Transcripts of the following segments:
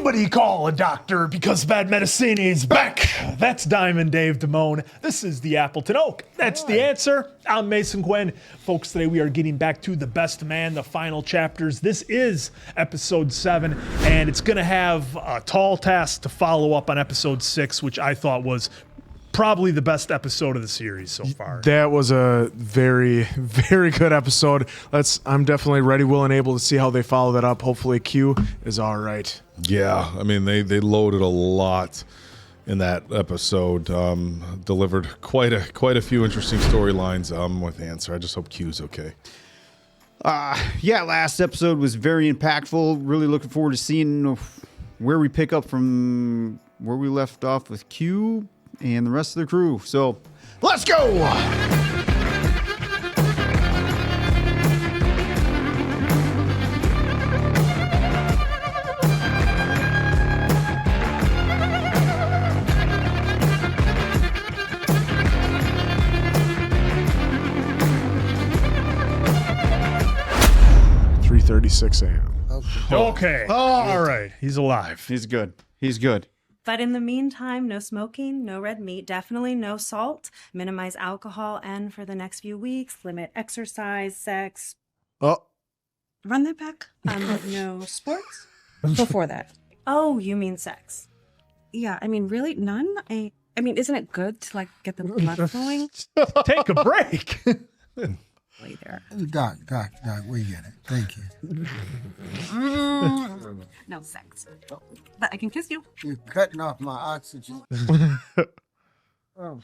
Somebody call a doctor because bad medicine is back. That's Diamond Dave Damone. This is the Appleton Oak. That's the answer. I'm Mason Gwen. Folks, today we are getting back to The Best Man, the final chapters. This is episode 7, and it's going to have a tall task to follow up on episode 6, which I thought was probably the best episode of the series so far. That was a very, very good episode. I'm definitely ready, willing, able to see how they follow that up. Hopefully Q is all right. Yeah, I mean, they loaded a lot in that episode. Delivered quite a few interesting storylines with Answer. I just hope Q's okay. Last episode was very impactful. Really looking forward to seeing where we pick up from where we left off with Q and the rest of the crew. So, let's go! .36 a.m. Okay. All right. He's alive. He's good. He's good. But in the meantime, no smoking, no red meat, definitely no salt, minimize alcohol, and for the next few weeks, limit exercise, sex. Oh. Run that back. No sports before that. Oh, you mean sex? Yeah, I mean, really, none. I mean, isn't it good to like get the blood flowing? Take a break. Way there. Doc, we get it. Thank you. No sex, but I can kiss you. You're cutting off my oxygen. Oh.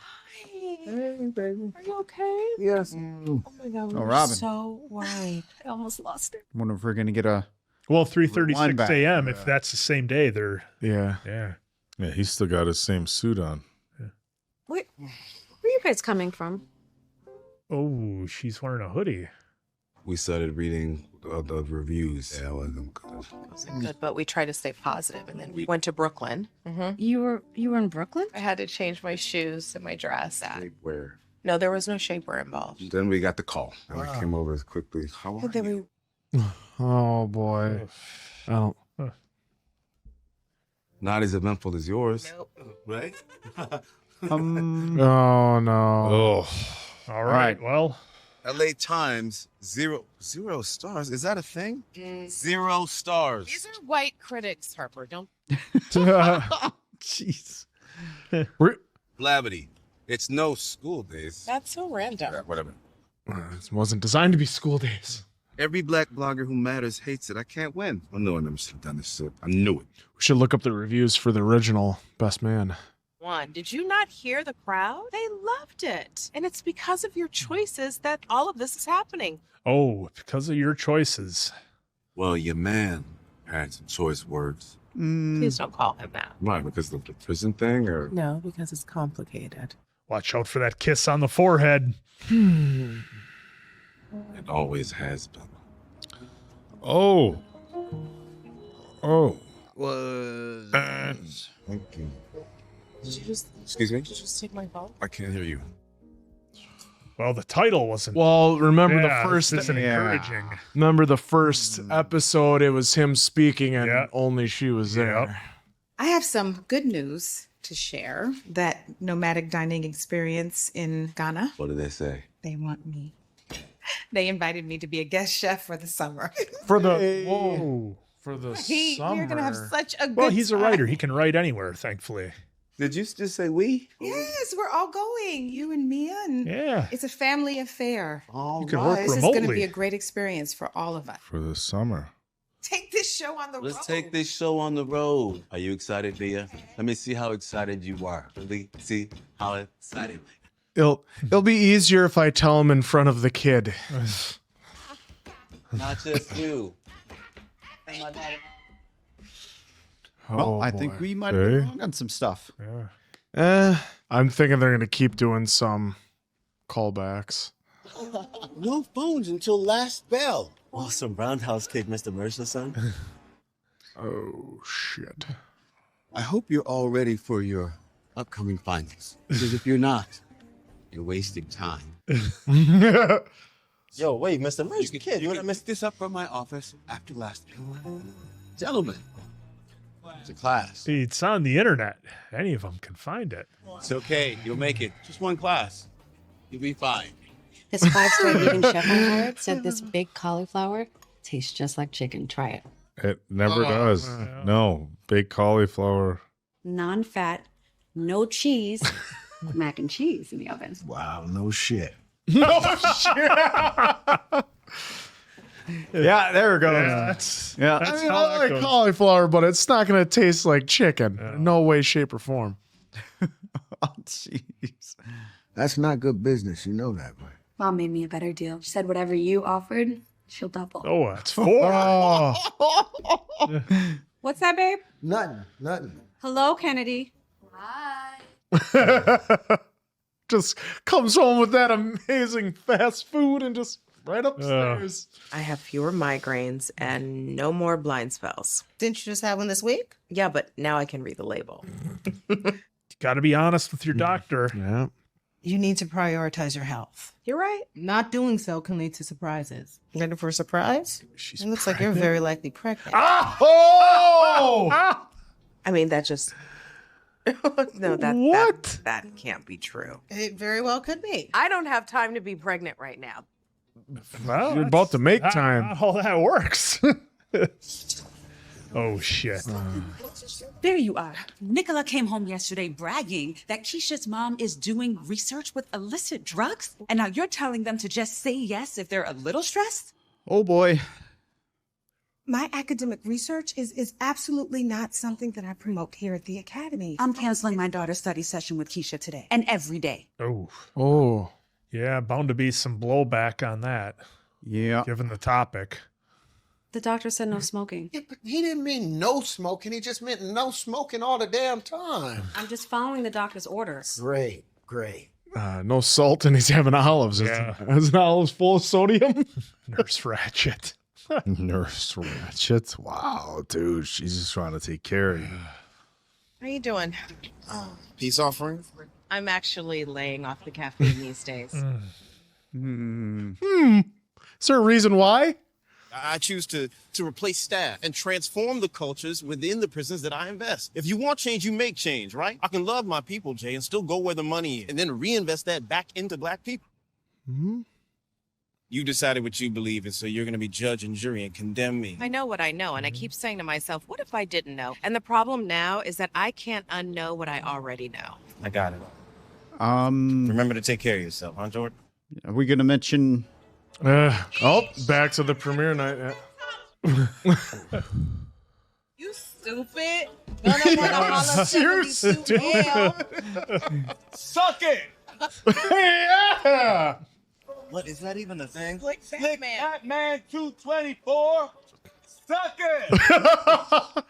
Hey, baby. Are you okay? Yes. Oh my God, we were Robyn. so worried. I almost lost it. Wonder if we're gonna get a. Well, 3:36 Linebacker. a.m. If that's the same day, they're Yeah. yeah. Yeah, he's still got his same suit on. Wait, where are you guys coming from? Oh, she's wearing a hoodie. We started reading the reviews. Yeah, it wasn't good. It wasn't good, but we tried to stay positive, and then we went to Brooklyn. You were in Brooklyn? I had to change my shoes and my dress. Shapewear. No, there was no shapewear involved. Then we got the call. And I came over as quickly. How are Then you? Oh boy. I don't. Not as eventful as yours. Nope. Right? Oh no. Oh, All right. Well, LA Times, zero stars. Is that a thing? 0 stars. These are white critics, Harper. Don't. Jeez. Blavity. It's no school days. That's so random. Yeah, whatever. It wasn't designed to be school days. Every black blogger who matters hates it. I can't win. I knew I never should have done this shit. I knew it. We should look up the reviews for the original Best Man. One, did you not hear the crowd? They loved it. And it's because of your choices that all of this is happening. oh, because of your choices. Well, your man had some choice words. Please don't call him that. Why? Because of the prison thing, or No, because it's complicated. Watch out for that kiss on the forehead. it always has been. oh, Thank you. Did you just Excuse me? take my phone? I can't hear you. Well, the title wasn't. Well, remember yeah, the first. this isn't encouraging. Remember the first episode? It was him speaking, and Yeah. only she was there. Yep. I have some good news to share. That nomadic dining experience in Ghana, What did they say? they want me. They invited me to be a guest chef for the summer. For the whoa, for the summer. We're gonna have such a good Well, he's a time. writer. He can write anywhere, thankfully. Did you just say we? Yes, we're all going. You and Mia, and Yeah. it's a family affair. All You can work This is going to remotely. be a great experience for all of us. for the summer. Take this show on the road. Let's take this show on the road. Are you excited, Mia? Let me see how excited you are. Really see how excited. It'll be easier if I tell him in front of the kid. Not just you. Well, I boy. think we might have been wrong on some stuff. I'm thinking they're gonna keep doing some callbacks. No phones until last bell. Awesome roundhouse kick, Mr. Murchison. Oh shit. I hope you're all ready for your upcoming finals. Because if you're not, you're wasting time. Yo, wait, Mr. Murch, you can't. You can mess this up from my office after last. Gentlemen, It's a class. It's on the internet. Any of them can find it. It's okay. You'll make it. Just one class. You'll be fine. This 5-star vegan chef I hired said this big cauliflower tastes just like chicken. Try it. It never does. No, big cauliflower. Non-fat, no cheese, mac and cheese in the oven. Wow, no shit. Yeah, there it goes. Yeah, I that's mean, how I that like goes. cauliflower, but it's not going to taste like chicken. No way, shape, or form. Oh, jeez. That's not good business. You know that, man. Mom made me a better deal. She said whatever you offered, she'll double. Oh, that's 4. Oh. What's that, babe? Nothing. Hello, Kennedy. Just comes home with that amazing fast food and just right upstairs. I have fewer migraines and no more blind spells. Didn't you just have one this week? Yeah, but now I can read the label. Got to be honest with your doctor. Yeah. You need to prioritize your health. You're right. Not doing so can lead to surprises. Ready for a surprise? She's It looks like you're very likely pregnant. Oh! I mean, that just... no, that can't be true. It very well could be. I don't have time to be pregnant right now. Well, You're about to make that's time. not how that works. Oh, shit. There you are. Nicola came home yesterday bragging that Keisha's mom is doing research with illicit drugs. And now you're telling them to just say yes if they're a little stressed? Oh, boy. My academic research is absolutely not something that I promote here at the Academy. I'm canceling my daughter's study session with Keisha today and every day. Oh. Oh. Yeah, bound to be some blowback on that. Yeah. Given the topic. The doctor said no smoking. Yeah, but he didn't mean no smoking. He just meant no smoking all the damn time. I'm just following the doctor's orders. Great. No salt, and he's having olives. Yeah. Is an olives full of sodium? Nurse Ratchet. Nurse Ratchet. Wow, dude. She's just trying to take care of you. How you doing? Peace offering? I'm actually laying off the caffeine these days. Is there a reason why? I choose to replace staff and transform the cultures within the prisons that I invest. If you want change, you make change, right? I can love my people, Jay, and still go where the money is, and then reinvest that back into black people. Mm-hmm. You decided what you believe in, so you're going to be judge and jury and condemn me. I know what I know, and I keep saying to myself, what if I didn't know? And the problem now is that I can't unknow what I already know. I got it. Remember to take care of yourself, huh, Jordan? Are we going to mention... Back to the premiere night. You stupid. You're stupid. Suck it! Yeah! What, is that even a thing? Like Batman 224? Suck it!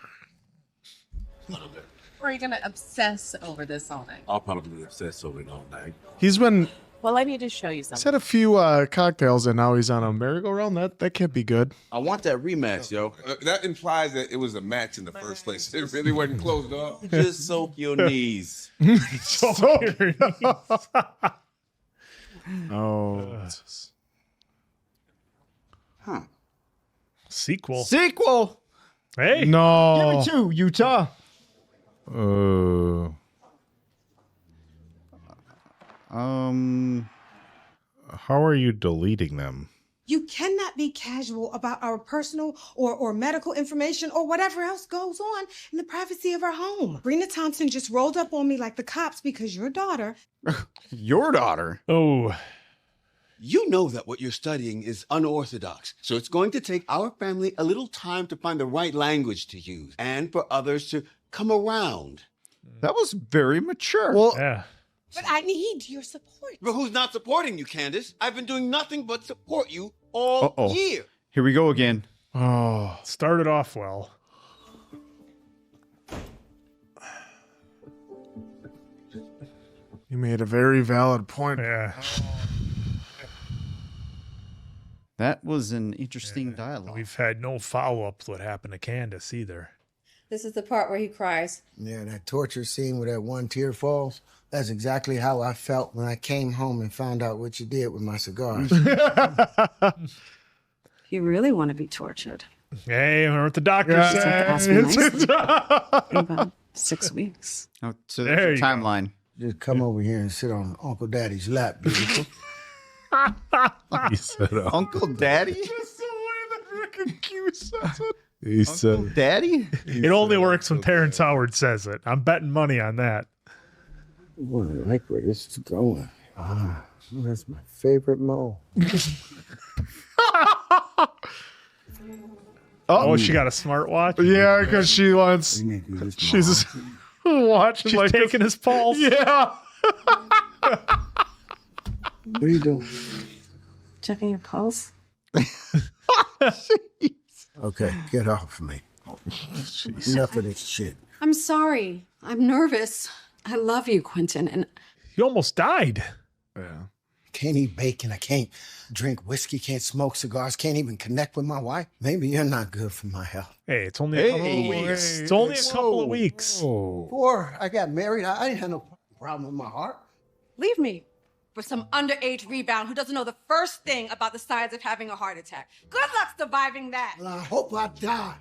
Or are you going to obsess over this all night? I'll probably obsess over it all night. He's Well, I need to show you had something. a few cocktails, and now he's on a merry-go-round. That can't be good. I want that rematch, yo. That implies that it was a match in the first place. It really wasn't closed up. Just soak your knees. Oh. Huh. Sequel. No. Hey. Give me 2, Utah. How are you deleting them? You cannot be casual about our personal or medical information or whatever else goes on in the privacy of our home. Rena Thompson just rolled up on me like the cops because your daughter... Your daughter? Oh. You know that what you're studying is unorthodox, so it's going to take our family a little time to find the right language to use and for others to come around. That was very mature. Well, Yeah. But I need your support. But who's not supporting you, Candace? I've been doing nothing but support you all year. Here we go again. Oh. Started off well. You made a very valid point. Yeah. That was an interesting dialogue. We've had no follow-up to what happened to Candace either. This is the part where he cries. Yeah, that torture scene where that one tear falls, that's exactly how I felt when I came home and found out what you did with my cigars. You really want to be tortured. Hey, I remember what the doctor Yeah. said. Ask me nicely. In about 6 weeks. Oh, so There there's you a go. timeline. Just come over here and sit on Uncle Daddy's lap, beautiful. He said, Uncle Daddy? Just the way that Rick and Q says it. he said, Daddy? It only works when Terrence Howard says it. I'm betting money on that. Boy, I like where this is going. Ah, that's my favorite mole. Oh, she got a smartwatch? Yeah, because she wants. We need to do this She's watching She's like taking his pulse. Yeah. What are you doing? Checking your pulse? Okay, get off of me. Enough of this shit. I'm sorry. I'm nervous. I love you, Quentin, and He almost died. Yeah. Can't eat bacon. I can't drink whiskey. Can't smoke cigars. Can't even connect with my wife. Maybe you're not good for my health. Hey, it's only a couple of weeks. It's only a couple of weeks. Before I got married, I didn't have no problem with my heart. Leave me for some underage rebound who doesn't know the first thing about the signs of having a heart attack. Good luck surviving that. Well, I hope I die.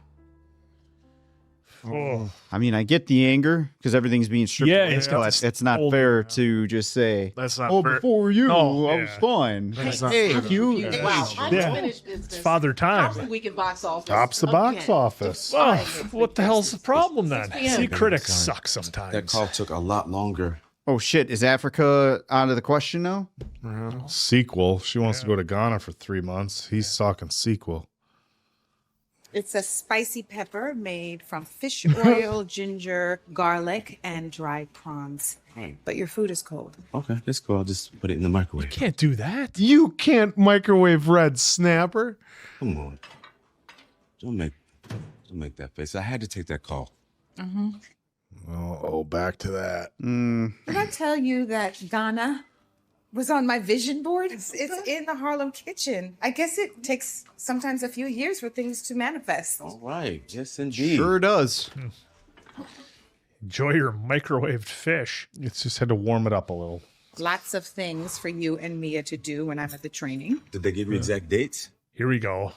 Oh. I mean, I get the anger because everything's being stripped Yeah, away. he's got But this it's not old- fair to just say, That's not oh, fair. before you, No, I yeah. was fine. That's not Hey, fair. you. Wow, Yeah. unfinished business. It's father Tops the time. weekend box office. tops the box again. office. Oh, what the hell's the problem then? 6 p.m. See, critics Sorry. suck sometimes. That call took a lot longer. Oh, shit. Is Africa out of the question now? Sequel. She wants to go to Ghana for 3 months. He's talking sequel. It's a spicy pepper made from fish oil, ginger, garlic, and dried prawns. But your food is cold. Okay, let's go. I'll just put it in the microwave. Can't do that. You can't microwave red snapper. Come on. Don't make that face. I had to take that call. Oh, back to that. Did I tell you that Ghana was on my vision board? It's in the Harlem kitchen. I guess it takes sometimes a few years for things to manifest. All right. Yes, indeed. Sure does. Enjoy your microwaved fish. It's just had to warm it up a little. Lots of things for you and Mia to do when I'm at the training. Did they give you exact dates? Here we go.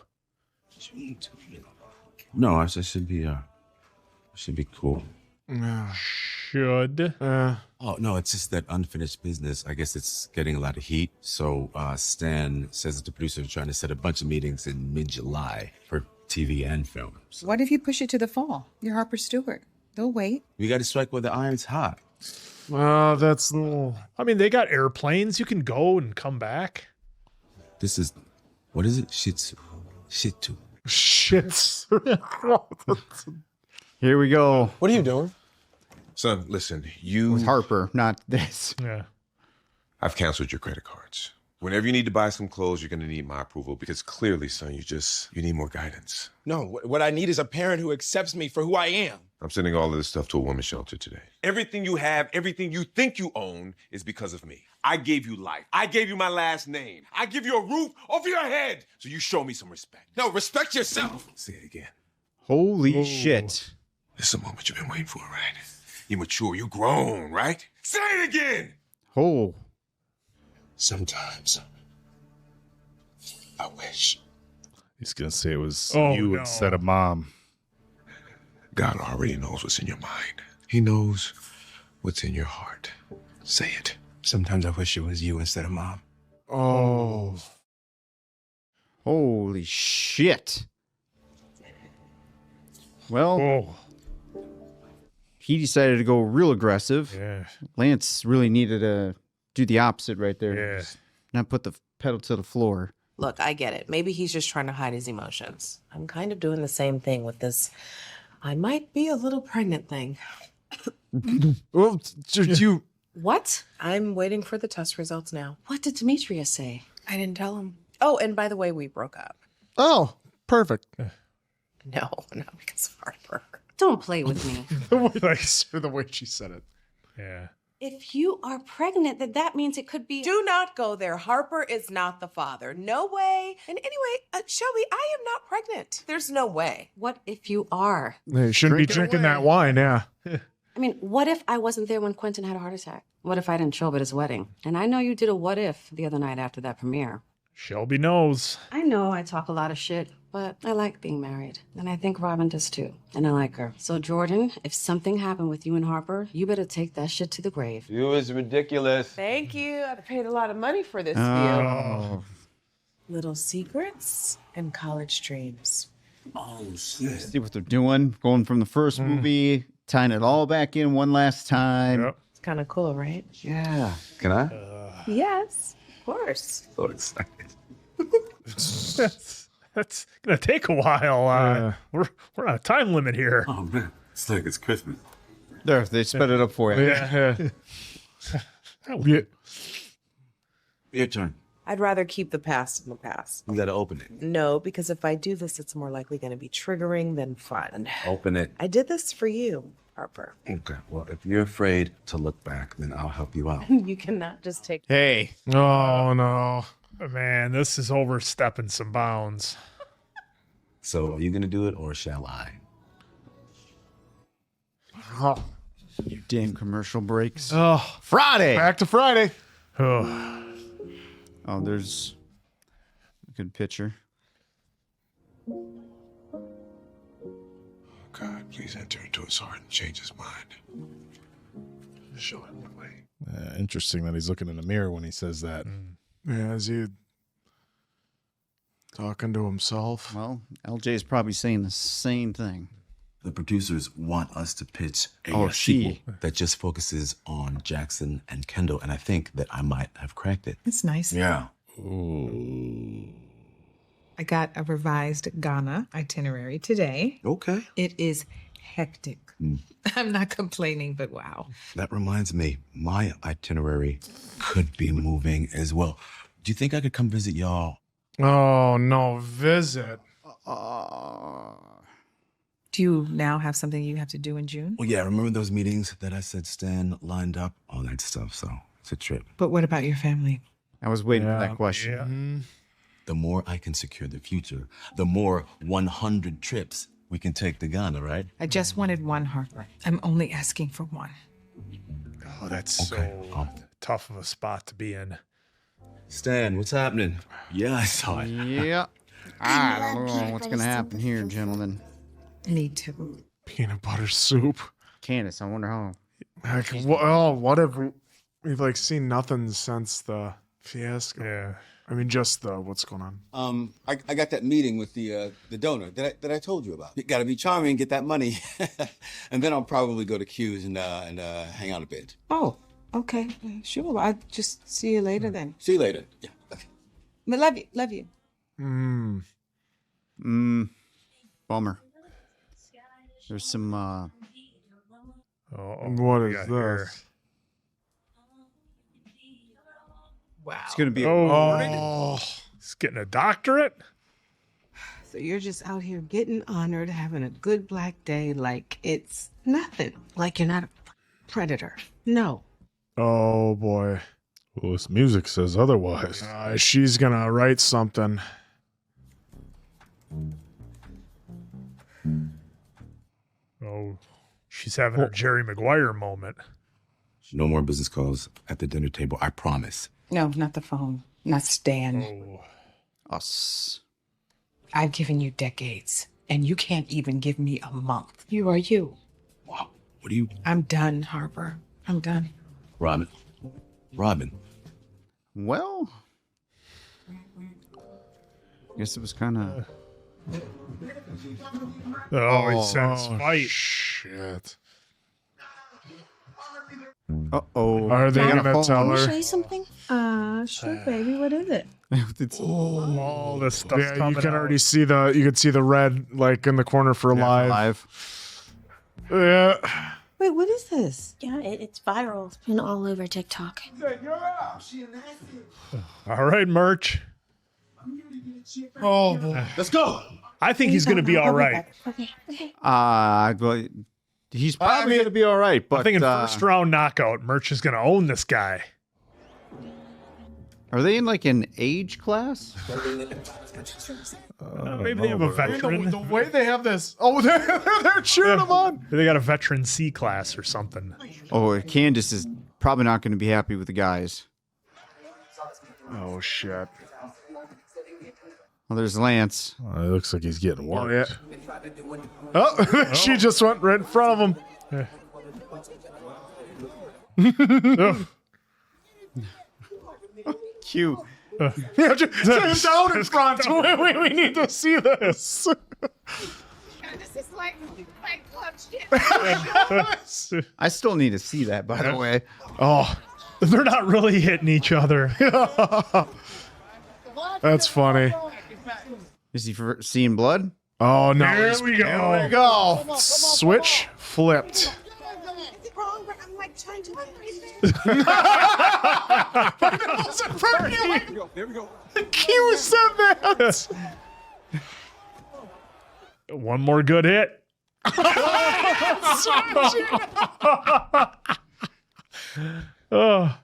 No, I should be cool. Should. Oh no, it's just that unfinished business. I guess it's getting a lot of heat. So Stan says that the producers are trying to set a bunch of meetings in mid-July for TV and film. So What if you push it to the fall? You're Harper Stewart. They'll wait. we got to strike while the iron's hot. That's I mean, they got airplanes. You can go and come back. This is, what is it? Shitsu. Shitsu. shits. Here we go. What are you doing? Son, listen, you... With Harper, not this. Yeah. I've canceled your credit cards. Whenever you need to buy some clothes, you're going to need my approval because clearly, son, you need more guidance. No, what I need is a parent who accepts me for who I am. I'm sending all of this stuff to a women's shelter today. Everything you have, everything you think you own is because of me. I gave you life. I gave you my last name. I give you a roof over your head. So you show me some respect. No, respect yourself. Say it again. Holy shit. This is the moment you've been waiting for, right? You're mature. You're grown, right? Say it again. Oh. Sometimes I wish. He's going to say it was Oh, you no. instead of mom. God already knows what's in your mind. He knows what's in your heart. Say it. Sometimes I wish it was you instead of mom. Oh. Holy shit. Well, he decided to go real aggressive. Yeah. Lance really needed to do the opposite right there. Yeah. Not put the pedal to the floor. Look, I get it. Maybe he's just trying to hide his emotions. I'm kind of doing the same thing with this I might be a little pregnant thing. Well, you... What? I'm waiting for the test results now. What did Demetrius say? I didn't tell him. Oh, and by the way, we broke up. Oh, perfect. No, because of Harper. Don't play with me. The way she said it. Yeah. If you are pregnant, then that means it could be. Do not go there. Harper is not the father. No way. And anyway, Shelby, I am not pregnant. There's no way. What if you are? They shouldn't be drinking that wine, yeah. I mean, what if I wasn't there when Quentin had a heart attack? What if I didn't show up at his wedding? And I know you did a what if the other night after that premiere. Shelby knows. I know I talk a lot of shit, but I like being married. And I think Robyn does too. And I like her. So, Jordan, if something happened with you and Harper, you better take that shit to the grave. You is ridiculous. Thank you. I paid a lot of money for this Oh. Little secrets and college dreams. Oh, shit. See what they're doing. Going from the first movie, tying it all back in one last time. It's kind of cool, right? Yeah. Can I? Yes, of course. So excited. That's gonna take a while. We're on a time limit here. Oh, man. It's like it's Christmas. There, they sped it up for you. Yeah. Your turn. I'd rather keep the past in the past. You gotta open it. No, because if I do this, it's more likely going to be triggering than fun. Open it. I did this for you, Harper. Okay. Well, if you're afraid to look back, then I'll help you out. You cannot just take. Hey. Oh, no. Man, this is overstepping some bounds. So, are you gonna do it, or shall I? Oh, You damn commercial breaks. oh. Friday. Back to Friday. Oh. Oh, there's a good picture. God, please enter into his heart and change his mind. Show him the way. Interesting that he's looking in the mirror when he says that. Yeah, is he talking to himself? Well, LJ's probably saying the same thing. The producers want us to pitch a she. sequel that just focuses on Jackson and Kendall, and I think that I might have cracked it. It's nice. Yeah. I got a revised Ghana itinerary today. Okay. It is hectic. I'm not complaining, but wow. That reminds me, my itinerary could be moving as well. Do you think I could come visit y'all? Oh, no. Visit. Do you now have something you have to do in June? Well, yeah, remember those meetings that I said Stan lined up? All that stuff, so it's a trip. But what about your family? I was waiting for that question. The more I can secure the future, the more 100 trips we can take to Ghana, right? I just wanted one, Harper. I'm only asking for one. Oh, that's so tough of a spot to be in. Stan, what's happening? Yeah, I saw it. Yeah. I don't know what's going to happen here, gentlemen. Me too. Peanut butter soup. Candace, I wonder how. Heck, what have we've like seen nothing since the fiasco. Yeah. I mean, just the what's going on. I got that meeting with the donor that I told you about. You got to be charming, get that money, and then I'll probably go to Q's and hang out a bit. Oh, okay. Sure. I'll just see you later then. See you later. Yeah. Okay. But love you. Love you. Bummer. There's some, What is this? Wow. It's going to be He's getting a doctorate? So you're just out here getting honored, having a good black day like it's nothing. Like you're not a predator. No. Oh boy. Well, this music says otherwise. She's gonna write something. Oh, she's having her Jerry Maguire moment. No more business calls at the dinner table, I promise. No, not the phone. Not Stan. us. I've given you decades, and you can't even give me a month. You are you. Wow. What do you... I'm done, Harper. I'm done. Robyn. Well, I guess it was kind of... He says fight. Shit. Uh-oh. Are they Got a gonna phone. tell Can I her? show you something? Sure, baby. What is it? All this stuff. Yeah, you can already see you could see the red like in the corner for live. Yeah. Wait, what is this? Yeah, it's viral. It's been all over TikTok. All right, Murch. Oh, boy. Let's go. I think he's going to be all right. Okay. Well, he's probably going to be all right, but I think in first round knockout, Murch is going to own this guy. Are they in like an age class? Maybe they have a veteran. The way they have this. Oh, they're cheering him on. They got a veteran C class or something. Oh, Candace is probably not going to be happy with the guys. Oh, shit. Oh, there's Lance. It looks like he's getting worked. Oh, she just went right in front of him. Cute. Yeah, just down in front. We need to see this. This is like club shit. I still need to see that, by the way. Oh, they're not really hitting each other. That's funny. Is he seeing blood? Oh, no. There we go. There we go. Switch flipped. Wrong, but I'm like trying to. There we go. Q said that. One more good hit. Oh.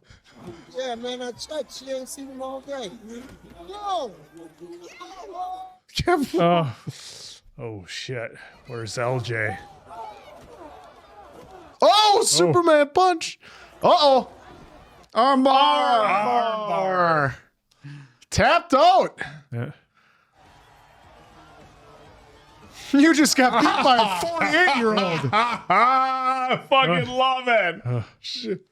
Yeah, man, I checked. She ain't seen him all day. No. Oh shit. Where's LJ? Oh, Superman punch. Uh-oh. Armbar. Tapped out. Yeah. You just got beat by a 48-year-old. I fucking love it. Shit.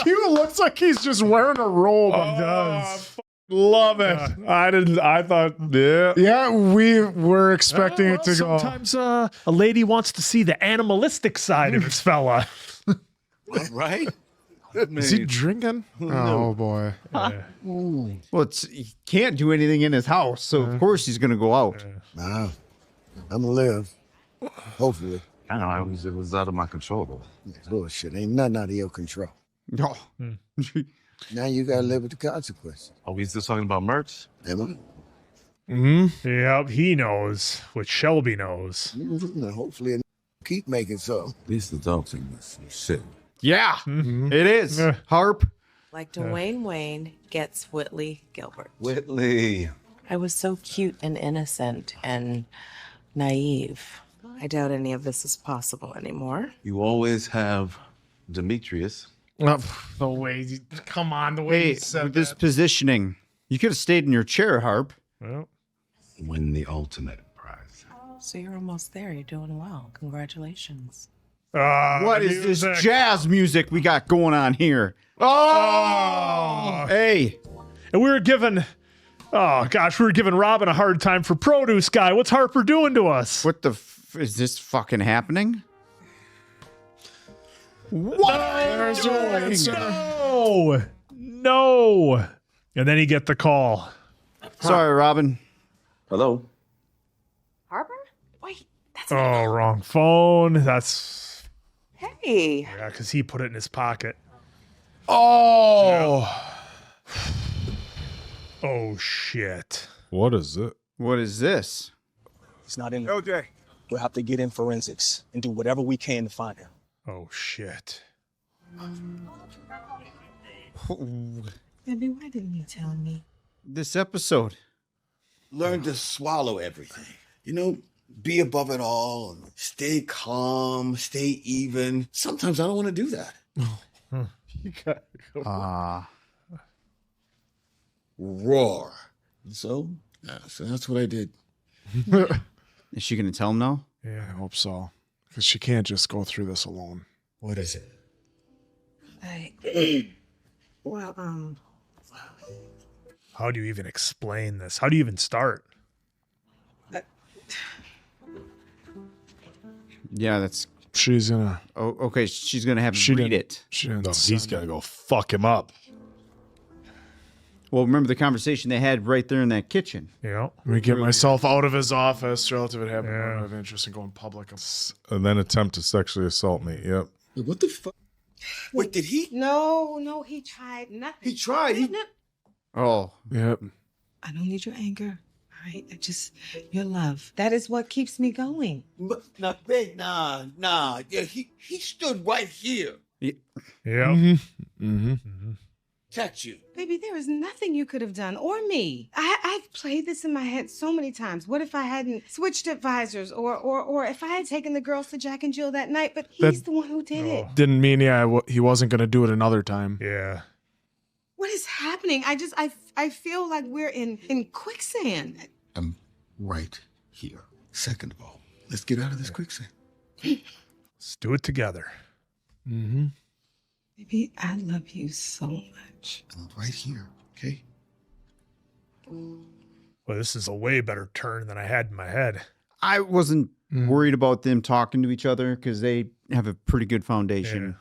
Q looks like he's just wearing a robe. He does. Love it. I thought, yeah. Yeah, we were expecting it to go. Sometimes a lady wants to see the animalistic side of his fella. Right? Is he drinking? Oh, boy. Well, he can't do anything in his house, so of course he's going to go out. Nah, I'm gonna live. Hopefully. I know, it was out of my control, though. Bullshit. Ain't nothing out of your control. No. Now you gotta live with the consequences. Are we still talking about Murch? Am I? Mm-hmm. Yep, he knows what Shelby knows. Hopefully, keep making some. At least the dog's in this shit. Yeah, it is. Harp. Like Dwayne Wayne gets Whitley Gilbert. Whitley. I was so cute and innocent and naive. I doubt any of this is possible anymore. You always have Demetrius. The way, come on, the way Hey, he said with this that. positioning, you could have stayed in your chair, Harp. Well, Win the ultimate prize. So you're almost there. You're doing well. Congratulations. What is this jazz music we got going on here? Oh, hey. And we were giving Robyn a hard time for produce guy. What's Harper doing to us? What the is this fucking happening? What are you doing? No. And then he get the call. Sorry, Robyn. Hello. Harper? Wait, that's wrong phone. That's Hey. yeah, because he put it in his pocket. Oh. Oh shit. What is it? What is this? He's not in there. LJ. We'll have to get in forensics and do whatever we can to find him. Oh shit. Baby, why didn't you tell me? This episode. Learn to swallow everything. You know, be above it all and stay calm, stay even. Sometimes I don't want to do that. You gotta go. Roar. So that's what I did. Is she going to tell him now? Yeah, I hope so. Because she can't just go through this alone. What is it? How do you even explain this? How do you even start? Yeah, that's. She's gonna. Oh, okay. She's gonna have to read it. He's gonna go fuck him up. Well, remember the conversation they had right there in that kitchen. Yeah. Let me get myself out of his office relative to having a of interest in going public. And then attempt to sexually assault me. Yep. What the fuck? Wait, did he? No, he tried nothing. He tried. Oh. Yep. I don't need your anger. All right, your love. That is what keeps me going. But nah. Yeah, he stood right here. Yeah. Mm-hmm. protect you. Baby, there is nothing you could have done, or me. I've played this in my head so many times. What if I hadn't switched advisors, or if I had taken the girls to Jack and Jill that night, but he's the one who did it. Didn't mean he wasn't going to do it another time. Yeah. What is happening? I feel like we're in quicksand. I'm right here. Second of all, let's get out of this quicksand. Let's do it together. Mm-hmm. Baby, I love you so much. I'm right here, okay? Well, this is a way better turn than I had in my head. I wasn't worried about them talking to each other because they have a pretty good foundation.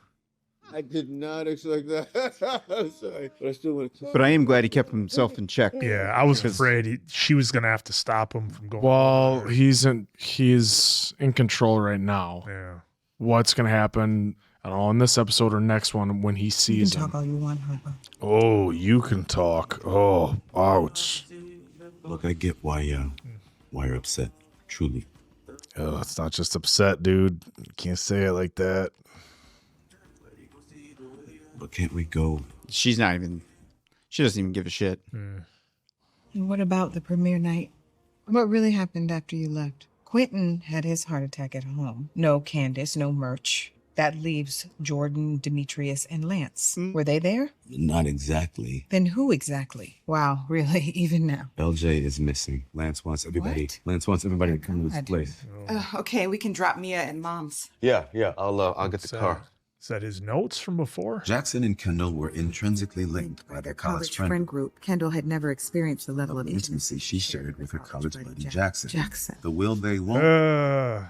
I did not expect that. I'm sorry, but I still want to. But I am glad he kept himself in check. Yeah, I was afraid she was going to have to stop him from going. Well, he's in control right now. Yeah. What's going to happen, I don't know, in this episode or next one when he sees You can him. talk all you want, Harper. Oh, you can talk. Oh, ouch. Look, I get why you're upset. Truly. Oh, it's not just upset, dude. You can't say it like that. But can't we go? She doesn't even give a shit. And what about the premiere night? What really happened after you left? Quentin had his heart attack at home. No Candace, no Murch. That leaves Jordan, Demetrius, and Lance. Were they there? Not exactly. Then who exactly? Wow, really? Even now? LJ is missing. Lance wants everybody. Lance wants everybody to come to this place. Okay, we can drop Mia at Mom's. Yeah. I'll get the car. Is that his notes from before? Jackson and Kendall were intrinsically linked by their college friend group. Kendall had never experienced the level of intimacy she shared with her college buddy Jackson. The will they Uh. won't.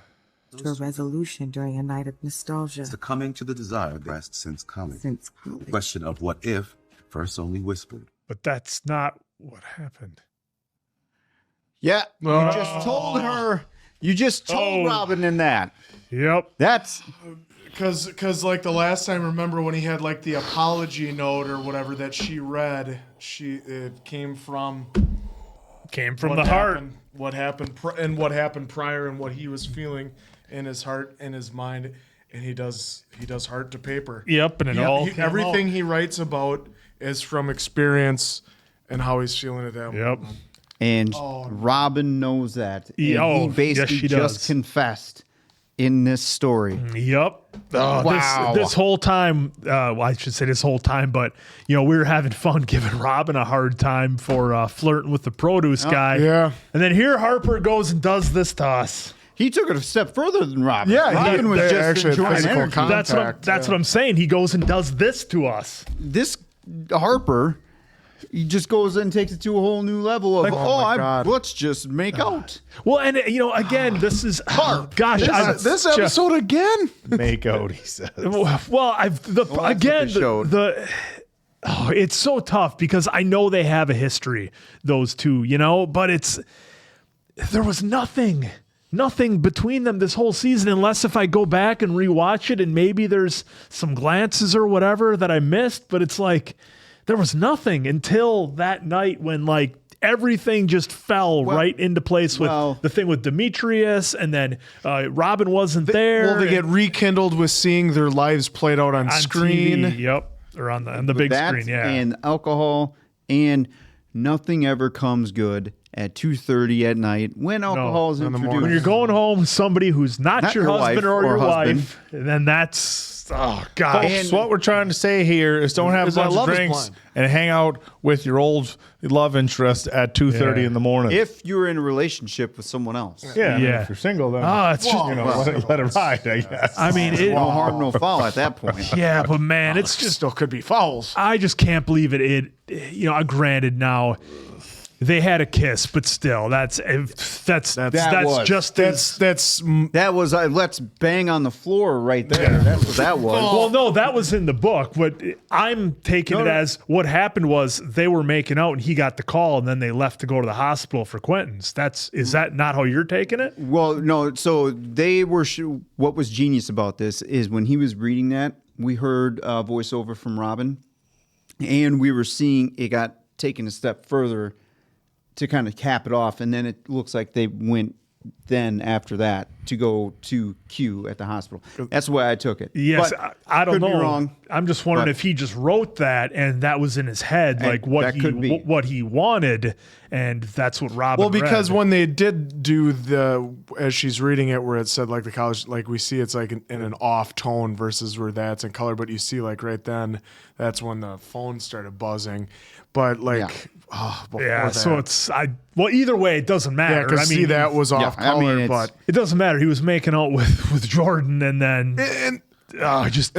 To a resolution during a night of nostalgia. Succumbing to the desire best since college. The question of what if, first only whispered. But that's not what happened. Yeah, you just told her. You just told Robyn in that. Yep. That's because like the last time, remember when he had like the apology note or whatever that she read, it came from the heart. What happened prior and what he was feeling in his heart and his mind, and he does heart to paper. Yep, and everything he writes about is from experience and how he's feeling at that moment. And Robyn knows that. And he basically she just does. confessed in this story. Yep. Wow. This whole time, I should say this whole time, but we were having fun giving Robyn a hard time for flirting with the produce guy. Yeah. And then here Harper goes and does this to us. He took it a step further than Robyn. Yeah, Robyn was just actually enjoying physical energy. contact. That's what I'm saying. He goes and does this to us. This Harper, he just goes and takes it to a whole new level of, let's just make out. Well, and again, this is this episode again. Make out, he says. Well, it's so tough because I know they have a history, those two, but there was nothing between them this whole season, unless if I go back and rewatch it and maybe there's some glances or whatever that I missed, but it's like there was nothing until that night when like everything just fell right into place with the thing with Demetrius, and then Robyn wasn't there. Well, they get rekindled with seeing their lives played out on screen. TV, yep, or on the big screen, yeah. And alcohol, and nothing ever comes good at 2:30 at night when alcohol is introduced. When you're going home with somebody who's not your husband or your husband. wife, and then that's gosh. Folks, what we're trying to say here is don't have a bunch of drinks and hang out with your old love interest at 2:30 in the morning. If you're in a relationship with someone else. Yeah. If you're single, then it's just let it ride, I guess. I mean, no harm, no foul at that point. Yeah, but man, it's just still could be fouls. I just can't believe it. Granted now they had a kiss, but still, let's bang on the floor right there. That's what that was. Well, no, that was in the book, but I'm taking it as what happened was they were making out and he got the call and then they left to go to the hospital for Quentin's. Is that not how you're taking it? Well, no. So they were. What was genius about this is when he was reading that, we heard a voiceover from Robyn, and we were seeing it got taken a step further to kind of cap it off, and then it looks like they went then after that to go to Q at the hospital. That's the way I took it. Yes, But I don't could know. Be wrong. I'm just wondering but- if he just wrote that and that was in his head, And like what that could be. what he wanted, and that's what Robyn. Well, because read. when they did do as she's reading it, where it said like the college, like we see it's like in an off tone versus where that's in color, but you see like right then, that's when the phone started buzzing. But like, before so that- it's well, either way, it doesn't matter. Yeah, because I mean, see, that was off color, but it doesn't matter. He was making out with Jordan, and then and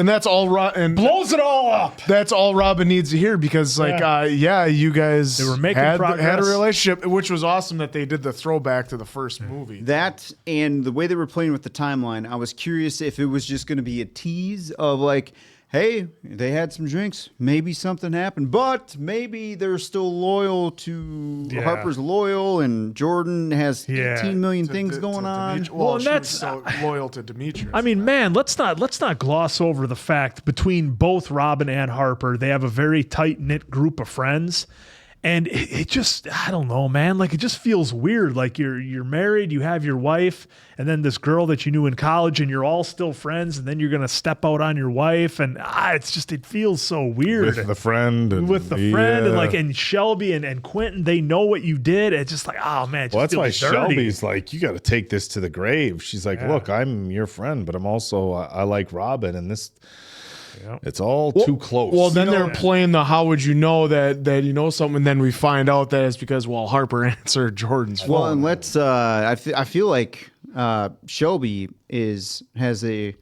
that's all. And blows it all up. That's all Robyn needs to hear because, like, you guys They were making had a progress. relationship, which was awesome that they did the throwback to the first movie. That and the way they were playing with the timeline, I was curious if it was just going to be a tease of like, hey, they had some drinks, maybe something happened, but maybe they're still loyal to Harper's loyal, and Jordan has 18 million things going on. Well, and that's so loyal to Demetrius. I mean, man, let's not gloss over the fact between both Robyn and Harper, they have a very tight knit group of friends. And it just, I don't know, man. Like, it just feels weird. Like you're married, you have your wife, and then this girl that you knew in college, and you're all still friends, and then you're gonna step out on your wife, and it feels so weird. With the friend. And Shelby and Quentin, they know what you did. It's just like, oh man, it just Well, that's why feels dirty. Shelby's like, you got to take this to the grave. She's like, look, I'm your friend, but I'm also, I like Robyn, and this, it's all too close. Well, then they're playing the how would you know that you know something, and then we find out that it's because, Harper answered Jordan's phone. Well, and let's. I feel like Shelby has a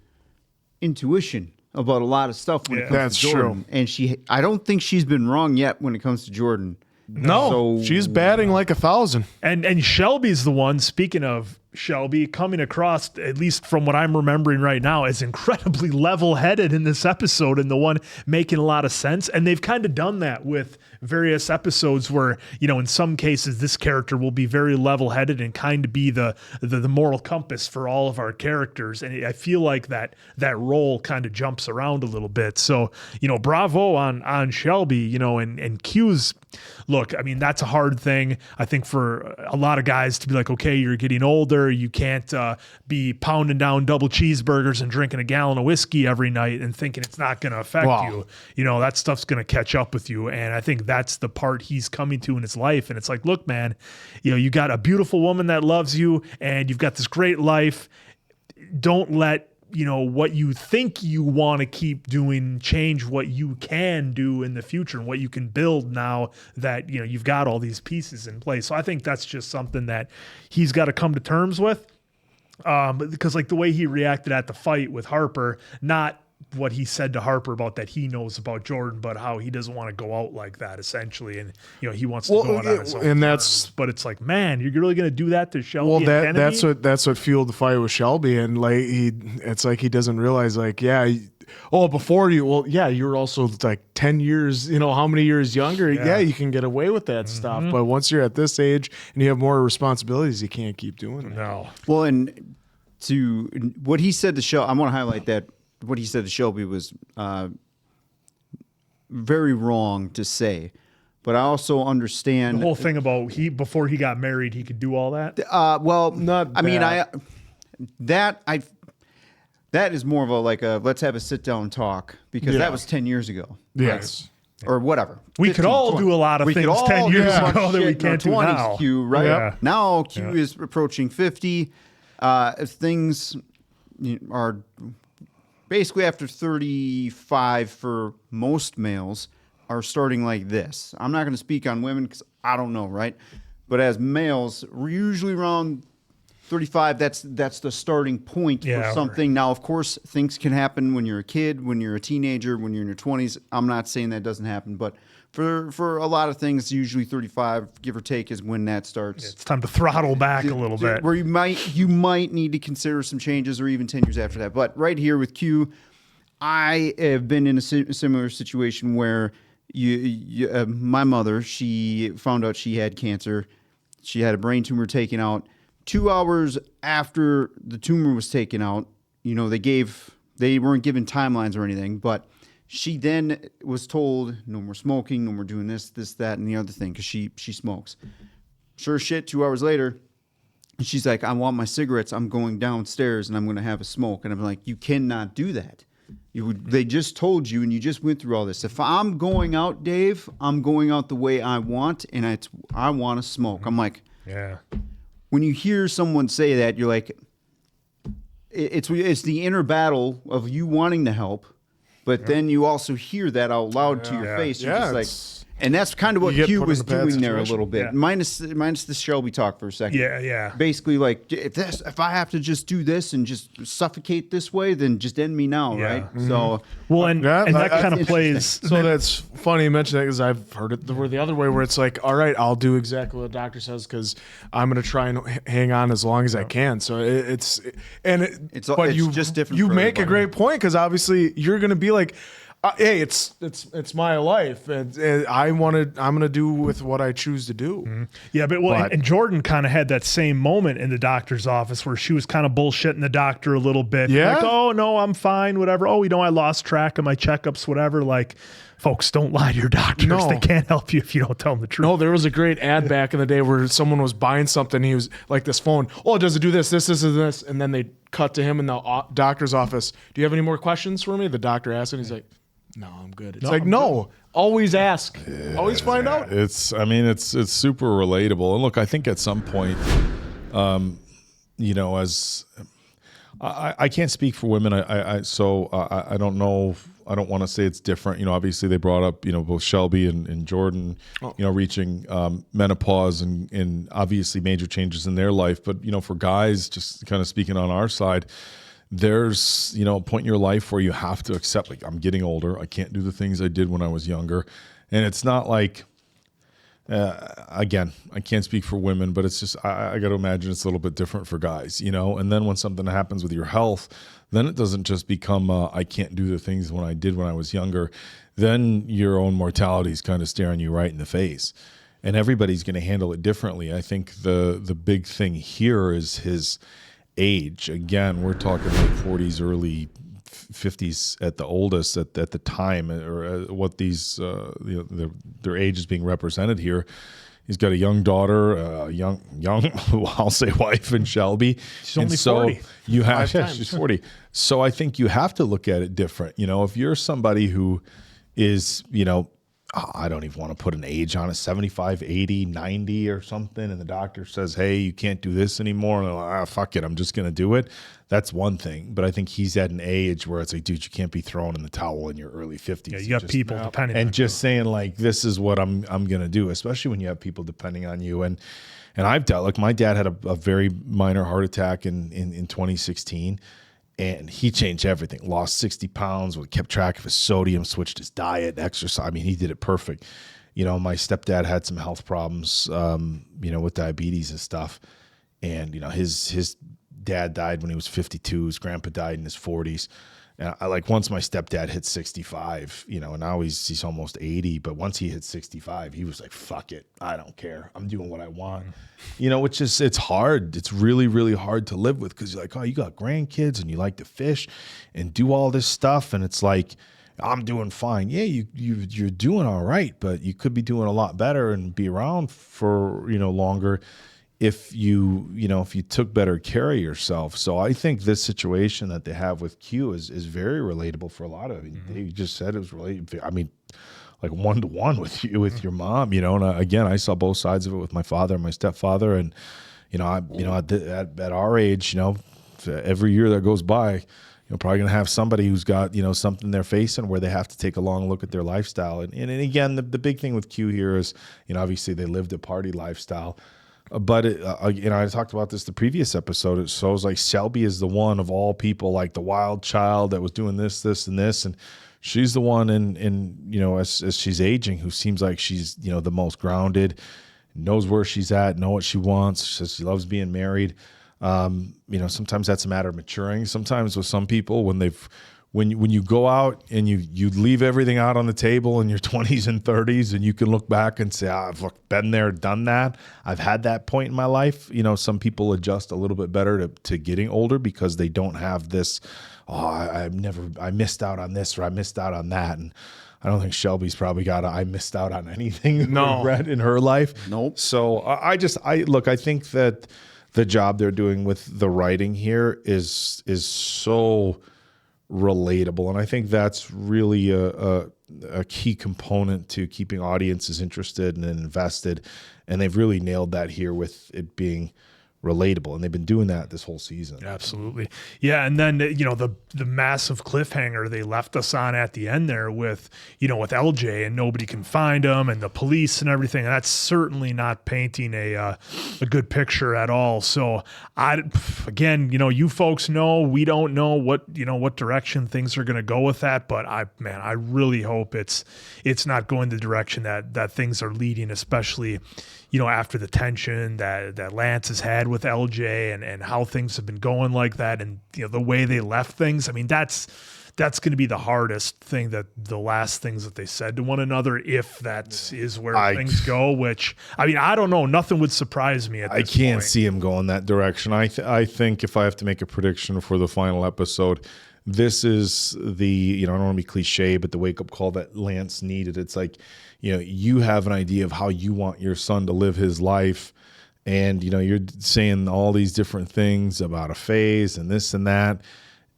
intuition about a lot of stuff when it comes That's to Jordan, true. and I don't think she's been wrong yet when it comes to Jordan. No, she's batting like 1,000. And Shelby's the one, speaking of Shelby, coming across, at least from what I'm remembering right now, as incredibly level-headed in this episode and the one making a lot of sense. And they've kind of done that with various episodes where, in some cases, this character will be very level-headed and kind of be the moral compass for all of our characters. And I feel like that role kind of jumps around a little bit. So, bravo on Shelby, and Q's. Look, I mean, that's a hard thing, I think, for a lot of guys to be like, okay, you're getting older. You can't be pounding down double cheeseburgers and drinking a gallon of whiskey every night and thinking it's not going to affect you. That stuff's going to catch up with you. And I think that's the part he's coming to in his life. And it's like, look, man, you got a beautiful woman that loves you and you've got this great life. Don't let what you think you want to keep doing change what you can do in the future and what you can build now that you've got all these pieces in place. So I think that's just something that he's got to come to terms with, because like the way he reacted at the fight with Harper, not what he said to Harper about that he knows about Jordan, but how he doesn't want to go out like that essentially, and he wants to go out on his own and terms. But it's like, man, you're really going to do that to Shelby? Well, and Kennedy? that's what fueled the fight with Shelby, and like it's like he doesn't realize, like, before you, you're also like 10 years, how many years younger? Yeah, you can get away with that stuff, but once you're at this age and you have more responsibilities, you can't keep doing it. No. Well, and to what he said to Shelby, I want to highlight that what he said to Shelby was very wrong to say, but I also understand the whole thing about before he got married, he could do all that. That is more of a let's have a sit down talk, because that was 10 years ago. Yes. Or whatever. We could all do a lot of things 10 years ago that we can't do now. Q, right? Yeah. Now Q is approaching 50. Things are basically after 35 for most males are starting like this. I'm not going to speak on women because I don't know, right? But as males, we're usually around 35. That's the starting point for something. Now, of course, things can happen when you're a kid, when you're a teenager, when you're in your 20s. I'm not saying that doesn't happen, but for a lot of things, usually 35, give or take, is when that starts. It's time to throttle back a little bit. Where you might need to consider some changes, or even 10 years after that. But right here with Q, I have been in a similar situation where my mother, she found out she had cancer. She had a brain tumor taken out. 2 hours after the tumor was taken out, they weren't given timelines or anything, but she then was told, no more smoking, no more doing this, that, and the other thing, because she smokes. Sure shit, 2 hours later, And she's like, I want my cigarettes. I'm going downstairs and I'm going to have a smoke. And I'm like, you cannot do that. They just told you, and you just went through all this. If I'm going out, Dave, I'm going out the way I want, and I want to smoke. I'm like, yeah. When you hear someone say that, you're like, it's the inner battle of you wanting to help, but then you also hear that out loud to your face. You're just like, and that's kind of what Q was doing there a little bit. Minus the Shelby talk for a second. Yeah. Basically, like, if I have to just do this and just suffocate this way, then just end me now, right? So, well, and that kind of plays. So that's funny you mention that because I've heard it the other way, where it's like, all right, I'll do exactly what the doctor says because I'm going to try and hang on as long as I can. So it's just different. You for make everybody. a great point because obviously you're going to be like, hey, it's my life, and I'm gonna do with what I choose to do. Yeah, but and Jordan kind of had that same moment in the doctor's office where she was kind of bullshitting the doctor a little bit. Yeah. Like, oh no, I'm fine, whatever. Oh, I lost track of my checkups, whatever. Like, folks, don't lie to your doctors. No. They can't help you if you don't tell them the truth. No, there was a great ad back in the day where someone was buying something. And he was like, this phone. Oh, does it do this, this, and this? And then they cut to him in the doctor's office. Do you have any more questions for me? The doctor asked, and he's like, no, I'm good. It's always ask. Always find out. It's super relatable. And look, I think at some point, as I can't speak for women. I don't know. I don't want to say it's different. Obviously they brought up, both Shelby and Jordan, reaching menopause and obviously major changes in their life. But, for guys, just kind of speaking on our side, there's, a point in your life where you have to accept, like, I'm getting older. I can't do the things I did when I was younger. And it's not like, again, I can't speak for women, but it's just, I got to imagine it's a little bit different for guys, And then when something happens with your health, then it doesn't just become, I can't do the things when I did when I was younger. Then your own mortality is kind of staring you right in the face. And everybody's going to handle it differently. I think the big thing here is his age. Again, we're talking late 40s, early 50s at the oldest at the time, or what these their age is being represented here. He's got a young daughter, young I'll say wife in Shelby. She's only 40. You have she's 40. So I think you have to look at it different. If you're somebody who is, I don't even want to put an age on it, 75, 80, 90 or something, and the doctor says, hey, you can't do this anymore, and they're like, fuck it, I'm just going to do it. That's one thing. But I think he's at an age where it's like, dude, you can't be thrown in the towel in your early 50s. Yeah, you got people depending on you. And just saying, like, this is what I'm going to do, especially when you have people depending on you. And I've dealt, like, my dad had a very minor heart attack in 2016. And he changed everything, lost 60 pounds, kept track of his sodium, switched his diet, exercise. I mean, he did it perfect. My stepdad had some health problems, with diabetes and stuff. And, his dad died when he was 52. His grandpa died in his 40s. And once my stepdad hit 65, and now he's almost 80. But once he hit 65, he was like, fuck it. I don't care. I'm doing what I want. Which is, it's hard. It's really, really hard to live with because you're like, oh, you got grandkids and you like to fish and do all this stuff. And it's like, I'm doing fine. Yeah, you're doing all right, but you could be doing a lot better and be around for, longer if you took better care of yourself. So I think this situation that they have with Q is very relatable for a lot of it. You just said it was related. I mean, like 1-to-1 with your mom, and again, I saw both sides of it with my father and my stepfather. And, at our age, every year that goes by, probably going to have somebody who's got, something they're facing where they have to take a long look at their lifestyle. And again, the big thing with Q here is, obviously they lived a party lifestyle. But I talked about this the previous episode. It shows like Shelby is the one of all people, like the wild child that was doing this, and this, and she's the one as she's aging who seems like she's the most grounded, knows where she's at, know what she wants. She says she loves being married. Sometimes that's a matter of maturing. Sometimes with some people when you go out and you leave everything out on the table in your 20s and 30s, and you can look back and say, I've been there, done that. I've had that point in my life. Some people adjust a little bit better to getting older because they don't have this, I missed out on this or I missed out on that. And I don't think Shelby's probably got I missed out on anything regret in her life. Nope. So I think that the job they're doing with the writing here is so relatable, and I think that's really a key component to keeping audiences interested and invested, and they've really nailed that here with it being relatable, and they've been doing that this whole season. Absolutely. Yeah, and then the massive cliffhanger they left us on at the end there with with LJ and nobody can find him and the police and everything. That's certainly not painting a good picture at all. So again, you folks know we don't know what direction things are going to go with that, but I really hope it's not going the direction that things are leading, especially after the tension that Lance has had with LJ and how things have been going like that, and the way they left things. I mean, that's going to be the hardest thing, that the last things that they said to one another, if that is where things go. Which I don't know. Nothing would surprise me at this I can't point. see him going that direction. I think if I have to make a prediction for the final episode, this is the I don't want to be cliche, but the wake up call that Lance needed. It's like you have an idea of how you want your son to live his life, and you're saying all these different things about a phase and this and that,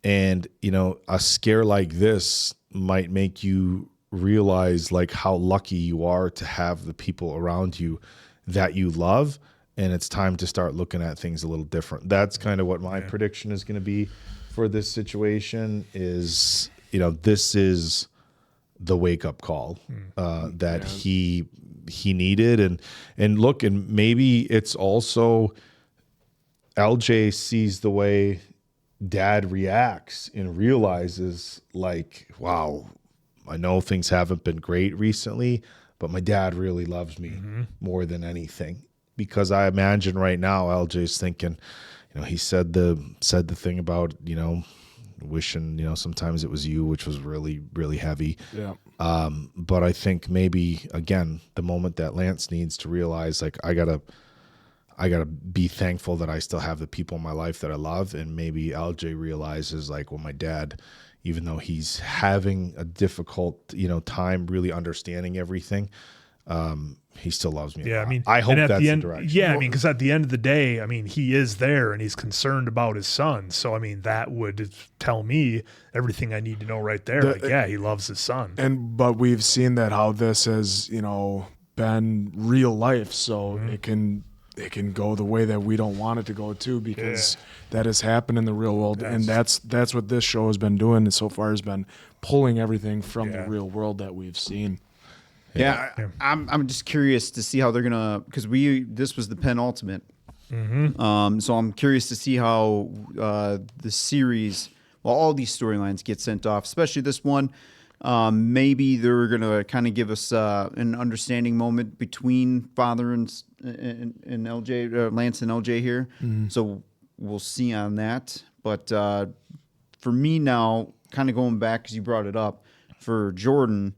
and a scare like this might make you realize like how lucky you are to have the people around you that you love, and it's time to start looking at things a little different. That's kind of what my prediction is going to be for this situation. Is this is the wake up call that he needed, and look, and maybe it's also LJ sees the way Dad reacts and realizes like, wow, I know things haven't been great recently, but my dad really loves me more than anything. Because I imagine right now LJ's thinking, he said the thing about wishing sometimes it was you, which was really, really heavy. Yeah. But I think maybe again the moment that Lance needs to realize like I gotta be thankful that I still have the people in my life that I love, and maybe LJ realizes like, well, my dad, even though he's having a difficult time really understanding everything, he still loves me. Yeah, I hope that's the direction. Yeah, because at the end of the day, he is there and he's concerned about his son. So that would tell me everything I need to know right there. He loves his son. But we've seen that how this has been real life, so it can go the way that we don't want it to go too, because that has happened in the real world, and that's what this show has been doing so far, has been pulling everything from the real world that we've seen. Yeah, I'm just curious to see how they're gonna, because this was the penultimate. So I'm curious to see how the series, all these storylines get sent off, especially this one. Maybe they're gonna kind of give us an understanding moment between father and LJ, Lance and LJ here. So we'll see on that. But for me now, kind of going back, because you brought it up, for Jordan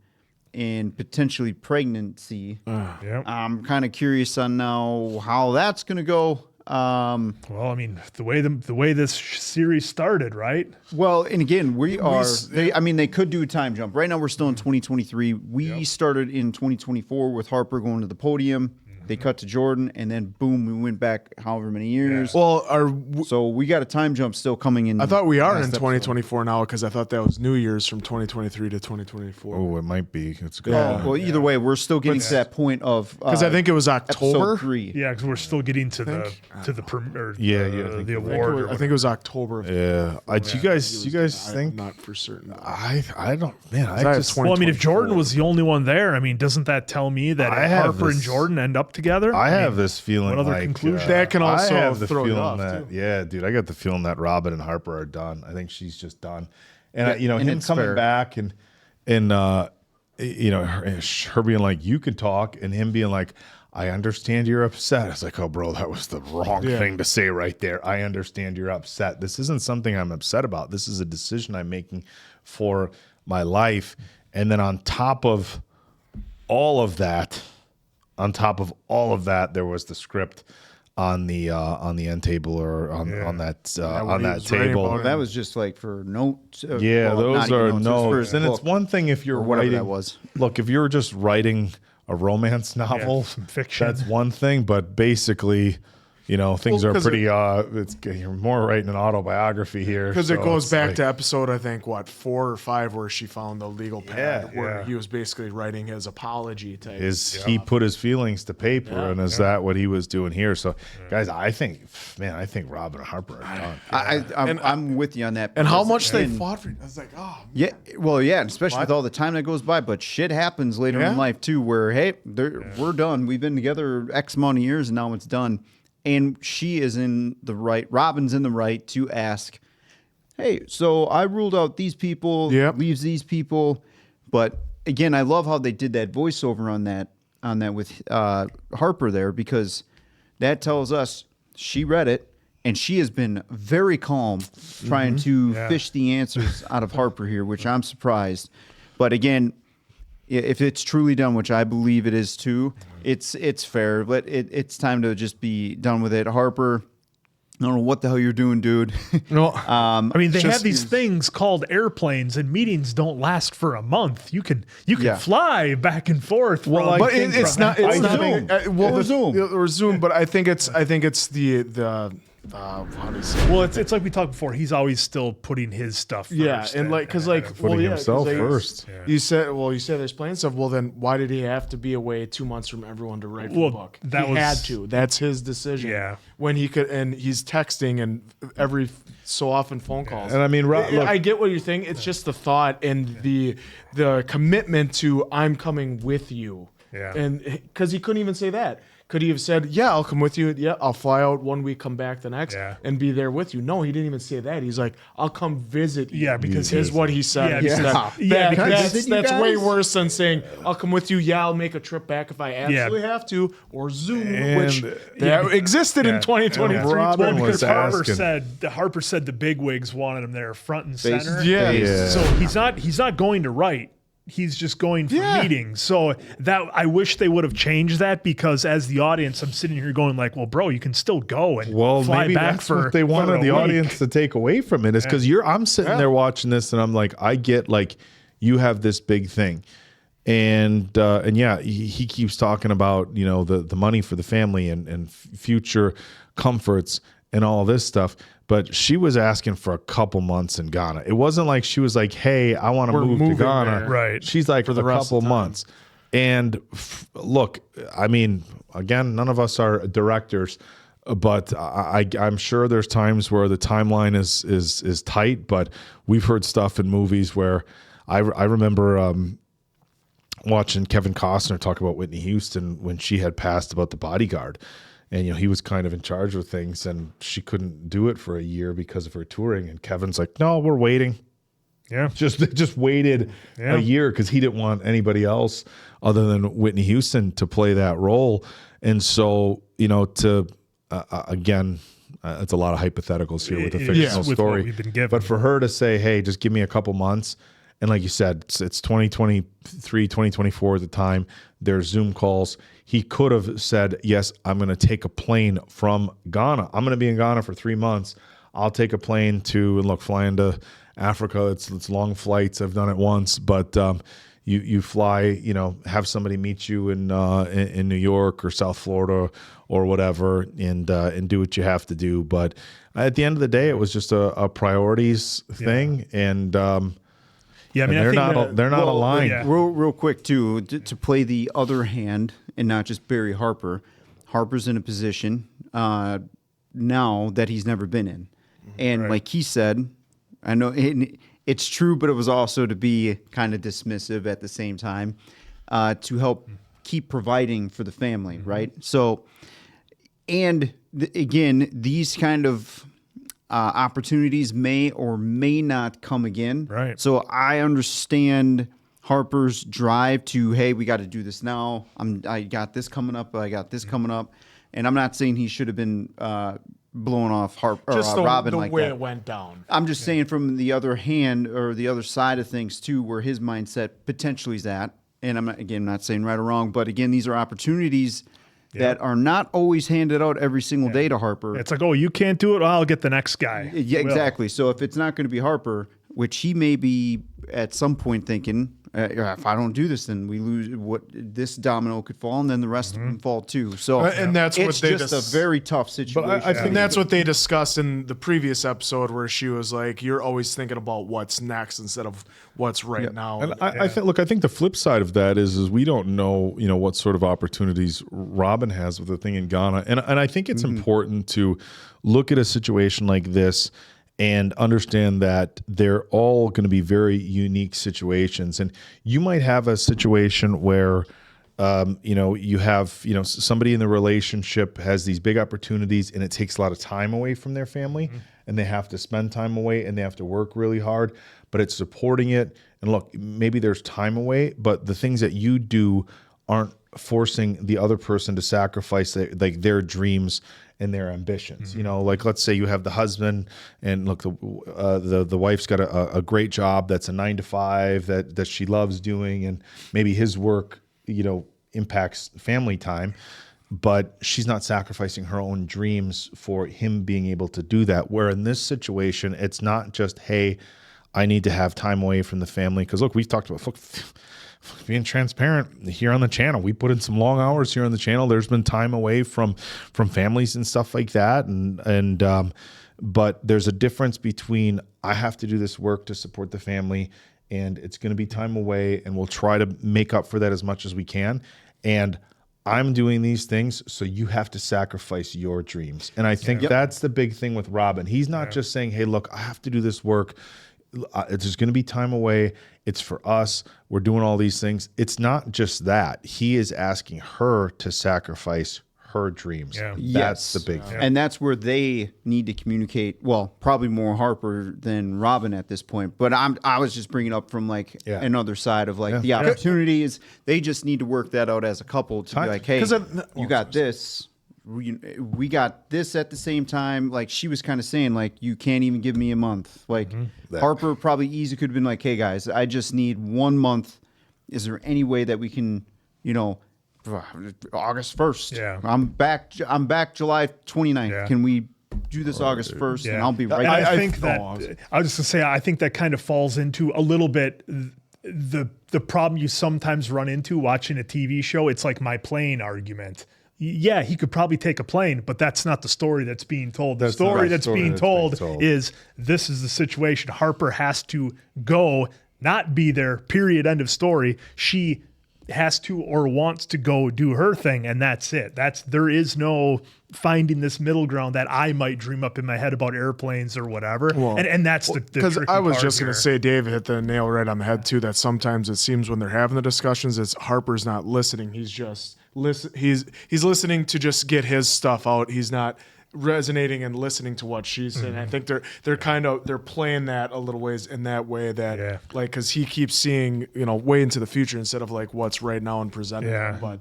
and potentially pregnancy. I'm kind of curious on now how that's going to go. The way this series started, right? Well, and again, they could do a time jump. Right now, we're still in 2023. We started in 2024 with Harper going to the podium. They cut to Jordan, and then boom, we went back however many years. Well, so we got a time jump still coming in. I thought we are in 2024 now, because I thought that was New Year's from 2023 to 2024. Oh, it might be. It's good. Well, either way, we're still getting to that point of because I think it was October. Episode 3. Yeah, because we're still getting to the award. I think it was October. Do you guys think? I'm not for certain. I don't. Man, if Jordan was the only one there, doesn't that tell me that Harper and Jordan end up together? I have this feeling. What other like, conclusion? That can also I have the throw it feeling off, that, too. yeah, dude, I got the feeling that Robyn and Harper are done. I think she's just done. And and him it's coming fair. back and her being like, you can talk, and him being like, I understand you're upset. It's like, oh, bro, that was the wrong thing to say right there. I understand you're upset. This isn't something I'm upset about. This is a decision I'm making for my life. And then on top of all of that, there was the script on the end table, or on that table. That was just like for notes. Those are notes. And it's one thing if you're whatever writing. that was. Look, if you're just writing a romance novel, some fiction. that's one thing. But basically, things Well, are 'cause pretty. You're more writing an autobiography here Because so it goes it's back like- to episode, I think, 4 or 5, where she found the legal pad where he was basically writing his apology type. He put his feelings to paper, Yeah. and is that what he was doing here? So, guys, I think Robyn and Harper are done. I'm with you on that. And how because, much they again, fought for. I was like, oh, Yeah, well, yeah, and especially with all the time that goes by. But shit happens later in life too, where hey, we're done. We've been together X amount of years, and now it's done. And she is in the right. Robyn's in the right to ask, hey, so I ruled out these people, leaves these people. But again, I love how they did that voiceover on that with Harper there, because that tells us she read it. And she has been very calm trying to fish the answers out of Harper here, which I'm surprised. But again, if it's truly done, which I believe it is too, it's fair. It's time to just be done with it. Harper, I don't know what the hell you're doing, dude. No, they have these things called airplanes, and meetings don't last for a month. You can fly back and forth. Well, but it's not. It's not. Zoom. Or Zoom. But I think it's the. How do you say? Well, it's like we talked before. He's always still putting his stuff first. Yeah, and putting himself first. You said there's playing stuff. Well, then why did he have to be away 2 months from everyone to write the book? He had to. That's his decision. Yeah. When he could, and he's texting and every so often phone calls. And I mean, look, I get what you're thinking. It's just the thought and the commitment to I'm coming with you. Yeah. And because he couldn't even say that. Could he have said, yeah, I'll come with you. Yeah, I'll fly out 1 week, come back the next, and be there with you. No, he didn't even say that. He's like, I'll come visit you. Yeah, because is what he said. because that's way worse than saying, I'll come with you. Yeah, I'll make a trip back if I absolutely have to. Or Zoom, which existed in 2023. Well, because asking. Harper said the bigwigs wanted him there front and center. Yeah. So he's not going to write. He's just going for meetings. So that I wish they would have changed that, because as the audience, I'm sitting here going like, well, bro, you can still go and fly maybe back that's for what they wanted the audience to take away from it, is because I'm sitting there watching this and I'm like, I get like you have this big thing. And he keeps talking about, the money for the family and future comforts and all this stuff. But she was asking for a couple months in Ghana. It wasn't like she was like, hey, I want to move to Ghana. There. Right. She's like, For the a rest couple of the time. months. And look, I mean, again, none of us are directors, but I'm sure there's times where the timeline is tight. But we've heard stuff in movies where I remember watching Kevin Costner talk about Whitney Houston when she had passed, about The Bodyguard. And, he was kind of in charge of things, and she couldn't do it for a year because of her touring. And Kevin's like, no, we're waiting. Yeah. Just waited a year because he didn't want anybody else other than Whitney Houston to play that role. And so, again, it's a lot of hypotheticals here with a fictional story. What we've been given. But for her to say, hey, just give me a couple months. And like you said, it's 2023, 2024 at the time. There's Zoom calls. He could have said, yes, I'm going to take a plane from Ghana. I'm going to be in Ghana for 3 months. I'll take a plane fly into Africa. It's long flights. I've done it once. But you fly, have somebody meet you in New York or South Florida or whatever, and do what you have to do. But at the end of the day, it was just a priorities thing. And they're not aligned. Yeah. Real quick too, to play the other hand and not just bury Harper. Harper's in a position now that he's never been in, and like he said, I know it's true, but it was also to be kind of dismissive at the same time, to help keep providing for the family, right? So, and again, these kind of opportunities may or may not come again. Right. So I understand Harper's drive to, hey, we got to do this now. I got this coming up. I got this coming up. And I'm not saying he should have been blowing off Harper or Robyn the like way that. it went down. I'm just saying from the other hand or the other side of things too, where his mindset potentially is at. And I'm not saying right or wrong, but again, these are opportunities that are not always handed out every single day to Harper. It's like, oh, you can't do it? Well, I'll get the next guy. Yeah, exactly. So if it's not going to be Harper, which he may be at some point thinking, if I don't do this, then we lose. What this domino could fall, and then the rest of them fall too. So, and that's what it's they just a very tough situation. But I think that's what they discussed in the previous episode, where she was like, "You're always thinking about what's next instead of what's right now." And I think the flip side of that is we don't know, what sort of opportunities Robyn has with the thing in Ghana, and I think it's important to look at a situation like this and understand that they're all going to be very unique situations. And you might have a situation where, you have, somebody in the relationship has these big opportunities and it takes a lot of time away from their family and they have to spend time away and they have to work really hard, but it's supporting it. And look, maybe there's time away, but the things that you do aren't forcing the other person to sacrifice their dreams and their ambitions. Like let's say you have the husband and look, the wife's got a great job that's a 9-to-5 that she loves doing, and maybe his work, impacts family time, but she's not sacrificing her own dreams for him being able to do that. Where in this situation, it's not just, hey, I need to have time away from the family. Because look, we've talked about being transparent here on the channel. We put in some long hours here on the channel. There's been time away from families and stuff like that. But there's a difference between I have to do this work to support the family and it's going to be time away and we'll try to make up for that as much as we can. And I'm doing these things, so you have to sacrifice your dreams. And I think that's the big thing with Robyn. He's not just saying, hey, look, I have to do this work. There's going to be time away. It's for us. We're doing all these things. It's not just that. He is asking her to sacrifice her dreams. Yeah. That's the big thing. And that's where they need to communicate. Well, probably more Harper than Robyn at this point. But I was just bringing up from another side of the opportunity is they just need to work that out as a couple to be like, hey, you got this. We got this at the same time. Like she was kind of saying, you can't even give me a month. Harper probably easy could have been like, hey guys, I just need 1 month. Is there any way that we can, August 1st? Yeah. I'm back July 29th. Yeah. Can we do this August 1st? And I'll be right back. I think that I was just gonna say, I think that kind of falls into a little bit the problem you sometimes run into watching a TV show. It's like my plane argument. Yeah, he could probably take a plane, but that's not the story that's being told. The story that's being told is this is the situation. Harper has to go, not be there, period, end of story. She has to or wants to go do her thing, and that's it. There is no finding this middle ground that I might dream up in my head about airplanes or whatever. Well, and that's the because I was just going to say, Dave hit the nail right on the head too, that sometimes it seems when they're having the discussions, it's Harper's not listening. He's just he's listening to just get his stuff out. He's not resonating and listening to what she's saying. I think they're playing that a little ways in that way that because he keeps seeing way into the future instead of what's right now and presenting them. But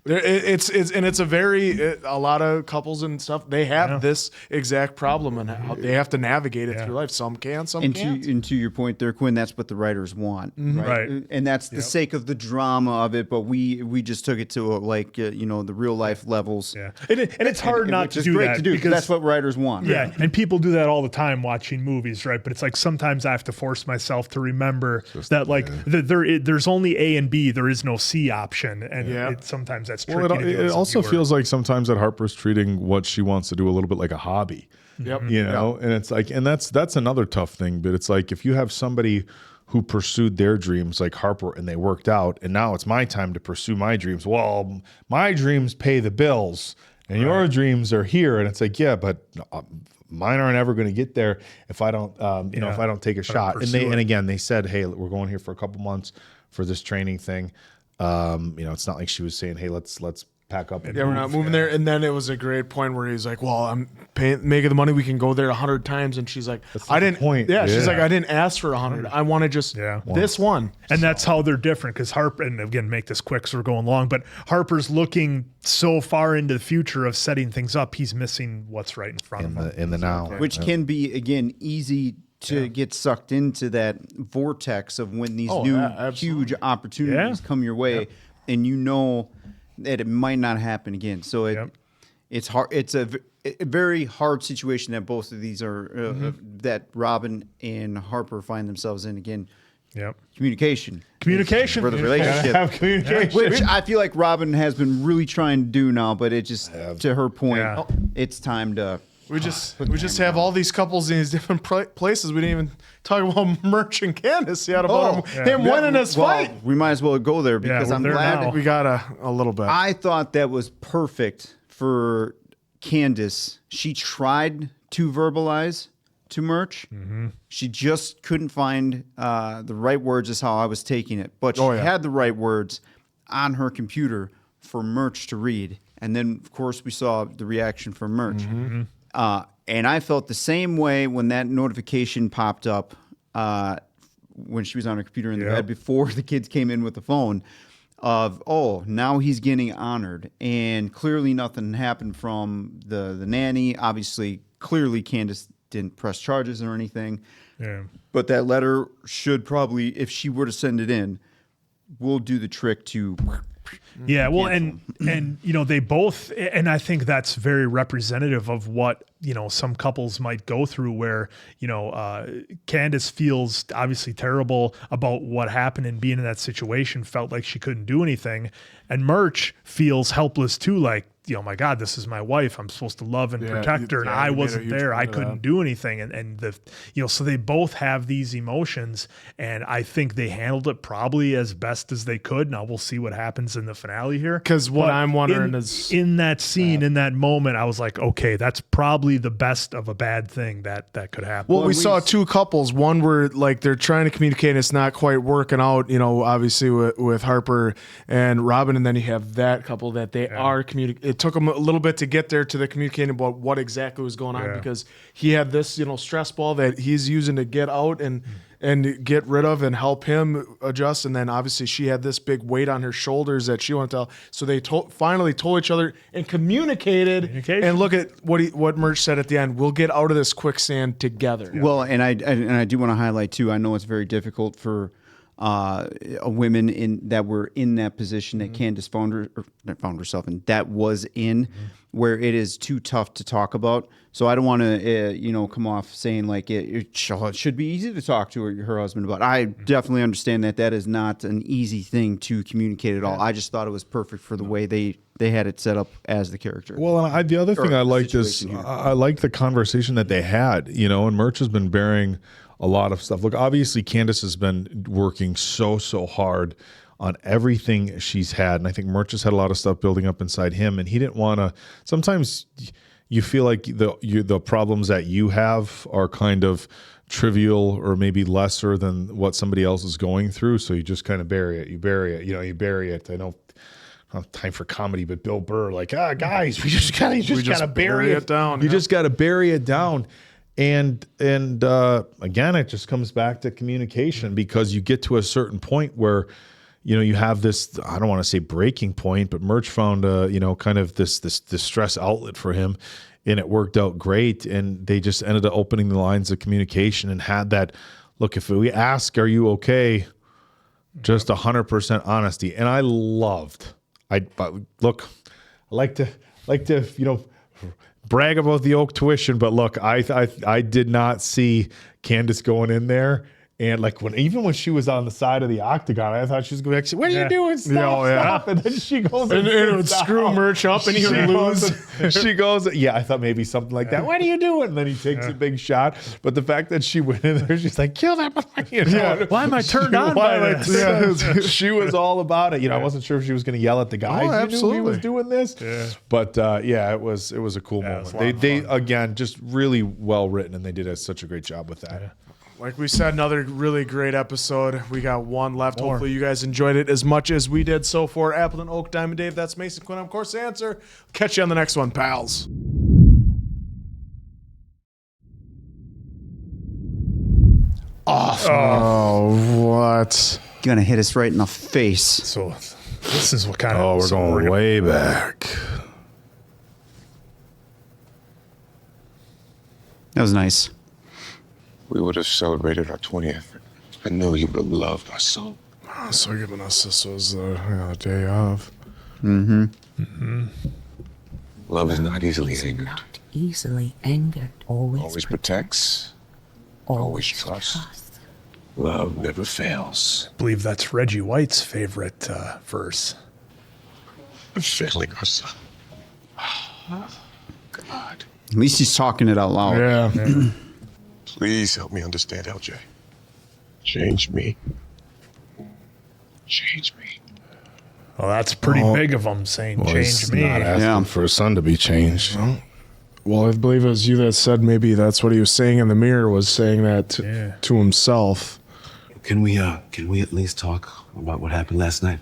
it's a lot of couples and stuff, they have this exact problem and how they have to navigate it through life. Some can, some can't. And to your point there, Quinn, that's what the writers want, right? And that's the sake of the drama of it, but we just took it to the real life levels. Yeah, and it's hard not to do that because that's what writers want. Yeah, and people do that all the time watching movies, right? But it's sometimes I have to force myself to remember that there's only A and B, there is no C option, and sometimes that's tricky. Well, it also feels like sometimes that Harper's treating what she wants to do a little bit like a hobby. Yep. And it's and that's another tough thing. But it's if you have somebody who pursued their dreams like Harper and they worked out, and now it's my time to pursue my dreams. Well, my dreams pay the bills, and your dreams are here, and it's but mine aren't ever going to get there if I don't, if I don't take a shot. And again, they said, hey, we're going here for a couple months for this training thing. It's not like she was saying, hey, let's pack up. We're not moving there. And then it was a great point where he's like, well, I'm making the money. We can go there 100 times. And she's like, I didn't. Point. Yeah, she's like, I didn't ask for 100. I want to just this one. And that's how they're different because Harper, and again, make this quick so we're going long, but Harper's looking so far into the future of setting things up, he's missing what's right in front of him. In the now. Which can be, again, easy to get sucked into that vortex of when these huge opportunities come your way and that it might not happen again. So it's hard. It's a very hard situation that both of these are that Robyn and Harper find themselves in. Again, Yep. Communication for the relationship. Have communication. Which I feel like Robyn has been really trying to do now, but it just, to her point, it's time to. We just have all these couples in these different places. We didn't even talk about Murch and Candace yet about him winning his fight. We might as well go there because I'm glad that we got a little bit. I thought that was perfect for Candace. She tried to verbalize to Murch. She just couldn't find the right words, is how I was taking it. But she had the right words on her computer for Murch to read. And then, of course, we saw the reaction from Murch. And I felt the same way when that notification popped up when she was on her computer in the bed before the kids came in with the phone of, now he's getting honored. And clearly nothing happened from the nanny. Obviously, clearly Candace didn't press charges or anything. Yeah. But that letter should probably, if she were to send it in, will do the trick to... Yeah, well, and they both, and I think that's very representative of what some couples might go through, where Candace feels obviously terrible about what happened and being in that situation, felt like she couldn't do anything, and Murch feels helpless too, like, my God, this is my wife. I'm supposed to love and protect her, and I wasn't there. I couldn't do anything, and so they both have these emotions, and I think they handled it probably as best as they could. Now we'll see what happens in the finale here. Because what I'm wondering is in that scene, in that moment, I was like, okay, that's probably the best of a bad thing that could happen. Well, we saw two couples. One where like they're trying to communicate and it's not quite working out, obviously with Harper and Robyn, and then you have that couple that they are communicating. It took him a little bit to get there to the communicating about what exactly was going on because he had this, stress ball that he's using to get out and get rid of and help him adjust. And then obviously she had this big weight on her shoulders that she wanted to tell. So they finally told each other and communicated. And look at what Murch said at the end. We'll get out of this quicksand together. Well, and I do want to highlight too, I know it's very difficult for women that were in that position that Candace found herself in, that was in, where it is too tough to talk about. So I don't want to, come off saying like it should be easy to talk to her husband about. I definitely understand that is not an easy thing to communicate at all. I just thought it was perfect for the way they had it set up as the character. Well, and the other thing I liked is I like the conversation that they had, and Murch has been bearing a lot of stuff. Look, obviously Candace has been working so hard on everything she's had, and I think Murch has had a lot of stuff building up inside him, and he didn't want to. Sometimes you feel like the problems that you have are kind of trivial or maybe lesser than what somebody else is going through, so you just kind of bury it. You bury it. You bury it. I don't have time for comedy, but Bill Burr, like, guys, you just gotta bury it down. You just gotta bury it down. And again, it just comes back to communication, because you get to a certain point where, you have this, I don't want to say breaking point, but Murch found kind of this stress outlet for him, and it worked out great. And they just ended up opening the lines of communication and had that, look, if we ask, are you okay? Just 100% honesty. And I like to, brag about the Oak tuition, but look, I did not see Candace going in there. And like even when she was on the side of the octagon, I thought she was going to say, what are you doing? Stop. And then she goes and it would screw Murch up and he would lose. She goes, I thought maybe something like that. What are you doing? And then he takes a big shot. But the fact that she went in there, she's like, kill that. Why am I turned on by this? She was all about it. I wasn't sure if she was going to yell at the guys. Absolutely. Who knew he was doing this. Yeah. But it was a cool moment. They again, just really well written, and they did such a great job with that. Yeah. Like we said, another really great episode. We got one left. Hopefully you guys enjoyed it as much as we did. So for Appleton, Oak, Diamond Dave, that's Mason Quinn. I'm, of course, the answer. Catch you on the next one, pals. Oh, what? Gonna hit us right in the face. So this is what kind of... Oh, we're going way back. That was nice. We would have celebrated our 20th. I knew you would have loved our soul. So giving us this was the day of. Love is not easily angered. Not easily angered. Always Always protects. Always trusts. Love never fails. I believe that's Reggie White's favorite verse. I'm failing our son. God. At least he's talking it out loud. Yeah. Please help me understand, LJ. Change me. Change me. Well, that's pretty big of him saying, Well, change he's me. not asking for his son to be changed. Well, I believe it was you that said maybe that's what he was saying in the mirror, was saying that to himself. Can we at least talk about what happened last night?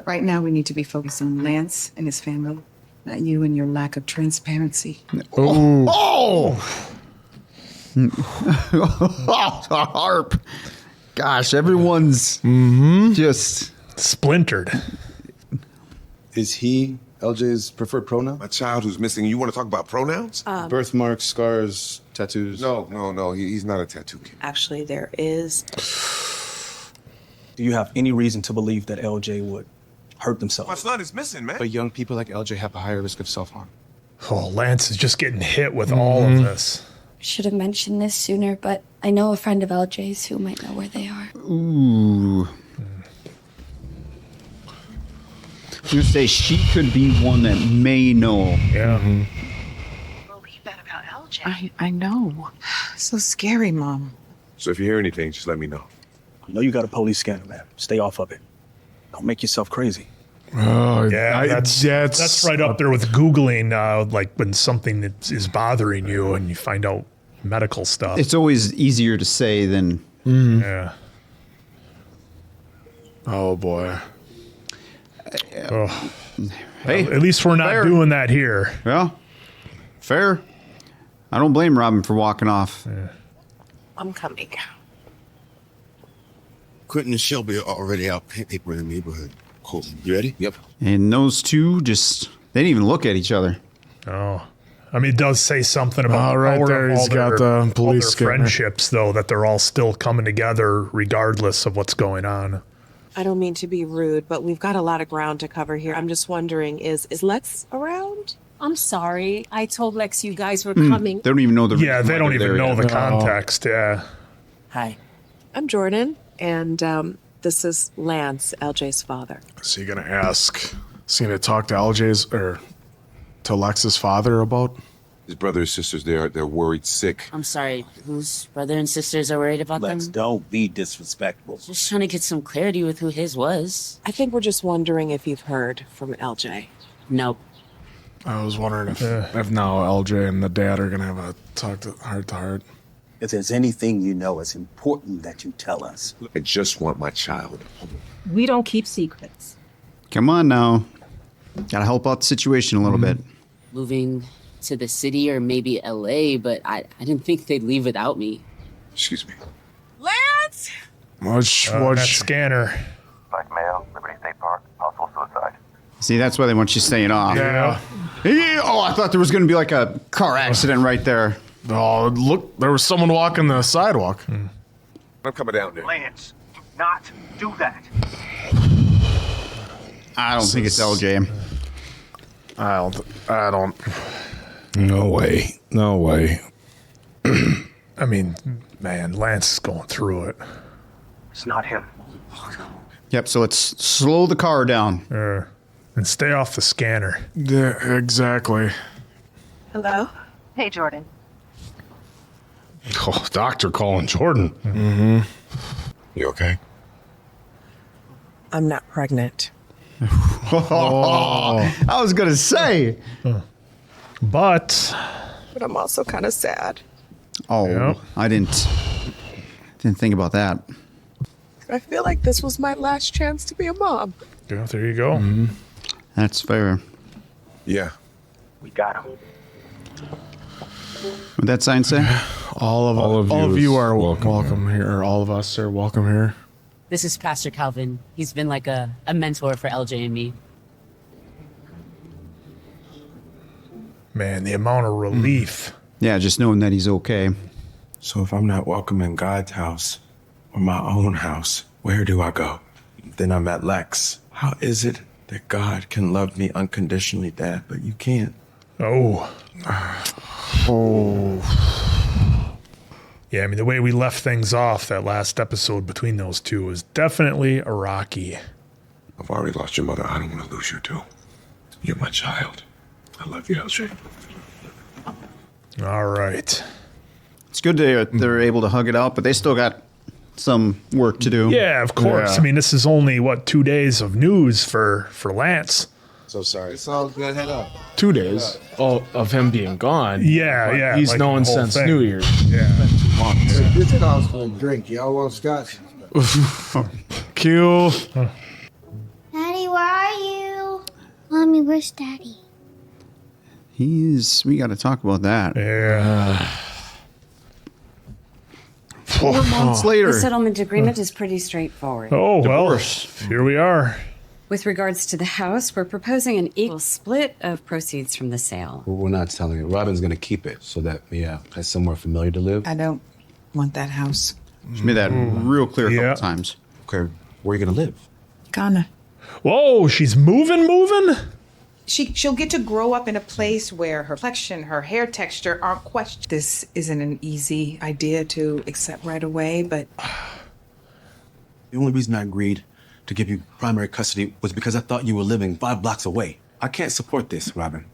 Right now, we need to be focused on Lance and his family, not you and your lack of transparency. Oh! Harp. Gosh, everyone's just splintered. Is he LJ's preferred pronoun? A child who's missing. You want to talk about pronouns? Birthmarks, scars, tattoos? No. He's not a tattoo kid. Actually, there is. Do you have any reason to believe that LJ would hurt themselves? My son is missing, man. But young people like LJ have a higher risk of self-harm. Oh, Lance is just getting hit with all of this. Should have mentioned this sooner, but I know a friend of LJ's who might know where they are. Ooh. You say she could be one that may know. Yeah. Believe that about LJ. I know. So scary, Mom. So if you hear anything, just let me know. I know you got a police scanner, man. Stay off of it. Don't make yourself crazy. Oh, Yeah, that's right up there with Googling, like when something that is bothering you and you find out medical stuff. It's always easier to say than. Yeah. Oh, boy. Oh. Hey, at least we're not doing that here. Yeah. Fair. I don't blame Robyn for walking off. I'm coming. Quentin and Shelby are already out paper in the neighborhood. Cool. You ready? Yep. And those two they didn't even look at each other. Oh. I mean, it does say something about right all there, of he's got their, the police all their scanner. friendships, though, that they're all still coming together regardless of what's going on. I don't mean to be rude, but we've got a lot of ground to cover here. I'm just wondering, is Lex around? I'm sorry. I told Lex you guys were coming. They don't even know the Yeah, reason they why don't they're even there know yet. the context. Yeah. Hi. I'm Jordan, and this is Lance, LJ's father. So you're going to ask, is he going to talk to LJ's or to Lex's father about? His brother and sisters, they're worried sick. I'm sorry, whose brother and sisters are worried about Lex, them? don't be disrespectful. Just trying to get some clarity with who his was. I think we're just wondering if you've heard from LJ. Nope. I was wondering if now LJ and the dad are going to have a talk to heart. If there's anything you know it's important that you tell us. I just want my child. We don't keep secrets. Come on now. Gotta help out the situation a little bit. Moving to the city or maybe LA, but I didn't think they'd leave without me. Excuse me. Lance! That scanner. Black male, Liberty State Park, possible suicide. See, that's why they want you staying off. Yeah. Oh, I thought there was going to be like a car accident right there. Oh, look, there was someone walking the sidewalk. I'm coming down there. Lance, do not do that. I don't think it's LJ. I don't. No way. No way. I mean, man, Lance is going through it. It's not him. Yep, so let's slow the car down. And stay off the scanner. Yeah, exactly. Hello? Hey, Jordan. Oh, doctor calling Jordan. Mm-hmm. You okay? I'm not pregnant. I was going to say. But I'm also kind of sad. Oh, I didn't think about that. I feel like this was my last chance to be a mom. Yeah, there you go. That's fair. Yeah. We got him. What'd that sign say? All of you are welcome here. Or all of us are welcome here. This is Pastor Calvin. He's been like a mentor for LJ and me. Man, the amount of relief. Yeah, just knowing that he's okay. So if I'm not welcome in God's house or my own house, where do I go? Then I'm at Lex. How is it that God can love me unconditionally, Dad, but you can't? Oh. Yeah, I mean, the way we left things off that last episode between those two was definitely a rocky. I've already lost your mother. I don't want to lose you too. You're my child. I love you, LJ. All right. It's good they're able to hug it out, but they still got some work to do. Yeah, of course. I mean, this is only, 2 days of news for Lance. So sorry. It's all good. Head up. 2 days of him being gone. Yeah, But yeah. He's like known the whole since thing. New Year's. Yeah. This calls for a drink. Y'all want scotch? Q. Daddy, where are you? Mommy, where's Daddy? We got to talk about that. Yeah. 4 months later. The settlement agreement is pretty straightforward. Oh, well, here we are. With regards to the house, we're proposing an equal split of proceeds from the sale. Well, we're not selling it. Robin's gonna keep it so that Mia has somewhere familiar to live. I don't want that house. She made that real clear a couple times. Okay, where are you gonna live? Ghana. Whoa, she's moving? She'll get to grow up in a place where her complexion, her hair texture aren't questioned. This isn't an easy idea to accept right away, but The only reason I agreed to give you primary custody was because I thought you were living 5 blocks away. I can't support this, Robyn.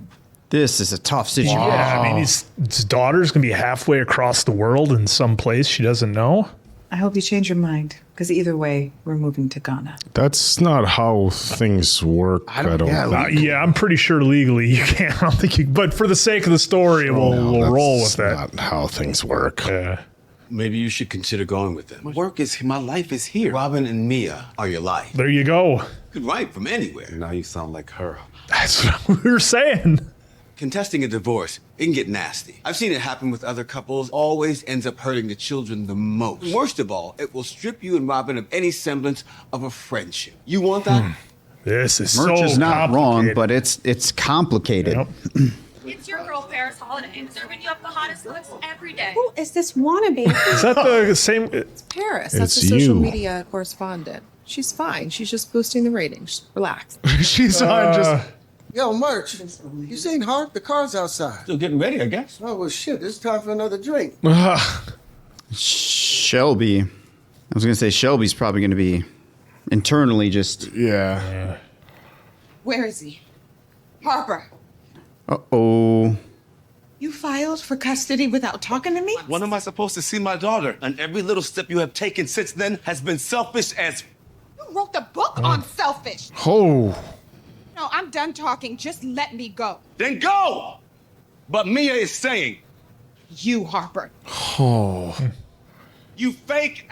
This is a tough situation. Yeah, I mean, his daughter's going to be halfway across the world in some place she doesn't know. I hope you change your mind, because either way, we're moving to Ghana. That's not how things work. I don't think. Yeah, I'm pretty sure legally you can't. I don't think you. But for the sake of the story, we'll roll with that. Not how things work. Yeah. Maybe you should consider going with them. My life is here. Robyn and Mia are your life. There you go. You could write from anywhere. Now you sound like her. That's what we were saying. Contesting a divorce, it can get nasty. I've seen it happen with other couples. Always ends up hurting the children the most. Worst of all, it will strip you and Robyn of any semblance of a friendship. You want that? This is Murch so is not wrong, complicated. but it's complicated. It's your girl Paris Holiday, serving you up the hottest looks every day. Who is this wannabe? Is that the same? Paris. It's That's the social you. media correspondent. She's fine. She's just boosting the ratings. Relax. She's on just. Yo, Murch, you seen Hart? The car's outside. Still getting ready, I guess. Oh, well, shit. It's time for another drink. Shelby. I was going to say Shelby's probably going to be internally just. Yeah. Where is he? Harper, Uh-oh. you filed for custody without talking to me? When am I supposed to see my daughter? And every little step you have taken since then has been selfish as... You wrote the book on selfish. Oh. No, I'm done talking. Just let me go. Then go! But Mia is saying... You, Harper. Oh. You fake...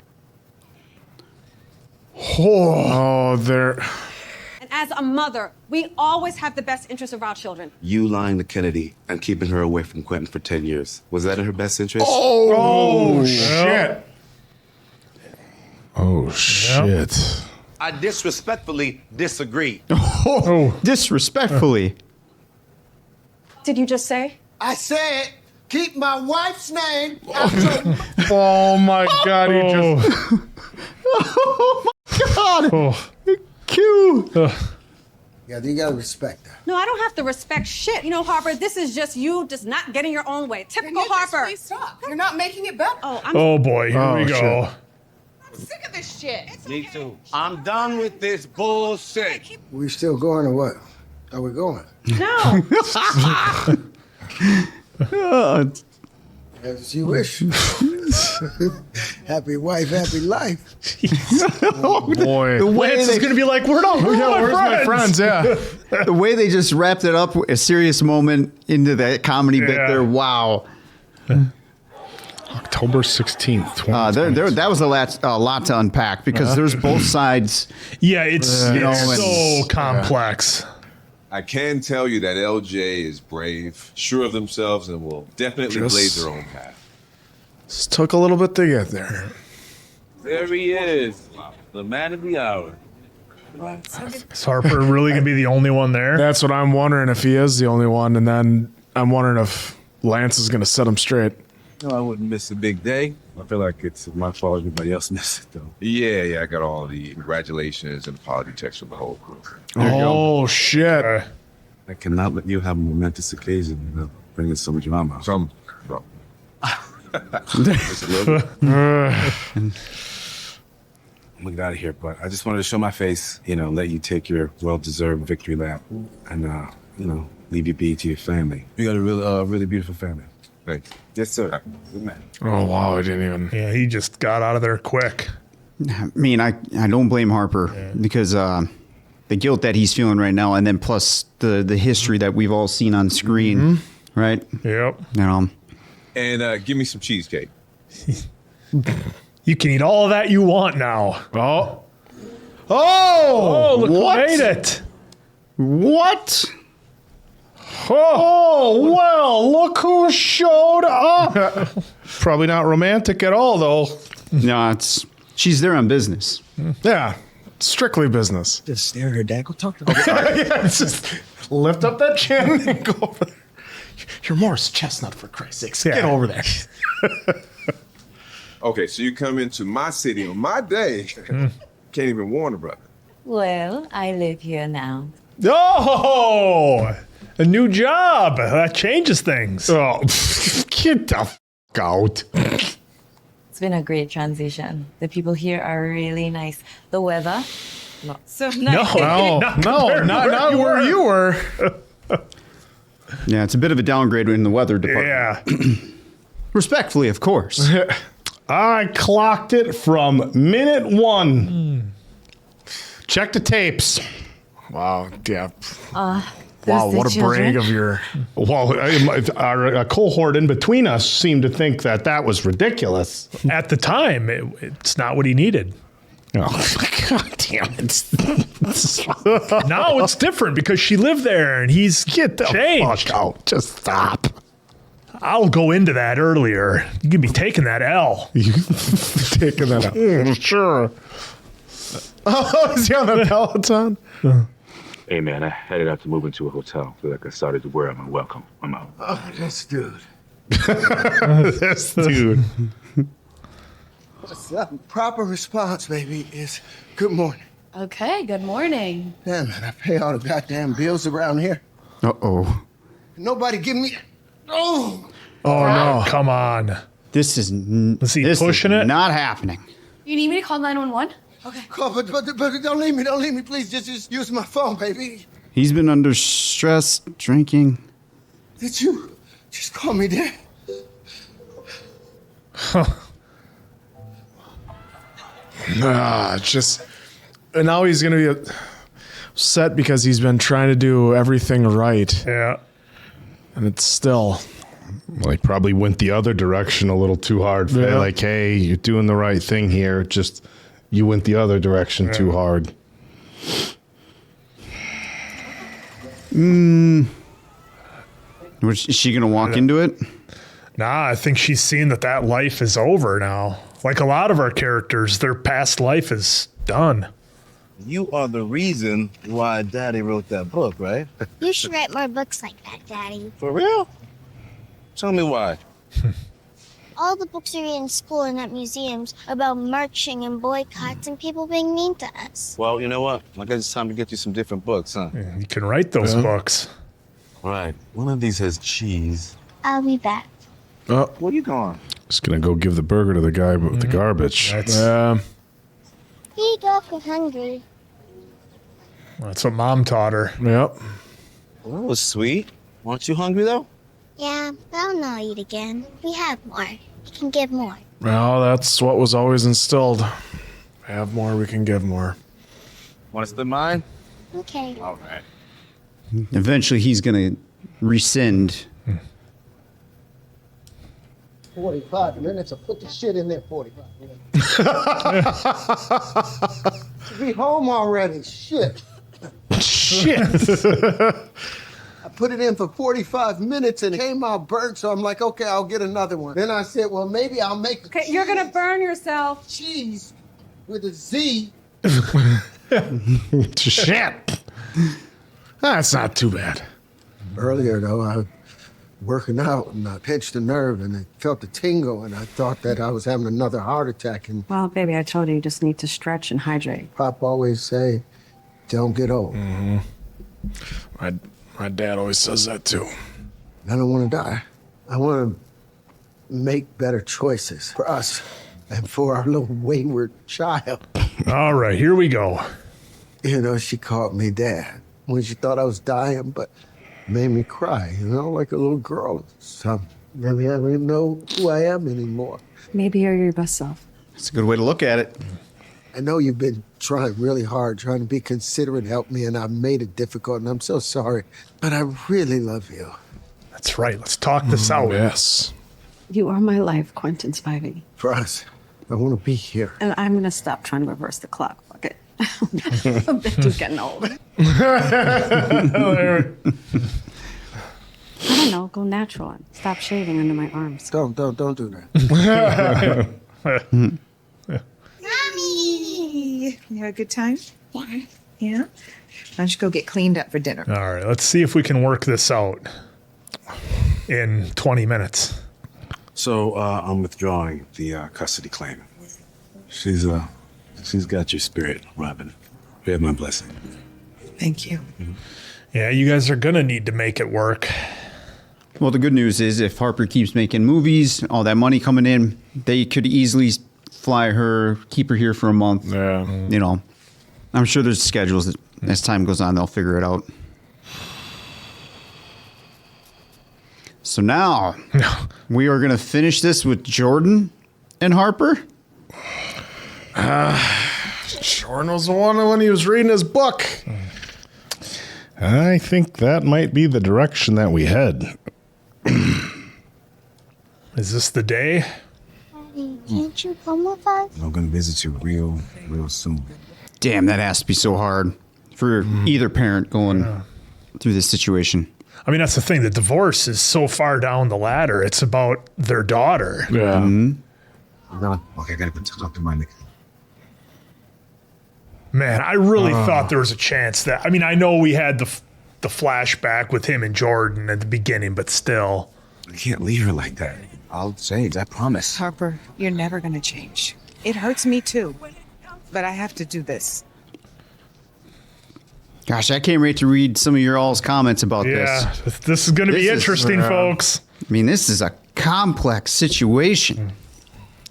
Oh, there. And as a mother, we always have the best interest of our children. You lying to Kennedy and keeping her away from Quentin for 10 years. Was that in her best interest? Oh, shit. Oh, shit. I disrespectfully disagree. Oh, disrespectfully. Did you just say? I said, keep my wife's name Oh, my God. He just. Oh, my God. Oh. Q. Yeah, you gotta respect her. No, I don't have to respect shit. You know, Harper, this is just you just not getting your own way. Typical Harper. Please stop. You're not making it better. Oh, I'm Oh boy, here we go. I'm sick of this shit. Me too. I'm done with this bullshit. We still going or what? Are we going? no. As you wish. Happy wife, happy life. Boy. The way Lance is going to be like, where's my friends? Yeah. The way they just wrapped it up, a serious moment into that comedy bit there. Wow. October 16th, 2020. That was a lot to unpack because there's both sides. Yeah, it's and- so complex. I can tell you that LJ is brave, sure of themselves, and will definitely blaze their own path. Just took a little bit to get there. There he is, the man of the hour. Is Harper really going to be the only one there? That's what I'm wondering, if he is the only one. And then I'm wondering if Lance is going to set him straight. No, I wouldn't miss a big day. I feel like it's my fault everybody else missed it, though. Yeah, I got all the congratulations and apology texts from the whole group. Oh, shit. I cannot let you have a momentous occasion without bringing some drama. Just a little bit. I'm gonna get out of here, but I just wanted to show my face, let you take your well-deserved victory lap and, leave you be to your family. You got a really beautiful family. Thanks. Yes, sir. Good man. Oh, wow. I didn't even. Yeah, he just got out of there quick. I mean, I don't blame Harper because the guilt that he's feeling right now, and then plus the history that we've all seen on screen, right? Yep. And give me some cheesecake. You can eat all of that you want now. Oh, look what? who made it. What? Oh, well, look who showed up. Probably not romantic at all, though. No, she's there on business. Yeah, strictly business. Just stare at her, Dad. Go talk to her. Yeah, it's just lift up that chin and go over there. You're Morris Chestnut, for Christ's sakes. Get over there. Okay, so you come into my city on my day. Can't even warn a brother. Well, I live here now. Oh, a new job. That changes things. Oh, get the f*** out. It's been a great transition. The people here are really nice. The weather, not so nice. Not where you were. Yeah, it's a bit of a downgrade in the weather department. Yeah. Respectfully, of course. I clocked it from minute one. Check the tapes. Wow, yeah. Wow, what a brag of your... Well, our cohort in between us seemed to think that was ridiculous. At the time, it's not what he needed. Oh, God damn it. Now it's different because she lived there and he's Get the changed. fuck out. Just stop. I'll go into that earlier. You can be taking that L. Taking that out. Sure. Oh, is he on the Peloton? Hey, man, I headed out to move into a hotel. Feel like I started to wear my welcome. I'm out. Oh, this dude. This dude. The proper response, baby, is good morning. Okay, good morning. Damn, man, I pay all the goddamn bills around here. Uh-oh. Nobody give me... Oh! Oh, no. Come on. This is pushing it? Not happening. You need me to call 911? Okay. Call, but don't leave me, please. Just use my phone, baby. He's been under stress, drinking. Did you just call me Dad? And now he's going to be upset because he's been trying to do everything right. Yeah. And it's still... Well, he probably went the other direction a little too hard. Yeah. Like, hey, you're doing the right thing here. Just you went the other direction too hard. Is she going to walk into it? Nah, I think she's seen that life is over now. Like a lot of our characters, their past life is done. You are the reason why Daddy wrote that book, right? You should write more books like that, Daddy. For real? Tell me why. All the books we read in school and at museums about marching and boycotts and people being mean to us. Well, you know what? I guess it's time to get you some different books, huh? Yeah, you can write those books. Right. One of these has cheese. I'll be back. Where are you going? Just gonna go give the burger to the guy with the garbage. Here you go if you're hungry. That's what Mom taught her. Yep. Well, that was sweet. Aren't you hungry, though? Yeah, but I'll not eat again. We have more. We can give more. Well, that's what was always instilled. Have more, we can give more. Want to split mine? Okay. All right. Eventually, he's going to rescind. 45 minutes. I put the shit in there 45 minutes. Be home already. Shit. I put it in for 45 minutes and it came out burnt, so I'm like, okay, I'll get another one. Then I said, well, maybe I'll make Okay, you're gonna burn yourself. Cheese with a Z. Shit. That's not too bad. Earlier, though, I was working out and I pinched a nerve and I felt a tingle and I thought that I was having another heart attack. And Well, baby, I told you just need to stretch and hydrate. Pop always say, don't get old. Mm-hmm. My dad always says that too. I don't want to die. I want to make better choices for us and for our little wayward child. All right, here we go. You know, she called me dad when she thought I was dying, but made me cry, you know, like a little girl. So maybe I don't even know who I am anymore. Maybe you're your best self. That's a good way to look at it. I know you've been trying really hard, trying to be considerate, help me, and I've made it difficult, and I'm so sorry. But I really love you. That's right. Let's talk this out. Yes. You are my life, Quentin Spivey. For us, I want to be here. And I'm going to stop trying to reverse the clock. Fuck it. I'm just getting old. I don't know. Go natural and stop shaving under my arms. Don't do that. Mommy! You had a good time? Yeah. Yeah? Why don't you go get cleaned up for dinner? All right, let's see if we can work this out in 20 minutes. So I'm withdrawing the custody claim. She's got your spirit, Robyn. You have my blessing. Thank you. Yeah, you guys are going to need to make it work. Well, the good news is if Harper keeps making movies, all that money coming in, they could easily fly her, keep her here for a month. Yeah. You know, I'm sure there's schedules that as time goes on, they'll figure it out. So now we are going to finish this with Jordan and Harper. Jordan was the one when he was reading his book. I think that might be the direction that we head. Is this the day? Daddy, can't you come with us? I'm gonna visit you real soon. Damn, that has to be so hard for either parent going through this situation. I mean, that's the thing. The divorce is so far down the ladder. It's about their daughter. Yeah. Okay, I gotta talk to my nigga. Man, I really thought there was a chance that. I mean, I know we had the flashback with him and Jordan at the beginning, but still. I can't leave her like that. I'll change, I promise. Harper, you're never going to change. It hurts me too, but I have to do this. Gosh, I can't wait to read some of your all's comments about this. Yeah, this is going to be interesting, folks. I mean, this is a complex situation,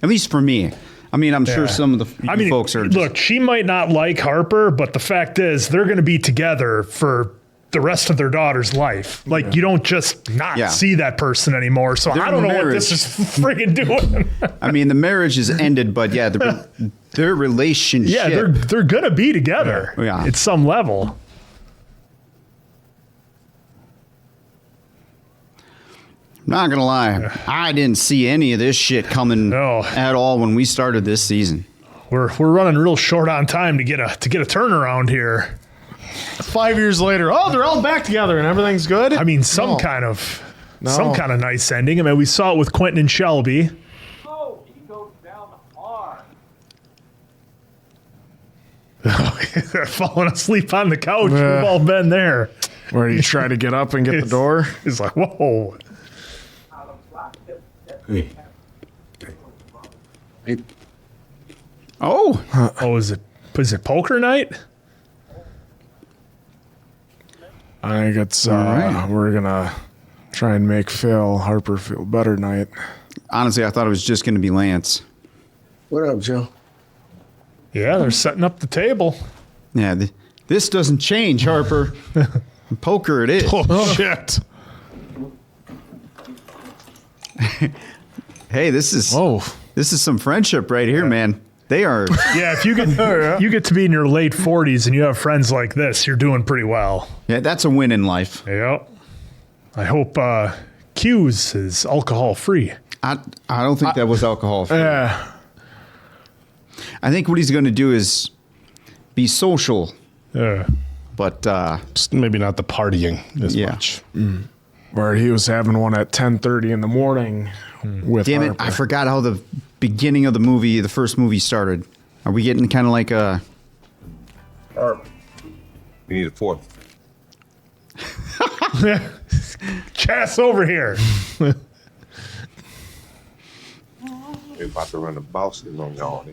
at least for me. I mean, I'm sure some of the folks are. Look, she might not like Harper, but the fact is they're going to be together for the rest of their daughter's life. Like, you don't just not see that person anymore. So I don't know what this is friggin' doing. I mean, the marriage is ended, but yeah, their relationship. Yeah, they're going to be together at some level. Not gonna lie, I didn't see any of this shit coming at all when we started this season. We're running real short on time to get a turnaround here. 5 years later, they're all back together and everything's good. I mean, some kind of nice ending. I mean, we saw it with Quentin and Shelby. Oh, he goes down hard. Falling asleep on the couch. We've all been there. Where you try to get up and get the door. He's like, whoa. Hey. Is it poker night? I think it's we're gonna try and make Harper feel better night. Honestly, I thought it was just gonna be Lance. What up, Joe? Yeah, they're setting up the table. Yeah, this doesn't change, Harper. Poker it is. Oh, shit. Hey, this is some friendship right here, man. They are. Yeah, if you get to be in your late 40s and you have friends like this, you're doing pretty well. Yeah, that's a win in life. Yep. I hope Q's is alcohol free. I don't think that was alcohol free. Yeah. I think what he's going to do is be social. Yeah. But just maybe not the partying as much. Where he was having one at 10:30 in the morning with Damn it, Harper. I forgot how the beginning of the first movie started. Are we getting kind of like a... We need a fourth. Chas over here. We're about to run the bosses on y'all.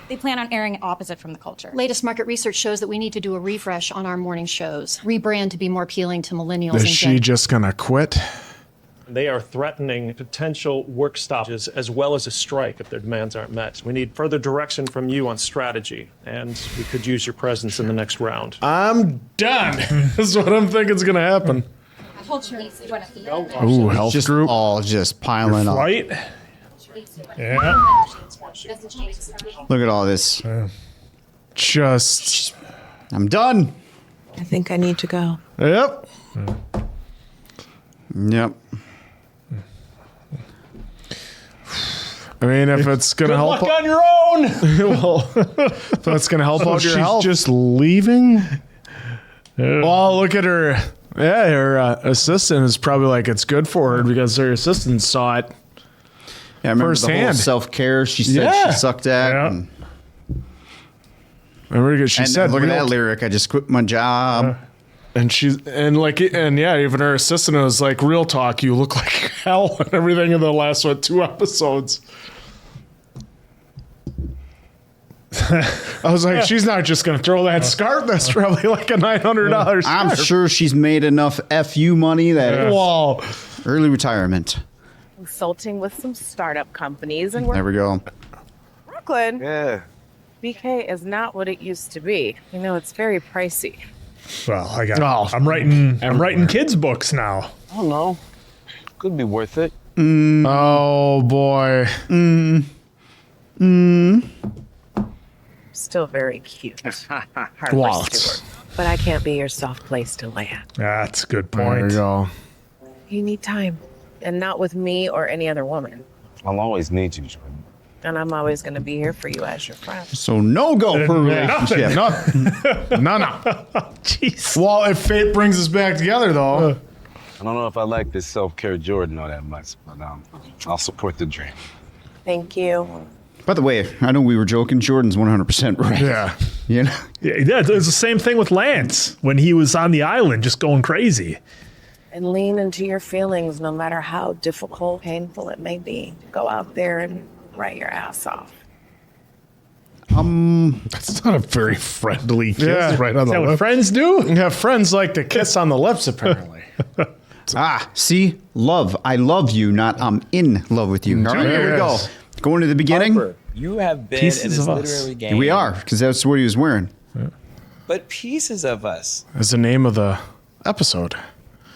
They plan on airing opposite from the culture. Latest market research shows that we need to do a refresh on our morning shows. Rebrand to be more appealing to millennials. Is she just gonna quit? They are threatening potential work stoppages as well as a strike if their demands aren't met. We need further direction from you on strategy, and we could use your presence in the next round. I'm done. This is what I'm thinking is going to happen. Ooh, health just group. all just piling up. Right? Yeah. Look at all this. Just. I'm done. I think I need to go. Yep. Yep. I mean, if it's going to help. Luck on your own. Well, if that's going to help out your she's health. just leaving? Well, look at her. Yeah, her assistant is probably like, it's good for her because her assistant saw it. Yeah, I remember the whole firsthand. self-care she said Yeah. she sucked at. Yeah. And, Remember, she and said, look at real- that lyric. I just quit my job. And yeah, even her assistant was like, real talk, you look like hell and everything in the last, 2 episodes. I was like, she's not just going to throw that scarf. That's probably like a $900 scarf. I'm sure she's made enough FU money that Wow. early retirement. Consulting with some startup companies, and we're There we go. Brooklyn. Yeah. BK is not what it used to be. You know, it's very pricey. Well, I'm writing kids' books now. I don't know. Could be worth it. Oh, boy. Still very cute. Harper Walt. Stewart. But I can't be your soft place to land. That's a good There point. we go. You need time. And not with me or any other woman. I'll always need you, Jordan. And I'm always going to be here for you as your friend. So no go for a relationship. Nothing. No. Jeez. Well, if fate brings us back together, though. I don't know if I like this self-care Jordan all that much, but I'll support the dream. Thank you. By the way, I know we were joking. Jordan's 100% right. Yeah. You know? Yeah, it was the same thing with Lance when he was on the island just going crazy. And lean into your feelings no matter how difficult, painful it may be. Go out there and write your ass off. That's not a very friendly kiss right on Is the that what lip. friends do? Yeah, friends like to kiss on the lips, apparently. See? Love. I love you, not I'm in love with you. All right, here we go. Yes. Going to the beginning. Harper, you have been Pieces in this of us. literary game. We are, because that's what he was wearing. But pieces of us. Is the name of the episode.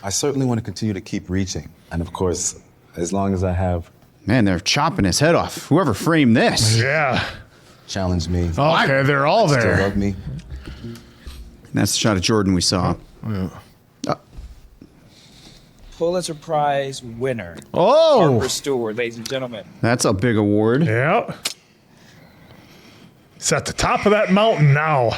I certainly want to continue to keep reaching. And of course, as long as I have Man, they're chopping his head off. Whoever framed this. Yeah. challenged me. Okay, they're all still there. love me. That's the shot of Jordan we saw. Pulitzer Prize winner. Oh. Harper Stewart, ladies and gentlemen. That's a big award. Yep. It's at the top of that mountain now.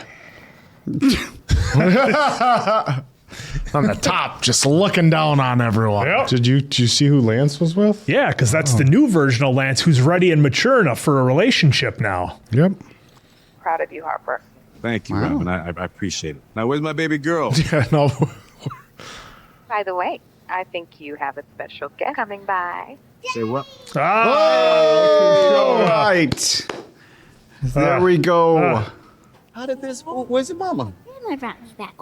On the top, just looking down on everyone. Yep. Did you see who Lance was with? Yeah, because that's the new version of Lance who's ready and mature enough for a relationship now. Yep. Proud of you, Harper. Thank you, Robyn. I appreciate it. Now, where's my baby girl? Yeah, no. By the way, I think you have a special guest coming by. Say what? Oh, right. There we go. How did this? Where's your mama? My brother's back.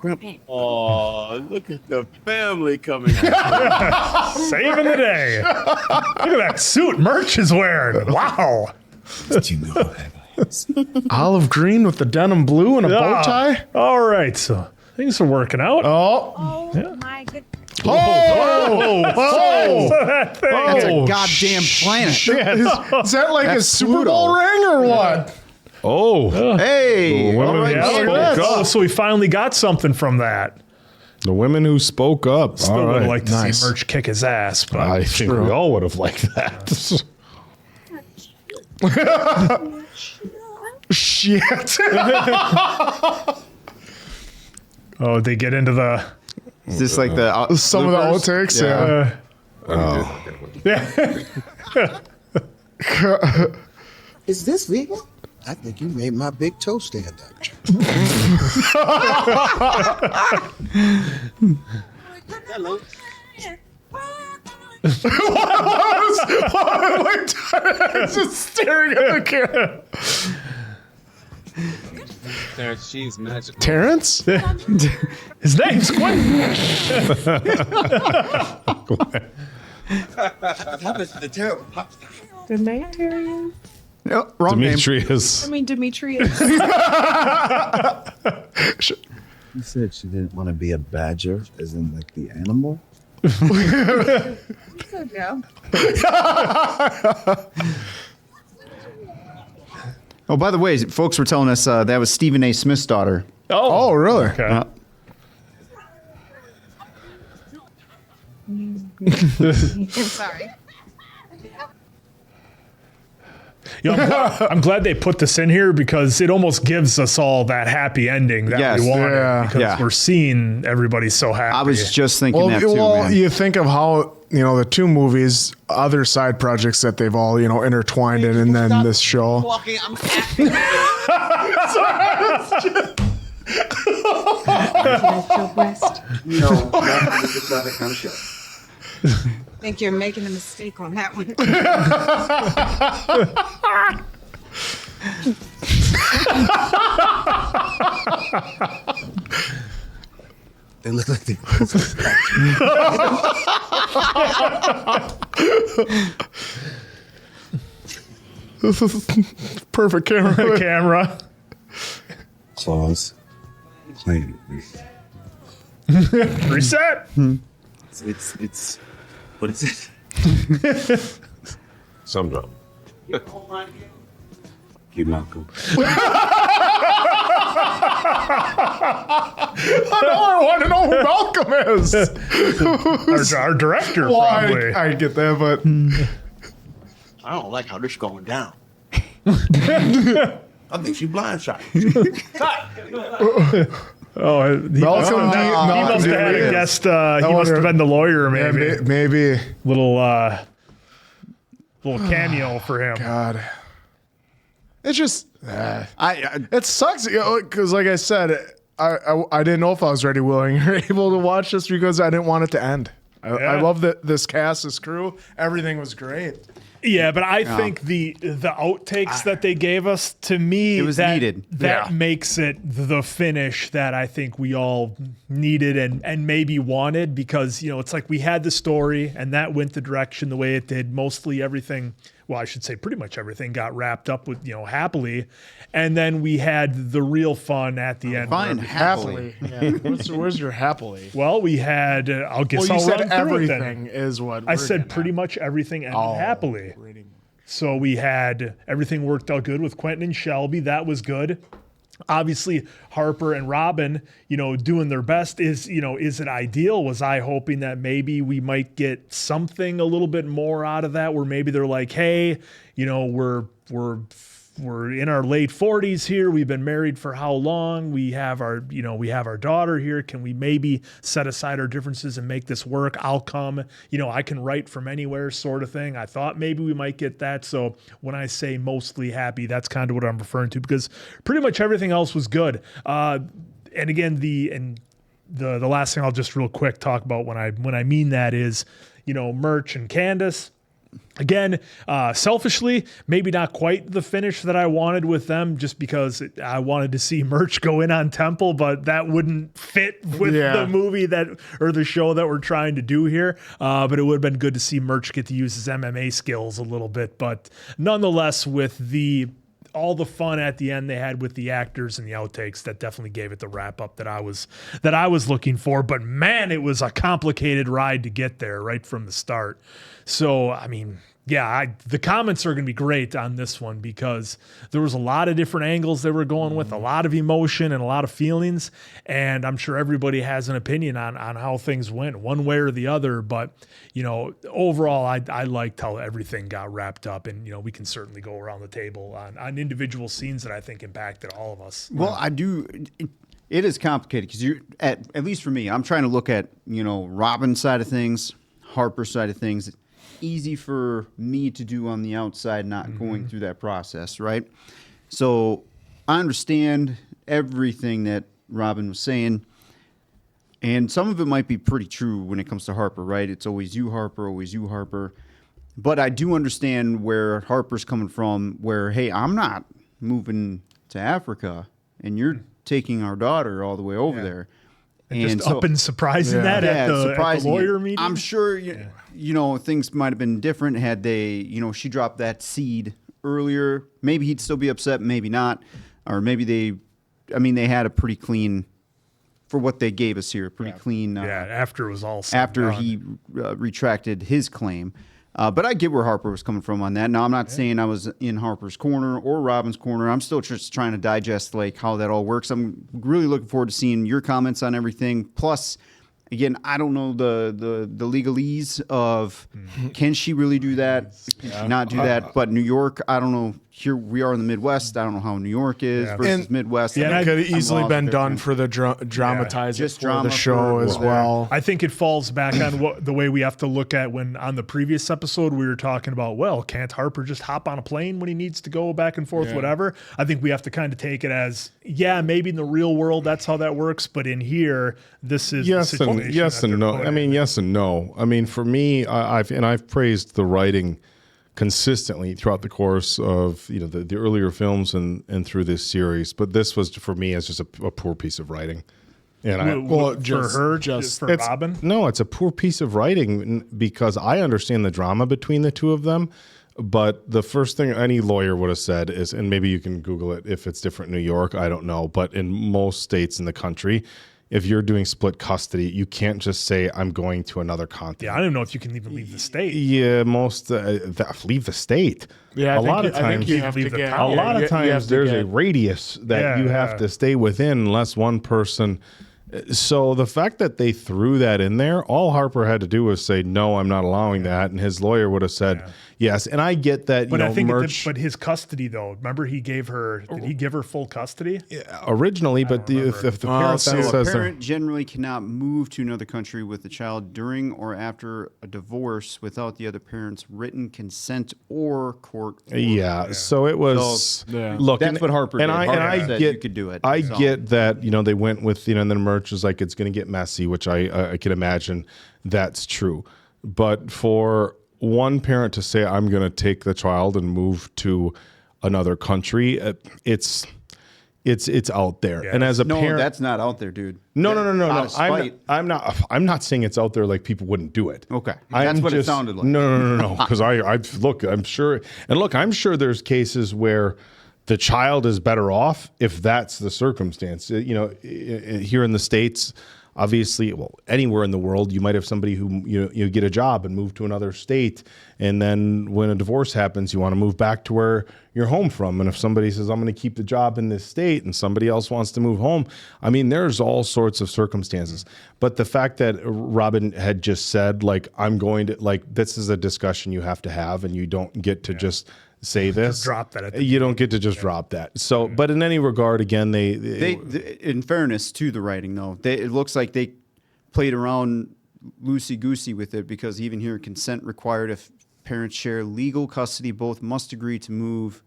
Oh, look at the family coming. Saving the day. Look at that suit Murch is wearing. Wow. Olive green with the denim blue and a bow tie. All right, so things are working out. Oh. Oh, my good. That thing. That's a goddamn planet. Is that like a Super Bowl ring or what? Oh. Hey. The women all right, who all spoke right. up. So we finally got something from that. The women who spoke up. Still All would right. like to Nice. see Murch kick his ass, but I think we all would have liked that. Shit. oh, they get into the Is this like the Some of the outtakes, yeah. Is this legal? I think you made my big toe stand up. Hello. Just staring at the camera. Terrence, she's magical. Terrence? His name's Quentin. What happens to the terrible pop star? Demetrius. Yep, wrong Demetrius. I mean, Demetrius. You said she didn't want to be a badger, as in like the animal. Yeah. Oh, by the way, folks were telling us that was Stephen A. Smith's daughter. Oh, really? Okay. I'm sorry. You know, I'm glad they put this in here because it almost gives us all that happy ending that Yes. we wanted Yeah. because Yeah. we're seeing everybody so happy. I was just thinking Well, that too, man. you think of how, the two movies, other side projects that they've all, intertwined in, and then this show. Walking, I'm acting. Show breast. No, it's not that kind of show. I think you're making a mistake on that one. They look like they. Perfect camera. Camera. Claws. Playing. Reset. It's. What is it? Some drum. You Malcolm. I want to know who Malcolm is. Our director, Well, probably. I get that, but I don't like how this is going down. I think she blind shot. Oh, he must have had a guest. He must have been the lawyer, maybe. yeah, maybe. Little cameo for him. God. It's just, it sucks because, like I said, I didn't know if I was ready, willing, or able to watch this because I didn't want it to end. I love that this cast, this crew, everything was great. Yeah, but I think the outtakes that they gave us, to me, It was needed. That makes it the finish that I think we all needed and maybe wanted because, it's like we had the story and that went the direction the way it did. Mostly everything, well, I should say pretty much everything got wrapped up with, happily. And then we had the real fun at the end. Fine, happily. Yeah. Where's your happily? Well, we had, I'll guess Well, you I'll said run through it then. everything is what I we're said getting pretty at. much everything ended happily. So we had everything worked out good with Quentin and Shelby. That was good. Obviously, Harper and Robyn, doing their best is it ideal? Was I hoping that maybe we might get something a little bit more out of that where maybe they're like, hey, we're in our late 40s here. We've been married for how long? We have our daughter here. Can we maybe set aside our differences and make this work? I'll come. I can write from anywhere, sort of thing. I thought maybe we might get that. So when I say mostly happy, that's kind of what I'm referring to because pretty much everything else was good. And again, the last thing I'll just real quick talk about when I mean that is, Murch and Candace. Again, selfishly, maybe not quite the finish that I wanted with them just because I wanted to see Murch go in on Temple, but that wouldn't fit with the movie or the show that we're trying to do here. But it would have been good to see Murch get to use his MMA skills a little bit. But nonetheless, with all the fun at the end they had with the actors and the outtakes, that definitely gave it the wrap up that I was looking for. But man, it was a complicated ride to get there right from the start. So, I mean, the comments are going to be great on this one because there was a lot of different angles they were going with, a lot of emotion and a lot of feelings. And I'm sure everybody has an opinion on how things went one way or the other. But, overall, I liked how everything got wrapped up. And, we can certainly go around the table on individual scenes that I think impacted all of us. Well, I do. It is complicated because at least for me, I'm trying to look at, Robyn's side of things, Harper's side of things. Easy for me to do on the outside, not going through that process, right? So I understand everything that Robyn was saying, and some of it might be pretty true when it comes to Harper, right? It's always you, Harper, always you, Harper. But I do understand where Harper's coming from, where, hey, I'm not moving to Africa, and you're taking our daughter all the way over there. And just up and surprising that at the lawyer meeting. I'm sure you know things might have been different had they she dropped that seed earlier. Maybe he'd still be upset, maybe not, or maybe they had a pretty clean for what they gave us here. Pretty clean. After it was all after he retracted his claim. But I get where Harper was coming from on that. Now, I'm not saying I was in Harper's corner or Robyn's corner. I'm still just trying to digest like how that all works. I'm really looking forward to seeing your comments on everything. Plus, again, I don't know the legalese of can she really do that? Can she not do that? But New York, I don't know. Here we are in the Midwest. I don't know how New York is versus Midwest. Yeah, it could have easily been done for the dramatize it for the show as well. I think it falls back on the way we have to look at when on the previous episode we were talking about, well, can't Harper just hop on a plane when he needs to go back and forth, whatever? I think we have to kind of take it as, maybe in the real world that's how that works, but in here, this is the situation. Yes and no. I mean, yes and no. I mean, for me, I've praised the writing consistently throughout the course of the earlier films and through this series, but this was for me as just a poor piece of writing. And for Robyn? No, it's a poor piece of writing because I understand the drama between the two of them, but the first thing any lawyer would have said is, and maybe you can Google it if it's different in New York, I don't know, but in most states in the country, if you're doing split custody, you can't just say, I'm going to another continent. Yeah, I don't know if you can even leave the state. Yeah, most leave the state. Yeah, a lot of times you have to get. A lot of times there's a radius that you have to stay within unless one person. So the fact that they threw that in there, all Harper had to do was say, no, I'm not allowing that. And his lawyer would have said, yes. And I get that, but I think Murch. But his custody, though, remember did he give her full custody? Originally, but if the parent says a parent generally cannot move to another country with the child during or after a divorce without the other parent's written consent or court order. So it was. Look, that's what Harper did. I said get you could do it. I get that they went with and then Murch was like it's going to get messy, which I can imagine that's true. But for one parent to say I'm going to take the child and move to another country, it's out there. And as a parent, that's not out there, dude. No. I'm not saying it's out there like people wouldn't do it. Okay, that's what it sounded like. No. Because I'm sure, I'm sure there's cases where the child is better off if that's the circumstance. Here in the States, obviously, anywhere in the world, you might have somebody who you get a job and move to another state, and then when a divorce happens, you want to move back to where you're home from. And if somebody says, I'm going to keep the job in this state, and somebody else wants to move home, I mean, there's all sorts of circumstances. But the fact that Robyn had just said, I'm going to, this is a discussion you have to have, and you don't get to just say this. Drop that. You don't get to just drop that. So, but in any regard, again, they in fairness to the writing, though, it looks like they played around loosey-goosey with it, because even here, consent required if parents share legal custody, both must agree to move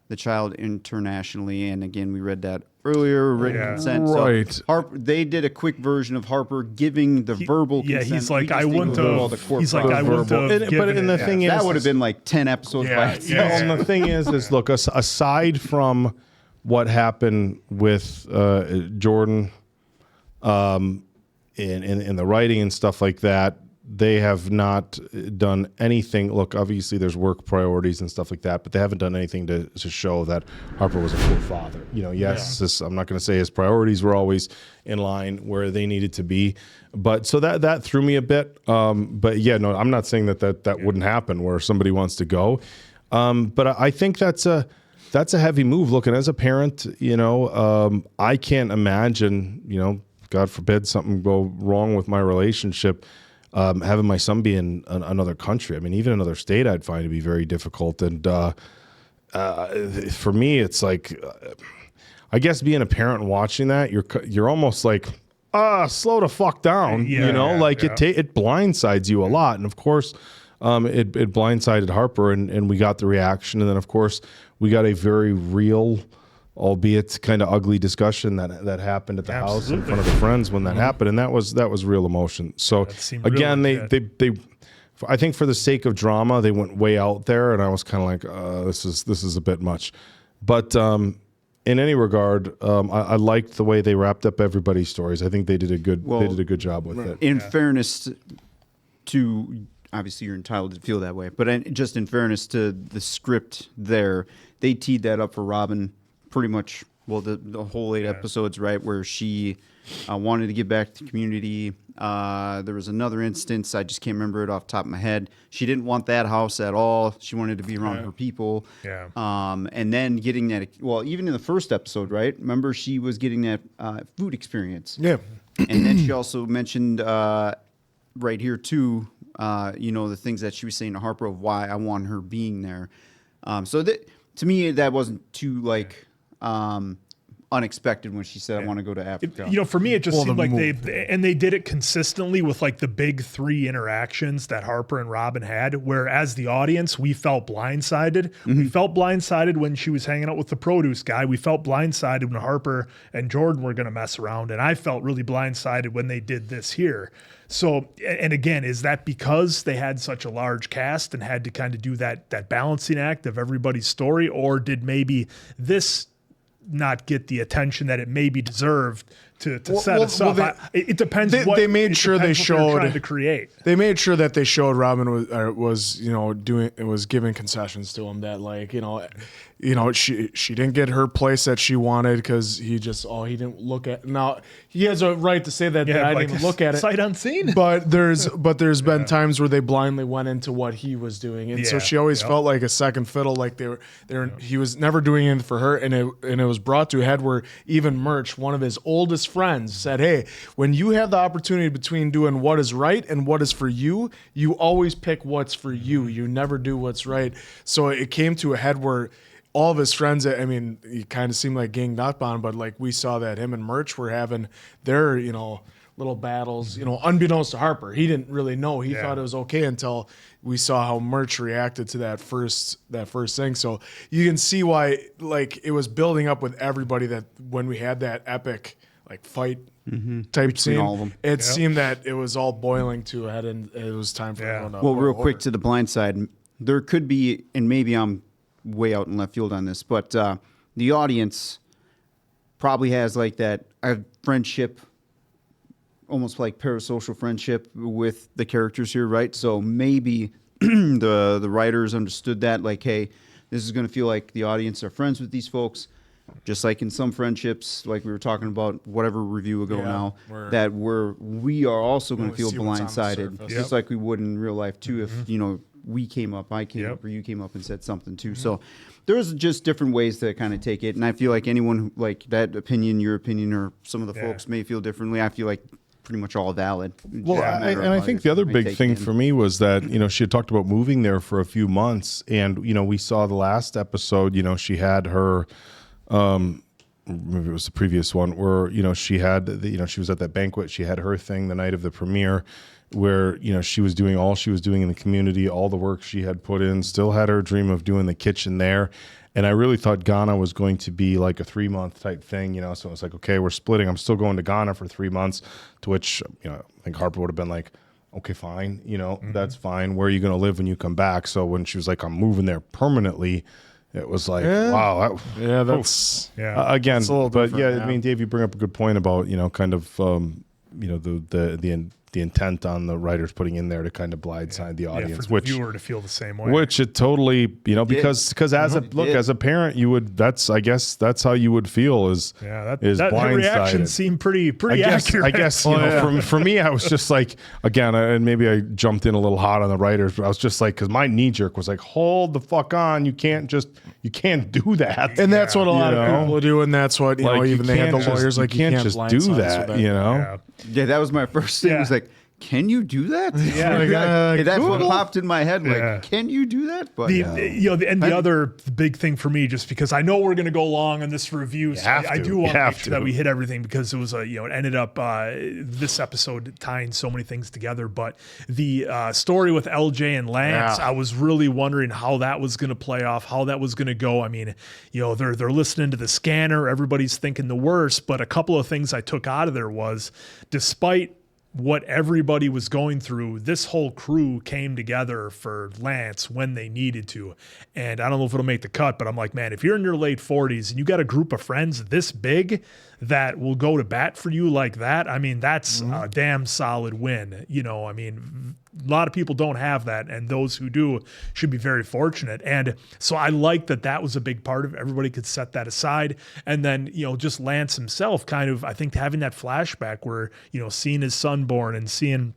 the child internationally. And again, we read that earlier, written consent. Right. So Harper, they did a quick version of Harper giving the verbal consent. Yeah, he's like, I wouldn't have. He's like, I wouldn't have. But the thing is, that would have been like 10 episodes by itself. And the thing is, look, aside from what happened with Jordan, in the writing and stuff like that, they have not done anything. Look, obviously there's work priorities and stuff like that, but they haven't done anything to show that Harper was a poor father. I'm not going to say his priorities were always in line where they needed to be, but so that threw me a bit. But I'm not saying that wouldn't happen where somebody wants to go. But I think that's a heavy move. Looking as a parent, I can't imagine, God forbid something go wrong with my relationship, having my son be in another country. I mean, even another state, I'd find to be very difficult. And for me, it's like, I guess being a parent and watching that, you're almost like, slow the fuck down. It blindsides you a lot. And of course, it blindsided Harper, and we got the reaction. And then of course, we got a very real, albeit kind of ugly discussion that happened at the house in front of the friends when that happened, and that was real emotion. So again, they I think for the sake of drama, they went way out there, and I was kind of like, this is a bit much. But in any regard, I liked the way they wrapped up everybody's stories. I think they did a good job with it. In fairness to, obviously you're entitled to feel that way, but just in fairness to the script there, they teed that up for Robyn pretty much, well, the whole 8 episodes, right, where she wanted to give back to the community. There was another instance, I just can't remember it off the top of my head. She didn't want that house at all. She wanted to be around her people. Yeah. And then getting that, well, even in the first episode, right? Remember, she was getting that food experience. Yeah. And then she also mentioned right here, too, the things that she was saying to Harper of why I want her being there. So that, to me, that wasn't too, unexpected when she said, I want to go to Africa. For me, it just seemed like they did it consistently with like the big 3 interactions that Harper and Robyn had, where as the audience, we felt blindsided. Mm-hmm. We felt blindsided when she was hanging out with the produce guy. We felt blindsided when Harper and Jordan were going to mess around. And I felt really blindsided when they did this here. So, and again, is that because they had such a large cast and had to kind of do that balancing act of everybody's story, or did maybe this not get the attention that it maybe deserved to set us up? It depends. They made sure they showed trying to create. They made sure that they showed Robyn was giving concessions to him, that she didn't get her place that she wanted because he didn't look at. Now he has a right to say that I didn't even look at it sight unseen. But there's been times where they blindly went into what he was doing, and so she always felt like a second fiddle. Like he was never doing anything for her, and it was brought to a head where even Murch, one of his oldest friends, said, "Hey, when you have the opportunity between doing what is right and what is for you, you always pick what's for you. You never do what's right." So it came to a head where all of his friends, I mean, he kind of seemed like ganged up on, but like we saw that him and Murch were having their, little battles, unbeknownst to Harper. He didn't really know. He thought it was okay until we saw how Murch reacted to that first thing. So you can see why, it was building up with everybody, that when we had that epic fight type scene, all of them. It seemed that it was all boiling to a head, and it was time for everyone to Well, real order. quick to the blind side, there could be, and maybe I'm way out in left field on this, but the audience probably has that friendship, almost like parasocial friendship with the characters here, right? So maybe the writers understood that, hey, this is going to feel like the audience are friends with these folks, just like in some friendships, like we were talking about whatever review ago now, that we are also going to feel blindsided, just like we would in real life too, if we came up, I came up, or you came up and said something too. So there's just different ways to kind of take it. And I feel like anyone who, that opinion, your opinion, or some of the folks may feel differently. I feel like pretty much all valid. Well, I think the other big thing for me was that, she had talked about moving there for a few months. And, we saw the last episode, she had her, maybe it was the previous one, where, she had, she was at that banquet. She had her thing the night of the premiere, where she was doing all she was doing in the community, all the work she had put in, still had her dream of doing the kitchen there. And I really thought Ghana was going to be like a 3-month type thing, so it was like, okay, we're splitting, I'm still going to Ghana for 3 months, to which I think Harper would have been like, okay, fine, that's fine, where are you going to live when you come back? So when she was like, I'm moving there permanently, it was like, wow, that's again, but different, I mean, Dave, you bring up a good point about kind of the intent on the writers putting in there to kind of blindside the audience, for the viewer to feel the same way. Which it totally, because as a parent, you would, I guess that's how you would feel is that blindsided. reaction seemed pretty accurate. I guess for me, I was just like, again, and maybe I jumped in a little hot on the writers, but I was just like, because my knee jerk was like, hold the fuck on, you can't do that, and that's what a lot of people do, and that's what even they had the lawyers you can't just do that, Yeah, that was my first thing. It was like, can you do that? Yeah, that's what popped in my head. Like, can you do that? But the other big thing for me, just because I know we're going to go long on this review, so I do want to make sure that we hit everything, because it was it ended up this episode tying so many things together. But the story with LJ and Lance, I was really wondering how that was going to play off, how that was going to go. I mean, they're listening to the scanner, everybody's thinking the worst, but a couple of things I took out of there was, despite what everybody was going through, this whole crew came together for Lance when they needed to. And I don't know if it'll make the cut, but I'm like, man, if you're in your late 40s and you got a group of friends this big that will go to bat for you like that, I mean, that's a damn solid win. You know, I mean, a lot of people don't have that, and those who do should be very fortunate. And so I like that that was a big part of it. Everybody could set that aside. And then, you know, just Lance himself kind of, I think, having that flashback where, you know, seeing his son born and seeing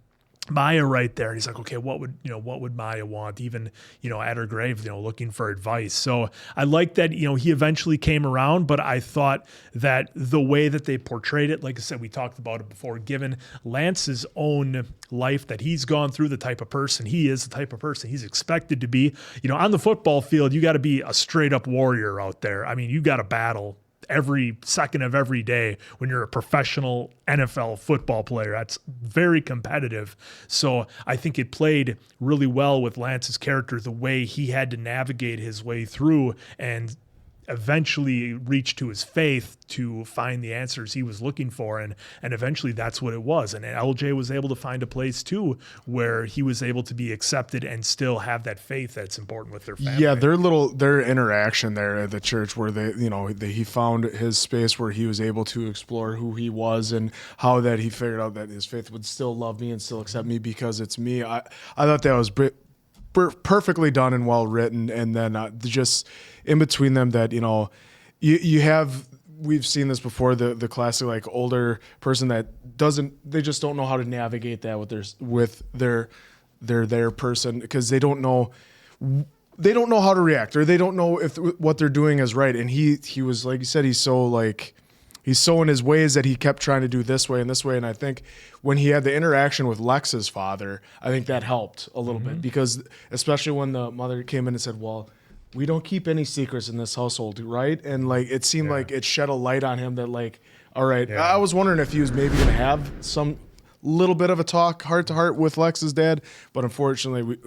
Maya right there. And he's like, okay, what would Maya want? Even, you know, at her grave, you know, looking for advice. So I like that, you know, he eventually came around, but I thought that the way that they portrayed it, like I said, we talked about it before, given Lance's own life that he's gone through, the type of person he is, the type of person he's expected to be, you know, on the football field, you got to be a straight up warrior out there. I mean, you got to battle every second of every day when you're a professional NFL football player. That's very competitive. So I think it played really well with Lance's character, the way he had to navigate his way through and eventually reach to his faith to find the answers he was looking for. And eventually that's what it was. And LJ was able to find a place too where he was able to be accepted and still have that faith that's important with their family. Yeah, their interaction there at the church where he found his space where he was able to explore who he was and how that he figured out that his faith would still love me and still accept me because it's me. I thought that was perfectly done and well written. And then just in between them that, you know, you have, we've seen this before, the classic like older person that they just don't know how to navigate that with their person because they don't know how to react or they don't know if what they're doing is right. And he was, like you said, he's so in his ways that he kept trying to do this way and this way. And I think when he had the interaction with Lex's father, I think that helped a little bit because especially when the mother came in and said, well, we don't keep any secrets in this household, right? And like it seemed like it shed a light on him that like, all right, I was wondering if he was maybe going to have some little bit of a talk heart to heart with Lex's dad, but unfortunately,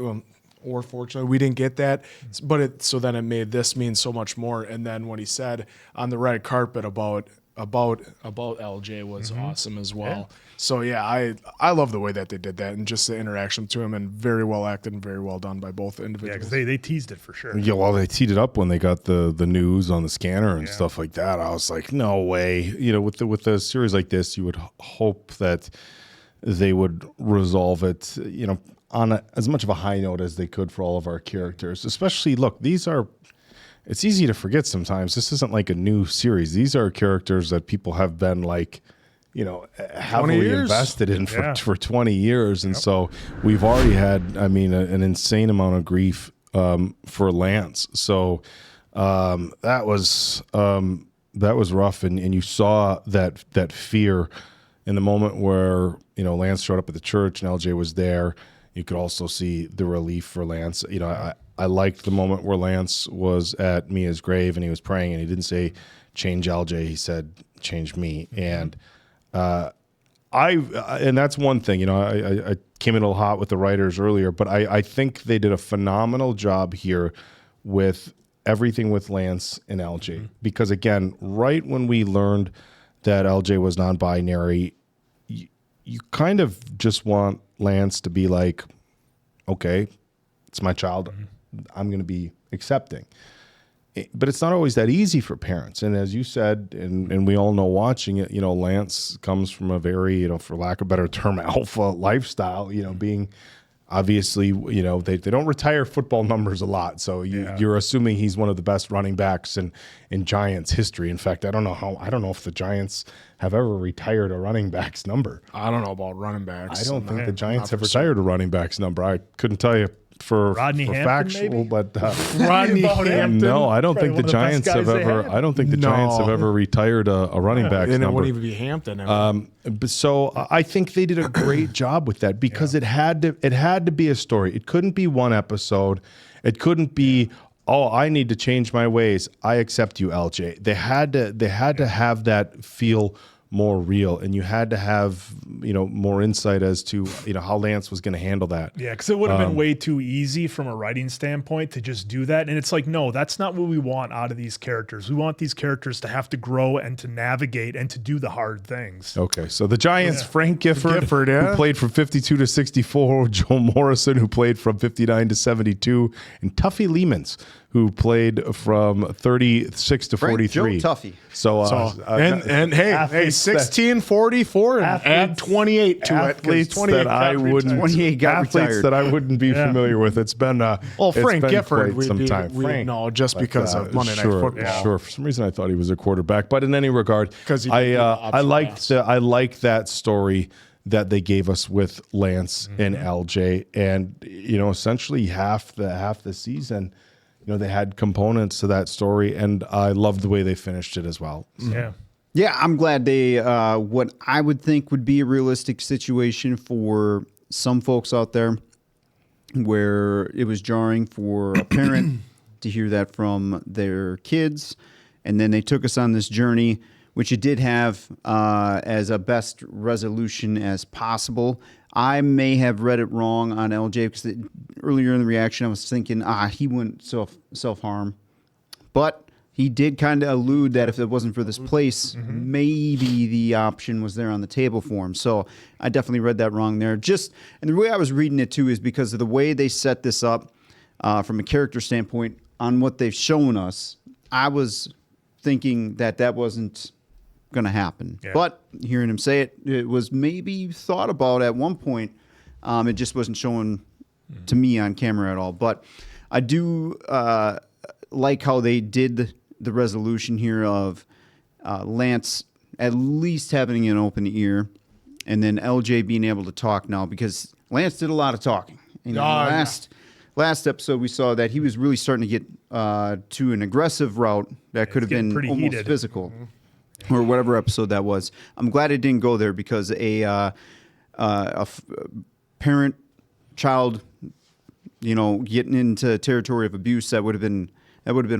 fortunately, we didn't get that. But so then it made this mean so much more. And then what he said on the red carpet about LJ was awesome as well. Yeah. So yeah, I love the way that they did that and just the interaction to him and very well acted and very well done by both individuals. Yeah, because they teased it for sure. Yeah, well, they teed it up when they got the news on the scanner and stuff like that. I was like, no way. You know, with a series like this, you would hope that they would resolve it, you know, on as much of a high note as they could for all of our characters. Especially, look, it's easy to forget sometimes. This isn't like a new series. These are characters that people have been like, you know, heavily invested in for 20 years. And so we've already had, I mean, an insane amount of grief for Lance. So that was rough. And you saw that fear in the moment where, you know, Lance showed up at the church and LJ was there. You could also see the relief for Lance. You know, I liked the moment where Lance was at Mia's grave and he was praying and he didn't say, change LJ. He said, change me. And and that's one thing, you know, I came in a little hot with the writers earlier, but I think they did a phenomenal job here with everything with Lance and LJ. Because again, right when we learned that LJ was non-binary, you kind of just want Lance to be like, okay, it's my child. I'm going to be accepting. But it's not always that easy for parents. And as you said, and we all know watching it, you know, Lance comes from a very, you know, for lack of a better term, alpha lifestyle, you know, being obviously, you know, they don't retire football numbers a lot. So you're assuming he's one of the best running backs in Giants history. In fact, I don't know if the Giants have ever retired a running back's number. I don't know about running backs. I don't think the Giants have retired a running back's number. I couldn't tell you for Hampton, factual, maybe? but Rodney Hampton. No, I don't think the Giants have ever. I don't think the Giants have ever retired a running back's and number. It wouldn't even be Hampton. But so I think they did a great job with that because it had to be a story. It couldn't be one episode. It couldn't be, oh, I need to change my ways. I accept you, LJ. They had to have that feel more real, and you had to have more insight as to how Lance was going to handle that. Yeah, because it would have been way too easy from a writing standpoint to just do that. And it's like, no, that's not what we want out of these characters. We want these characters to have to grow and to navigate and to do the hard things. Okay, so the Giants, Frank Gifford, yeah. who played from 52 to 64, Joe Morrison, who played from 59 to 72, and Tuffy Leemans, who played from 36 to 43. Joe Tuffy. So and hey, 16, 44, and add 28 to it. Athletes that I wouldn't 28 got athletes retired. that I wouldn't be familiar with. It's been Frank Gifford, quite some time. we know just because of Monday Night Football. Sure, for some reason I thought he was a quarterback, but in any regard, because I liked that story that they gave us with Lance and LJ, and essentially half the season. They had components to that story, and I loved the way they finished it as well. Yeah. Yeah, I'm glad they, what I would think would be a realistic situation for some folks out there where it was jarring for a parent to hear that from their kids. And then they took us on this journey, which it did have as a best resolution as possible. I may have read it wrong on LJ because earlier in the reaction I was thinking, he wouldn't self-harm. But he did kind of allude that if it wasn't for this place, maybe the option was there on the table for him. So I definitely read that wrong there. And the way I was reading it too is because of the way they set this up from a character standpoint on what they've shown us. I was thinking that wasn't going to happen. Yeah. But hearing him say it was maybe thought about at one point. It just wasn't shown to me on camera at all. But I do like how they did the resolution here of Lance at least having an open ear, and then LJ being able to talk now, because Lance did a lot of talking. Last episode we saw that he was really starting to get to an aggressive route that could have been almost heated. Physical. Or whatever episode that was. I'm glad it didn't go there, because a parent-child, getting into territory of abuse, that would have been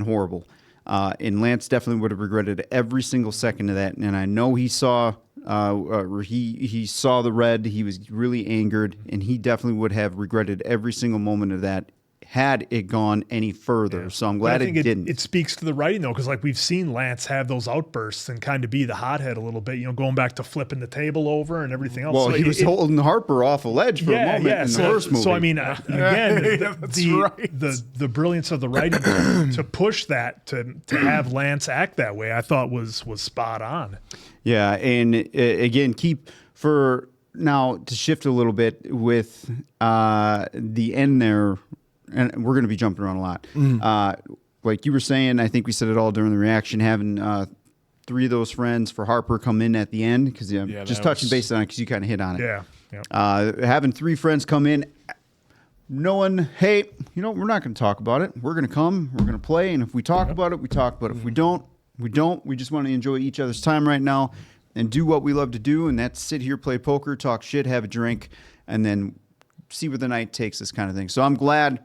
horrible. And Lance definitely would have regretted every single second of that. And I know he saw he saw the red. He was really angered, and he definitely would have regretted every single moment of that had it gone any further. Yeah. So I'm glad it didn't. It speaks to the writing, though, because we've seen Lance have those outbursts and kind of be the hothead a little bit, going back to flipping the table over and everything else. Well, so he was holding Harper off a ledge for a moment in the first movie. So, again, the brilliance of the writing to push that, to have Lance act that way, I thought was spot on. Yeah, and again, now to shift a little bit with the end there, and we're going to be jumping around a lot. Like you were saying, I think we said it all during the reaction, having three of those friends for Harper come in at the end, because just touching base on it because you kind of hit on it. Yeah. Having three friends come in, knowing, hey, we're not going to talk about it. We're going to come, we're going to play, and if we talk about it, we talk about it. If we don't, we don't. We just want to enjoy each other's time right now and do what we love to do, and that's sit here, play poker, talk shit, have a drink, and then see where the night takes us, kind of thing. So I'm glad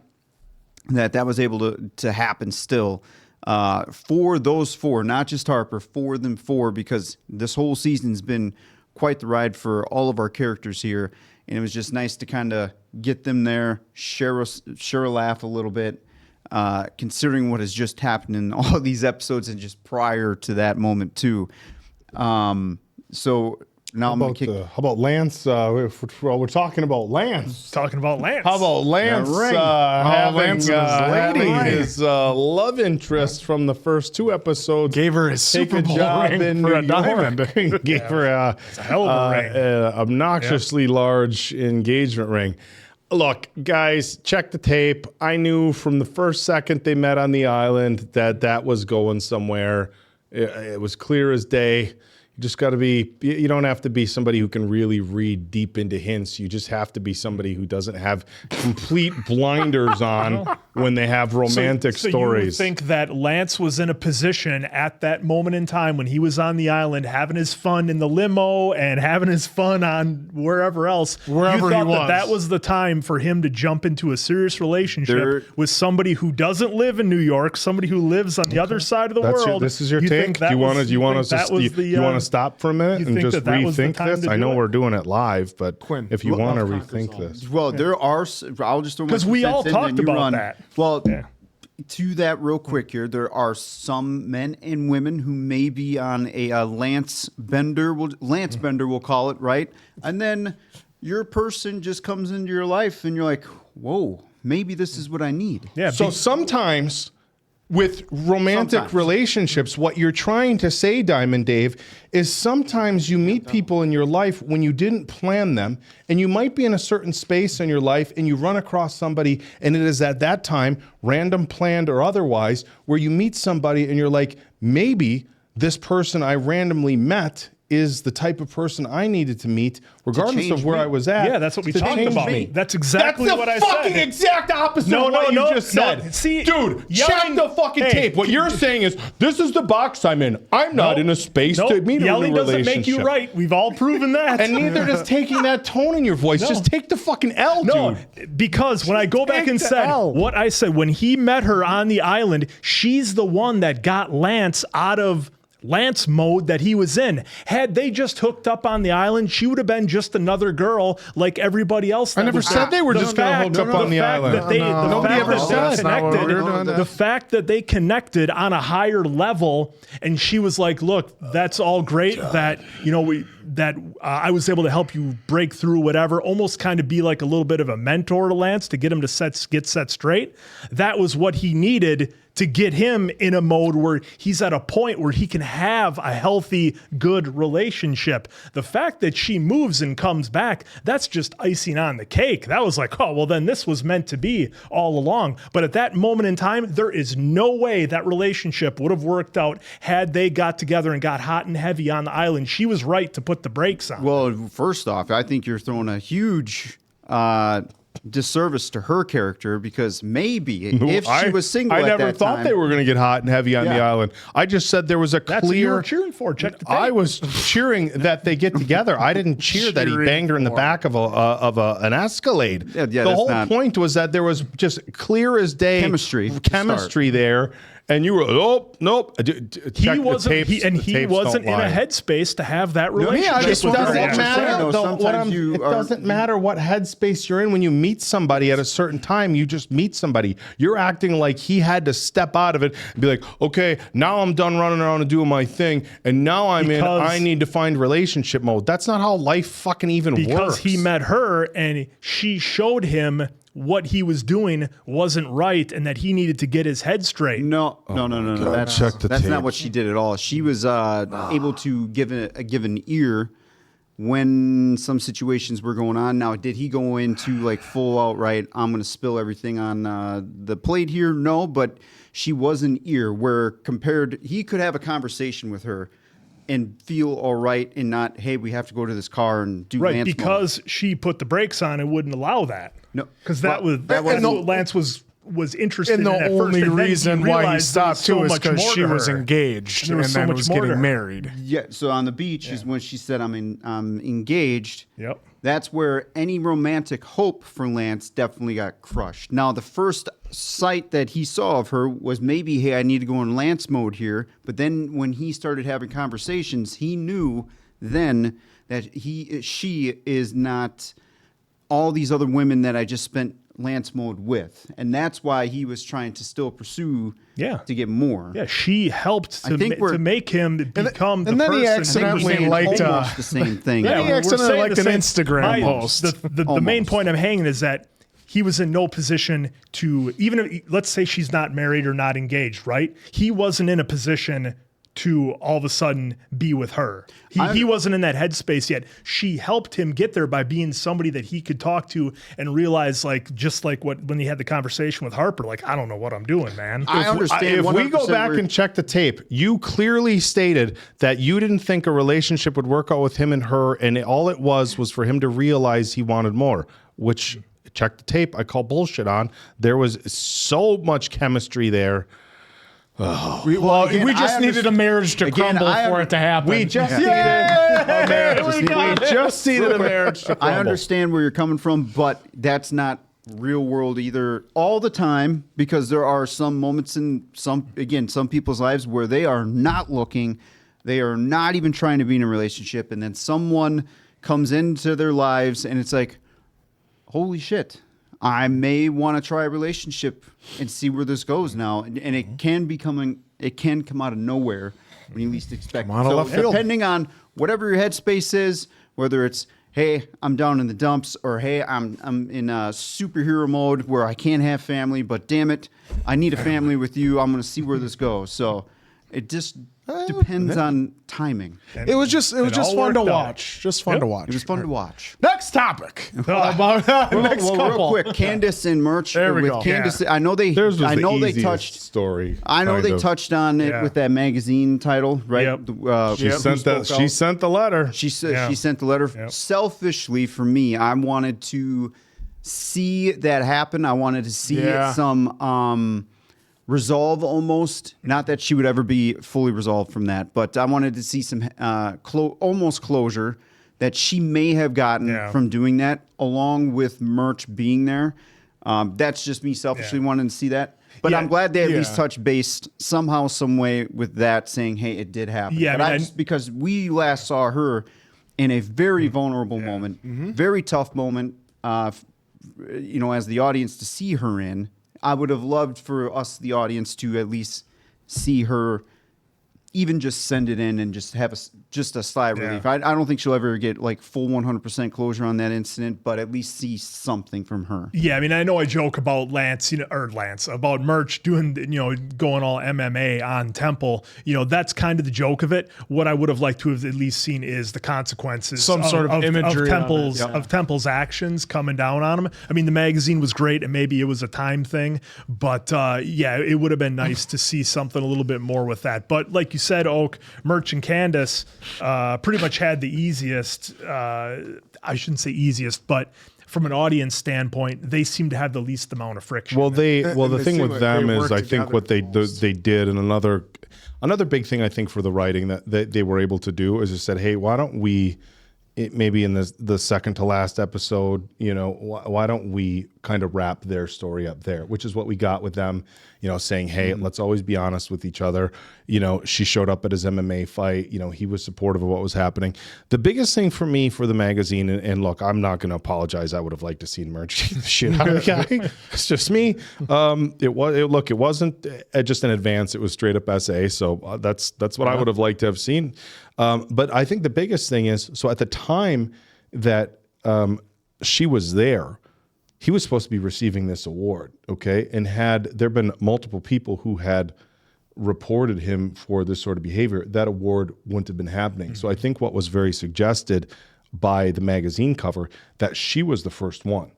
that was able to happen still for those four, not just Harper, for them four, because this whole season's been quite the ride for all of our characters here, and it was just nice to kind of get them there, share a laugh a little bit, considering what has just happened in all of these episodes and just prior to that moment too. So now I'm going to kick. How about Lance? We're talking about Lance. Talking about Lance. How about Lance having his love interest from the first two episodes? Gave her his Super Bowl ring for a diamond. Gave her a hell of a ring. Obnoxiously large engagement ring. Look, guys, check the tape. I knew from the first second they met on the island that was going somewhere. It was clear as day. You just got to be, you don't have to be somebody who can really read deep into hints. You just have to be somebody who doesn't have complete blinders on when they have romantic stories. So you think that Lance was in a position at that moment in time when he was on the island having his fun in the limo and having his fun on wherever else. Wherever you he thought was. that was the time for him to jump into a serious relationship with somebody who doesn't live in New York, somebody who lives on the other side of the world. This is your take? Do you want us to stop for a minute You and think just that was the rethink time this? to I do know it? we're doing it live, but if you want to love conquers rethink all. this. Well, there are. I'll just throw my Because we 2 all cents in and talked you about run. that. Well, to that real quick here, there are some men and women who may be on a Lance Bender. Lance Bender, we'll call it, right? And then your person just comes into your life, and you're like, whoa, maybe this is what I need. Yeah. So sometimes with romantic relationships, what you're trying to say, Diamond Dave, is sometimes you meet people in your life when you didn't plan them, and you might be in a certain space in your life and you run across somebody, and it is at that time, random, planned, or otherwise, where you meet somebody and you're like, maybe this person I randomly met is the type of person I needed to meet, regardless of where I was at. Yeah, that's what we to talked change about. me. That's exactly That's what I the said. fucking exact opposite of what you just said. See, dude, yelling- check the fucking Hey, tape. What you're saying is, this is the box I'm in. I'm not in a space to meet a yelling relationship. doesn't make you right. We've all proven that. And neither does taking that tone in your voice. No. Just take the fucking L, dude. Because when I go back and the said L. what I said, when he met her on the island, she's the one that got Lance out of Lance mode that he was in. Had they just hooked up on the island, she would have been just another girl like everybody else. I never said they were just gonna hook up on the island. Nobody ever said that's not what we were doing. The fact that they connected on a higher level, and she was like, "Look, that's all great. That I was able to help you break through whatever." Almost kind of be like a little bit of a mentor to Lance to get him to get set straight. That was what he needed to get him in a mode where he's at a point where he can have a healthy, good relationship. The fact that she moves and comes back, that's just icing on the cake. That was like, oh, well, then this was meant to be all along. But at that moment in time, there is no way that relationship would have worked out had they got together and got hot and heavy on the island. She was right to put the brakes on. Well, first off, I think you're throwing a huge disservice to her character, because maybe if she was single, I at never that thought time, they were going to get hot and heavy on the island. I just said there was a That's what you clear. were cheering for. Check the tape. I was cheering that they get together. I didn't cheer that he banged her in the back of an Escalade. Yeah, the that's whole not- point was that there was just clear as day Chemistry there, and you were nope. He wasn't, he wasn't in a headspace to have that relationship. It with her. doesn't matter. Sometimes It doesn't matter what headspace you're in when you meet somebody at a certain time. You just meet somebody. You're acting like he had to step out of it and be like, okay, now I'm done running around and doing my thing, and now I need to find relationship mode. That's not how life fucking even works. Because he met her and she showed him what he was doing wasn't right and that he needed to get his head straight. No. That's tape. not what she did at all. She was able to give an ear when some situations were going on. Now, did he go into like full outright, I'm going to spill everything on the plate here? No, but she was an ear where he could have a conversation with her and feel all right and not, hey, we have to go to this car and do Right, Lance because she put the brakes on and wouldn't allow that. No, because that's what Lance was interested And in the at only first. And then reason why he realized there was stopped too so is much because more she to was her. engaged There and so then much was more to getting her. married. Yeah, so on the beach is when she said, I'm engaged. Yep. That's where any romantic hope for Lance definitely got crushed. Now, the first sight that he saw of her was maybe, hey, I need to go in Lance mode here. But then when he started having conversations, he knew then that she is not all these other women that I just spent Lance mode with. And that's why he was trying to still pursue to get more. Yeah, she helped I think to make him become the and then person. he accidentally liked almost the same thing. Then he we're accidentally saying liked the an same- Instagram post. The main point I'm hanging is that he was in no position to, even if, let's say she's not married or not engaged, right? He wasn't in a position to all of a sudden be with her. He wasn't in that headspace yet. She helped him get there by being somebody that he could talk to and realize, like, just like when he had the conversation with Harper, like, I don't know what I'm doing, man. I understand. If we go 100% back and check the tape, you clearly stated that you didn't think a relationship would work out with him and her, and all it was for him to realize he wanted more, which, check the tape, I call bullshit on. There was so much chemistry there. Oh. We just needed a marriage to crumble for it to happen. We just needed a marriage. We just needed a marriage to crumble. I understand where you're coming from, but that's not real world either all the time, because there are some moments in some people's lives where they are not looking. They are not even trying to be in a relationship, and then someone comes into their lives, and it's like, holy shit, I may want to try a relationship and see where this goes now. And it can come out of nowhere when you least expect it. So depending on whatever your headspace is, whether it's, hey, I'm down in the dumps, or hey, I'm in a superhero mode where I can't have family, but damn it, I need a family with you. I'm going to see where this goes. So it just depends on timing. It was just fun to watch. Just fun to watch. It was fun to watch. Next topic. About next couple. Real quick, Candace and Murch. There we with go. Candace, I know they. Theirs was I know the they easiest touched. story. I know kind they of. touched on it with that magazine title, right? Yep. She sent the letter. She said she sent the letter. Selfishly, for me, I wanted to see that happen. I wanted to see some resolve almost. Not that she would ever be fully resolved from that, but I wanted to see some almost closure that she may have gotten from doing that, along with Murch being there. That's just me selfishly wanting to see that. But I'm glad they at least touched base somehow, some way with that, saying, hey, it did happen. Yeah, but just because we last saw her in a very vulnerable moment, very tough moment, as the audience to see her in. I would have loved for us, the audience, to at least see her even just send it in and just have just a sigh of relief. I don't think she'll ever get like full 100% closure on that incident, but at least see something from her. Yeah, I mean, I know I joke about about Murch doing, going all MMA on Temple. That's kind of the joke of it. What I would have liked to have at least seen is the consequences, sort of imagery of Temple's actions coming down on him. I mean, the magazine was great, and maybe it was a time thing, but it would have been nice to see something a little bit more with that. But like you said, Oak, Murch and Candace pretty much had the easiest, I shouldn't say easiest, but from an audience standpoint, they seem to have the least amount of friction. Well, the thing with them is, I think what they did, and another big thing I think for the writing that they were able to do is just said, hey, why don't we, maybe in the second to last episode, why don't we kind of wrap their story up there, which is what we got with them, saying, hey, let's always be honest with each other. She showed up at his MMA fight. He was supportive of what was happening. The biggest thing for me for the magazine, and look, I'm not going to apologize. I would have liked to see Murch the shit out of the guy. It's just me. It wasn't just an advance. It was straight up SA. So that's what I would have liked to have seen. But I think the biggest thing is, so at the time that she was there, he was supposed to be receiving this award, okay? And had there been multiple people who had reported him for this sort of behavior, that award wouldn't have been happening. Mm-hmm. So I think what was very suggested by the magazine cover, that she was the first one.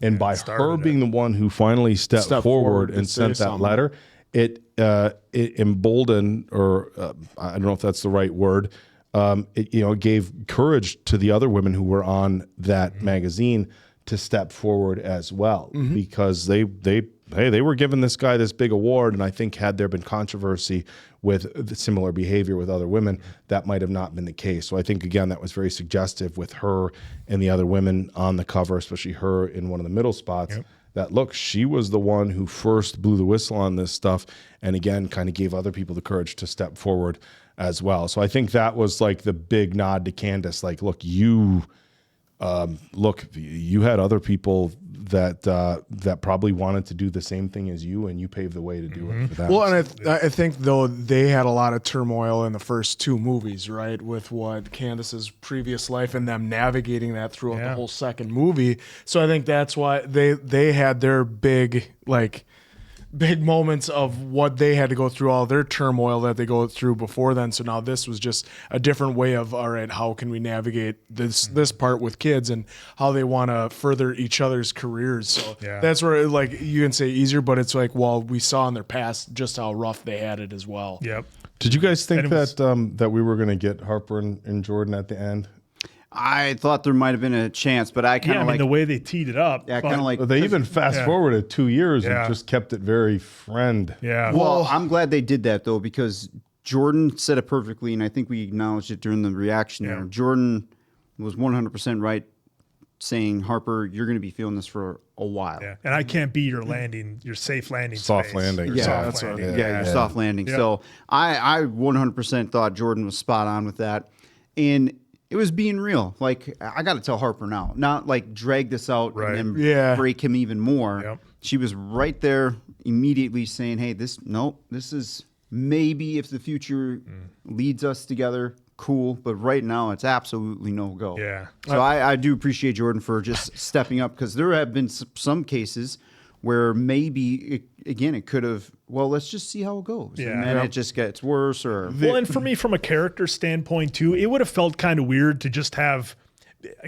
And by her being the one who finally stepped forward and sent that letter, it emboldened, or I don't know if that's the right word, it gave courage to the other women who were on that magazine to step forward as well, because they were giving this guy this big award, and I think had there been controversy with the similar behavior with other women, that might have not been the case. So I think, again, that was very suggestive with her and the other women on the cover, especially her in one of the middle spots, that, look, she was the one who first blew the whistle on this stuff, and again, kind of gave other people the courage to step forward as well. So I think that was like the big nod to Candace, like, look, you had other people that probably wanted to do the same thing as you, and you paved the way to do it for them. Well, and I think, though, they had a lot of turmoil in the first two movies, right, with what Candace's previous life and them navigating that throughout the whole second movie. So I think that's why they had their big moments of what they had to go through, all their turmoil that they go through before then. So now this was just a different way of, all right, how can we navigate this part with kids and how they want to further each other's careers. So that's where, like, you can say easier, but it's like, well, we saw in their past just how rough they had it as well. Yep. Did you guys think that we were going to get Harper and Jordan at the end? I thought there might have been a chance, but I kind of the way they teed it up. Yeah, kind of like they even fast forwarded 2 years and just kept it very friend. Yeah. Well, I'm glad they did that though, because Jordan said it perfectly, and I think we acknowledged it during the reaction there. Jordan was 100% right. saying, Harper, you're going to be feeling this for a while. Yeah. And I can't be your landing, your safe landing Soft space. landing. Your Yeah, soft that's landing. right. Yeah, your soft landing. Yeah. So I 100% thought Jordan was spot on with that. And it was being real. Like, I got to tell Harper now, not like drag this out and then break him even more. Yep. She was right there immediately saying, hey, this is maybe if the future leads us together, cool. But right now, it's absolutely no go. Yeah. So I do appreciate Jordan for just stepping up, because there have been some cases where maybe, it could have, well, let's just see how it goes. Yeah. And then it just gets worse. Well, and for me, from a character standpoint, too, it would have felt kind of weird to just have,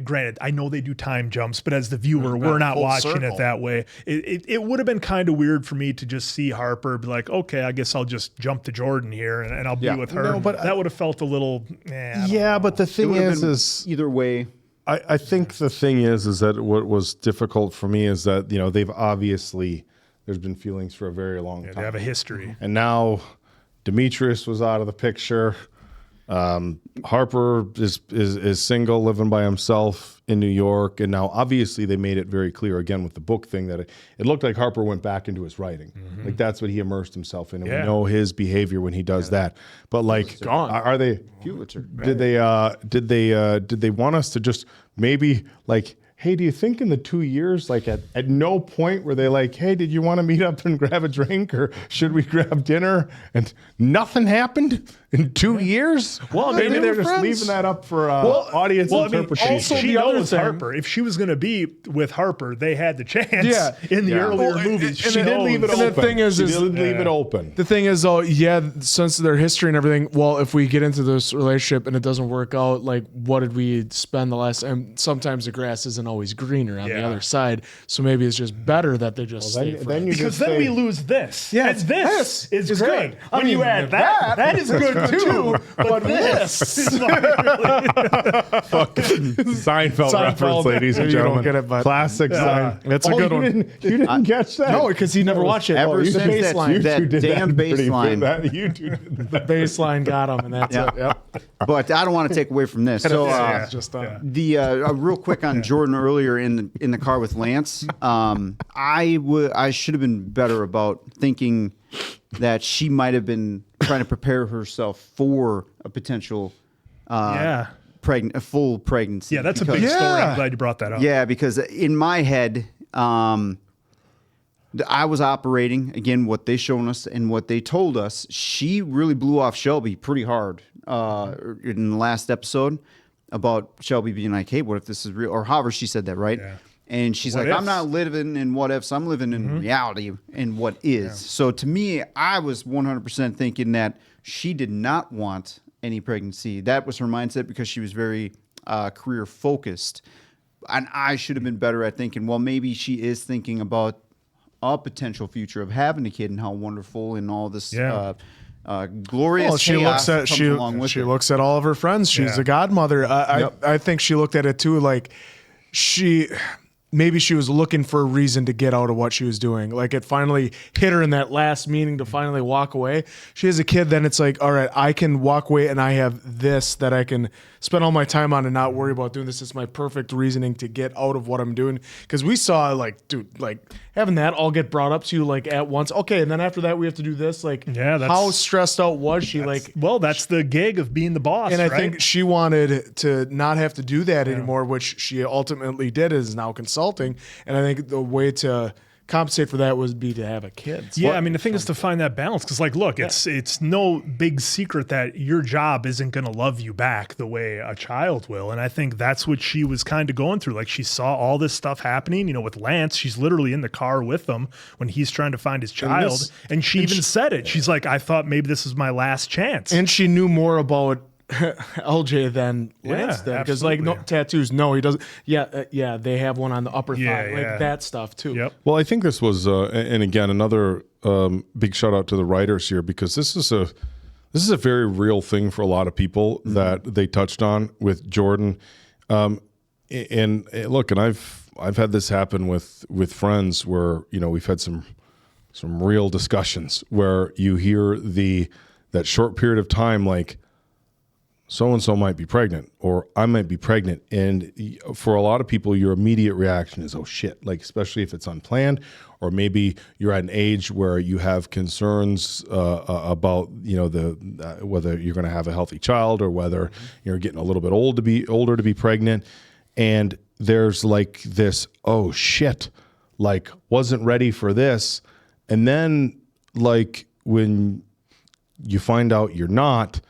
granted, I know they do time jumps, but as the viewer, we're not full watching circle. it that way. It would have been kind of weird for me to just see Harper be like, okay, I guess I'll just jump to Jordan here and I'll be with her. No, but that would have felt a little, but the thing is either way. I think the thing is that what was difficult for me is that, they've obviously, there's been feelings for a very long time. They have a history. And now Demetrius was out of the picture. Harper is single, living by himself in New York. And now obviously they made it very clear again with the book thing that it looked like Harper went back into his writing. Like that's what he immersed himself in. And we know his behavior when he does that. But like, are they, did they want us to just maybe like, hey, do you think in the 2 years, like at no point were they like, hey, did you want to meet up and grab a drink, or should we grab dinner? And nothing happened in 2 years? Well, maybe they're just friends. leaving that up for audience interpretation. Also, she knows Harper. If she was going to be with Harper, they had the chance in the earlier movies. She didn't leave it and open. the thing is, leave it open. The thing is, though, since their history and everything, well, if we get into this relationship and it doesn't work out, like, what did we spend the last time? Sometimes the grass isn't always greener on the other side, so maybe it's just better that they just stay friends. Because then we lose this. Yeah, and this is great. good. When you add that is good too. But this is Seinfeld reference, ladies and You don't gentlemen. get it, but Classic Seinfeld. That's a good one. You didn't catch that? No, because he never watched it. Ever The since baseline. that damn baseline. The baseline got him, and that's it. Yep. But I don't want to take away from this. So just real quick on Jordan earlier in the car with Lance, I should have been better about thinking that she might have been trying to prepare herself for a potential a full pregnancy. Yeah, that's a big story. I'm glad you brought that up. Yeah, because in my head, I was operating, again, what they shown us and what they told us. She really blew off Shelby pretty hard in the last episode about Shelby being like, hey, what if this is real? Or however she said that, right? Yeah. And she's What like, ifs? I'm not living in what ifs. I'm living in reality and what is. Yeah. So to me, I was 100% thinking that she did not want any pregnancy. That was her mindset because she was very career focused. And I should have been better at thinking, well, maybe she is thinking about a potential future of having a kid and how wonderful and all this glorious well, she chaos looks at comes along with it. looks at all of her friends. She's a godmother. I think she looked at it too, like maybe she was looking for a reason to get out of what she was doing. Like it finally hit her in that last meeting to finally walk away. She has a kid, then it's like, all right, I can walk away and I have this that I can spend all my time on and not worry about doing this. It's my perfect reasoning to get out of what I'm doing. Because we saw having that all get brought up to you like at once. Okay, and then after that we have to do this. Like, how stressed out was she? That's the gig of being the boss. And I right? think she wanted to not have to do that anymore, which she ultimately did, is now consulting. And I think the way to compensate for that would be to have a kid. I mean, the thing is to find that balance. Because, look, it's no big secret that your job isn't going to love you back the way a child will. And I think that's what she was kind of going through. Like, she saw all this stuff happening, with Lance. She's literally in the car with him when he's trying to find his child. And she even said it. She's like, I thought maybe this was my last chance. And she knew more about LJ than Lance did, because no tattoos. No, he doesn't. They have one on the upper thigh, that stuff too. Yep. Well, I think this was, and again, another big shout out to the writers here, because this is a very real thing for a lot of people that they touched on with Jordan. And look, and I've had this happen with friends where we've had some real discussions where you hear that short period of time, like, so-and-so might be pregnant, or I might be pregnant. And for a lot of people, your immediate reaction is, oh shit, like, especially if it's unplanned, or maybe you're at an age where you have concerns about, whether you're going to have a healthy child, or whether you're getting a little bit older to be pregnant. And there's like this, oh shit, like, wasn't ready for this. And then like when you find out you're not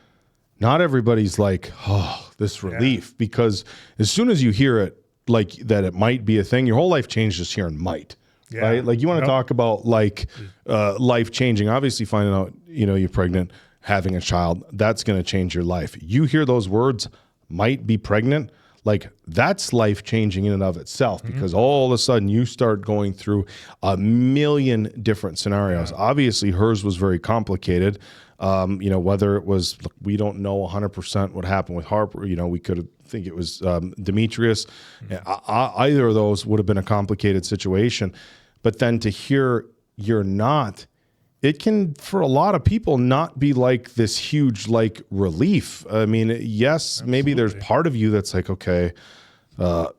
everybody's like, oh, this relief, because as soon as you hear it, like that it might be a thing, your whole life changes just hearing might, right? Like, you want to talk about like life changing, obviously finding out, you're pregnant, having a child, that's going to change your life. You hear those words, might be pregnant, like that's life changing in and of itself, because all of a sudden you start going through a million different scenarios. Obviously hers was very complicated. Whether it was, look, we don't know 100% what happened with Harper. We could think it was Demetrius. Either of those would have been a complicated situation. But then to hear you're not, it can, for a lot of people, not be like this huge like relief. I mean, yes, maybe there's part of you that's like, okay,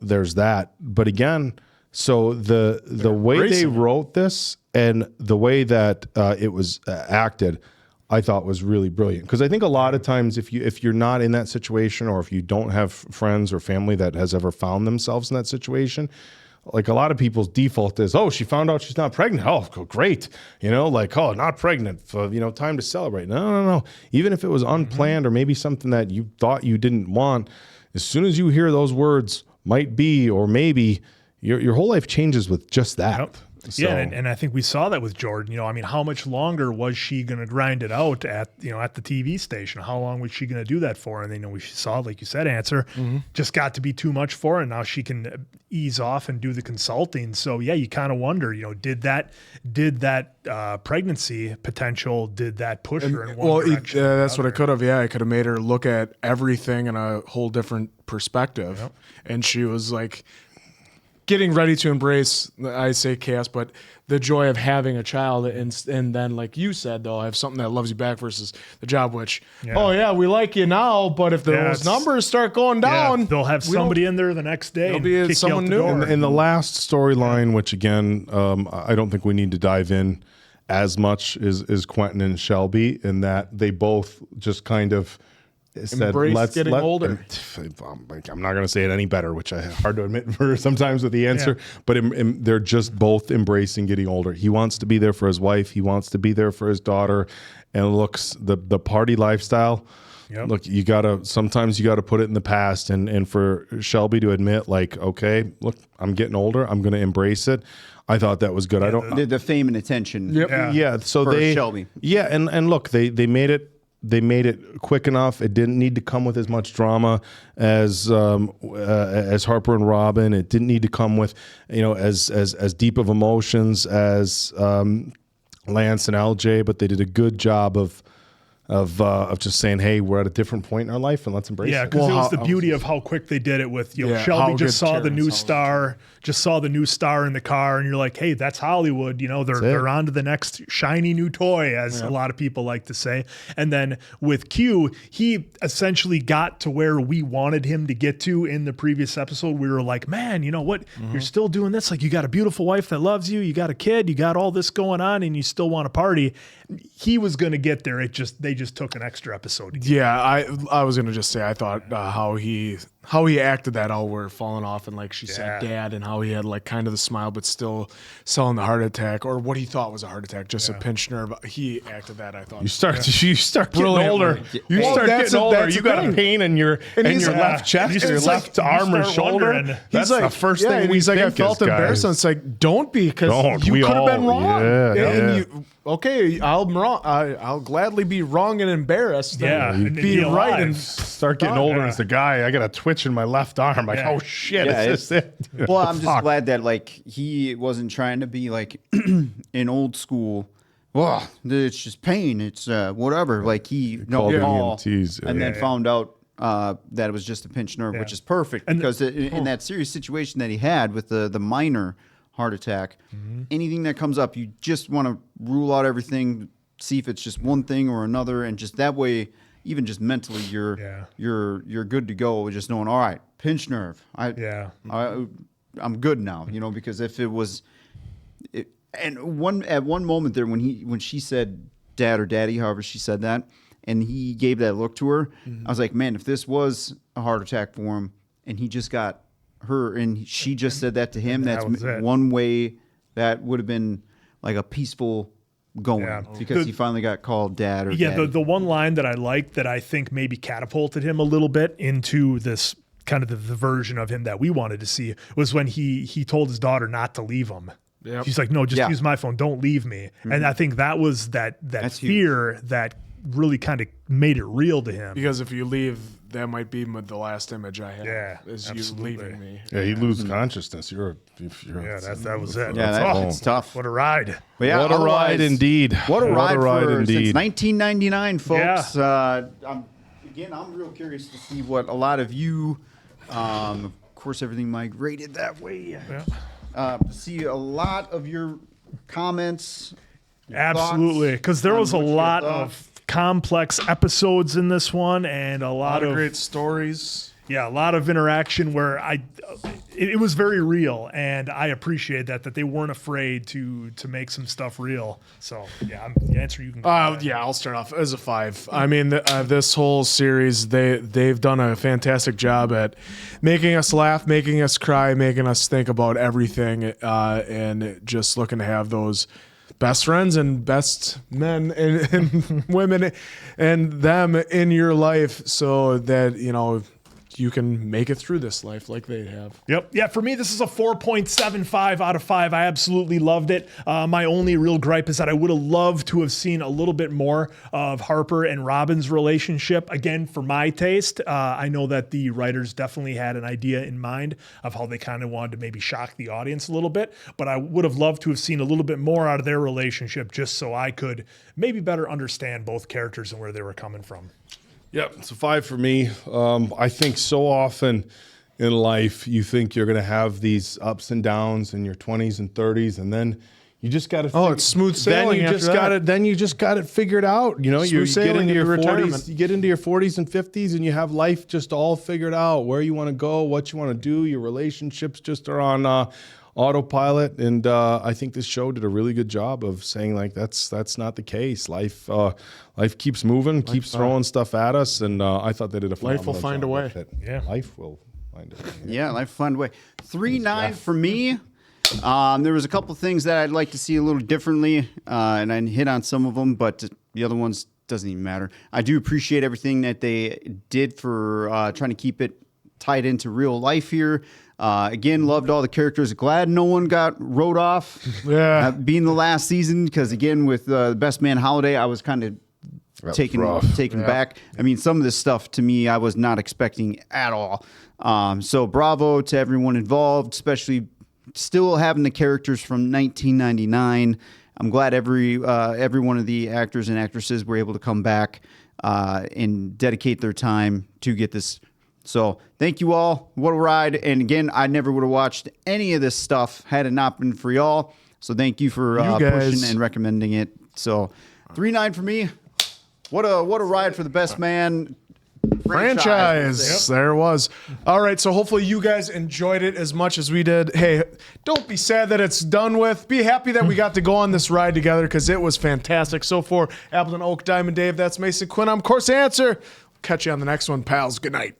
there's that. But again, so the way they wrote this and the way that it was acted, I thought was really brilliant. Because I think a lot of times if you're not in that situation, or if you don't have friends or family that has ever found themselves in that situation, like a lot of people's default is, oh, she found out she's not pregnant. Oh, great. Like, oh, not pregnant. Time to celebrate. No. Even if it was unplanned or maybe something that you thought you didn't want, as soon as you hear those words, might be or maybe, your whole life changes with just that. Yep. So, yeah, and I think we saw that with Jordan. How much longer was she going to grind it out at the TV station? How long was she going to do that for? And then we saw, like you said, answer just got to be too much for her. And now she can ease off and do the consulting. So yeah, you kind of wonder, did that pregnancy potential, did that push her in one direction? That's what it could have. Yeah, it could have made her look at everything in a whole different perspective. Yep. And she was like, getting ready to embrace, I say chaos, but the joy of having a child, and then like you said, though, have something that loves you back versus the job, which, we like you now, but if those numbers start going down, they'll have somebody in there the next day. It'll be someone new. In the last storyline, which again, I don't think we need to dive in as much, is Quentin and Shelby, in that they both just kind of said, let's getting older. I'm not going to say it any better, which is hard to admit for sometimes with the answer, but they're just both embracing getting older. He wants to be there for his wife. He wants to be there for his daughter. And looks, the party lifestyle, look, sometimes you gotta put it in the past, and for Shelby to admit, like, okay, look, I'm getting older, I'm going to embrace it. I thought that was good. The fame and attention. Yeah. So for Shelby. Yeah. And look, they made it. They made it quick enough. It didn't need to come with as much drama as Harper and Robyn. It didn't need to come with, as deep of emotions as Lance and LJ. But they did a good job of just saying, hey, we're at a different point in our life and let's embrace it. Yeah, because it was the beauty of how quick they did it with, Shelby just saw the new star, in the car, and you're like, hey, that's Hollywood. They're on to the next shiny new toy, as a lot of people like to say. And then with Q, he essentially got to where we wanted him to get to in the previous episode. We were like, man, you know what? You're still doing this. Like, you got a beautiful wife that loves you. You got a kid. You got all this going on, and you still want to party. He was going to get there. They just took an extra episode. Yeah, I was going to just say, I thought how he acted that out, where falling off, and like she said, dad, and how he had like kind of the smile, but still selling the heart attack, or what he thought was a heart attack, just a pinched nerve. He acted that, I thought. You start getting older. You start getting older. You got a pain in your left chest, or your left arm or shoulder. That's the first thing we think. I felt embarrassed. It's like, don't be, because you could have been wrong. Okay, I'll gladly be wrong and embarrassed. And be right and start getting older as the guy. I got a twitch in my left arm. Like, oh shit, is this it? Well, I'm just glad that like he wasn't trying to be like an old school. Well, it's just pain. It's whatever. Like he and then found out that it was just a pinched nerve, which is perfect, because in that serious situation that he had with the minor heart attack, anything that comes up, you just want to rule out everything, see if it's just one thing or another, and just that way even just mentally, you're good to go. Just knowing, all right, pinch nerve. I'm good now. You know, because if it was, at one moment there when she said dad or daddy, however she said that, and he gave that look to her, I was like, man, if this was a heart attack for him, and he just got her, and she just said that to him, that's one way that would have been like a peaceful going because he finally got called dad or daddy. The one line that I liked that I think maybe catapulted him a little bit into this kind of the version of him that we wanted to see was when he told his daughter not to leave him. Yep. She's like, no, just use my phone. Don't leave me. Mm-hmm. And I think that was that fear huge. That really kind of made it real to him. Because if you leave, that might be the last image I have. Yeah, is absolutely. You leaving me. Yeah, you lose consciousness. That was it. Yeah, it's tough. What a ride. But yeah, what a ride indeed. What a ride indeed. Since 1999, folks. Yeah. I'm real curious to see what a lot of you, of course, everything migrated that way. Yeah. See a lot of your comments. Absolutely, because there was a lot of complex episodes in this one, and a lot of great stories. Yeah, a lot of interaction where it was very real, and I appreciate that they weren't afraid to make some stuff real. So yeah, the answer you can. I'll start off as a 5. I mean, this whole series they've done a fantastic job at making us laugh, making us cry, making us think about everything, and just looking to have those best friends and best men and women and them in your life so that, you can make it through this life like they have. Yep. Yeah, for me, this is a 4.75 out of 5. I absolutely loved it. My only real gripe is that I would have loved to have seen a little bit more of Harper and Robyn's relationship. Again, for my taste, I know that the writers definitely had an idea in mind of how they kind of wanted to maybe shock the audience a little bit, but I would have loved to have seen a little bit more out of their relationship just so I could maybe better understand both characters and where they were coming from. Yep, it's a 5 for me. I think so often in life you think you're going to have these ups and downs in your 20s and 30s, and then you just got to. It's smooth sailing. Then you just got it figured out. You get into your 40s. You get into your 40s and 50s, and you have life just all figured out. Where you want to go, what you want to do. Your relationships just are on autopilot, and I think this show did a really good job of saying like that's not the case. Life keeps moving, keeps throwing stuff at us, and I thought they did a phenomenal life will find job a way. with it. Yeah, life will find a way. Yeah, life will find a way. 3.9 for me. There was a couple things that I'd like to see a little differently, and I hit on some of them, but the other ones doesn't even matter. I do appreciate everything that they did for trying to keep it tied into real life here. Again, loved all the characters. Glad no one got wrote off. Yeah, being the last season, because again, with the Best Man Holiday, I was kind of taken back. I mean, some of this stuff to me, I was not expecting at all. So bravo to everyone involved, especially still having the characters from 1999. I'm glad every one of the actors and actresses were able to come back and dedicate their time to get this. So thank you all. What a ride. And again, I never would have watched any of this stuff had it not been for y'all. So thank you for pushing and recommending it. So 3.9 for me. What a ride for the Best Man franchise. There it was. All right, so hopefully you guys enjoyed it as much as we did. Hey, don't be sad that it's done with. Be happy that we got to go on this ride together because it was fantastic. So for Appleton, Oak, Diamond Dave, that's Mason Quinn. I'm Course Answer. Catch you on the next one, pals. Good night.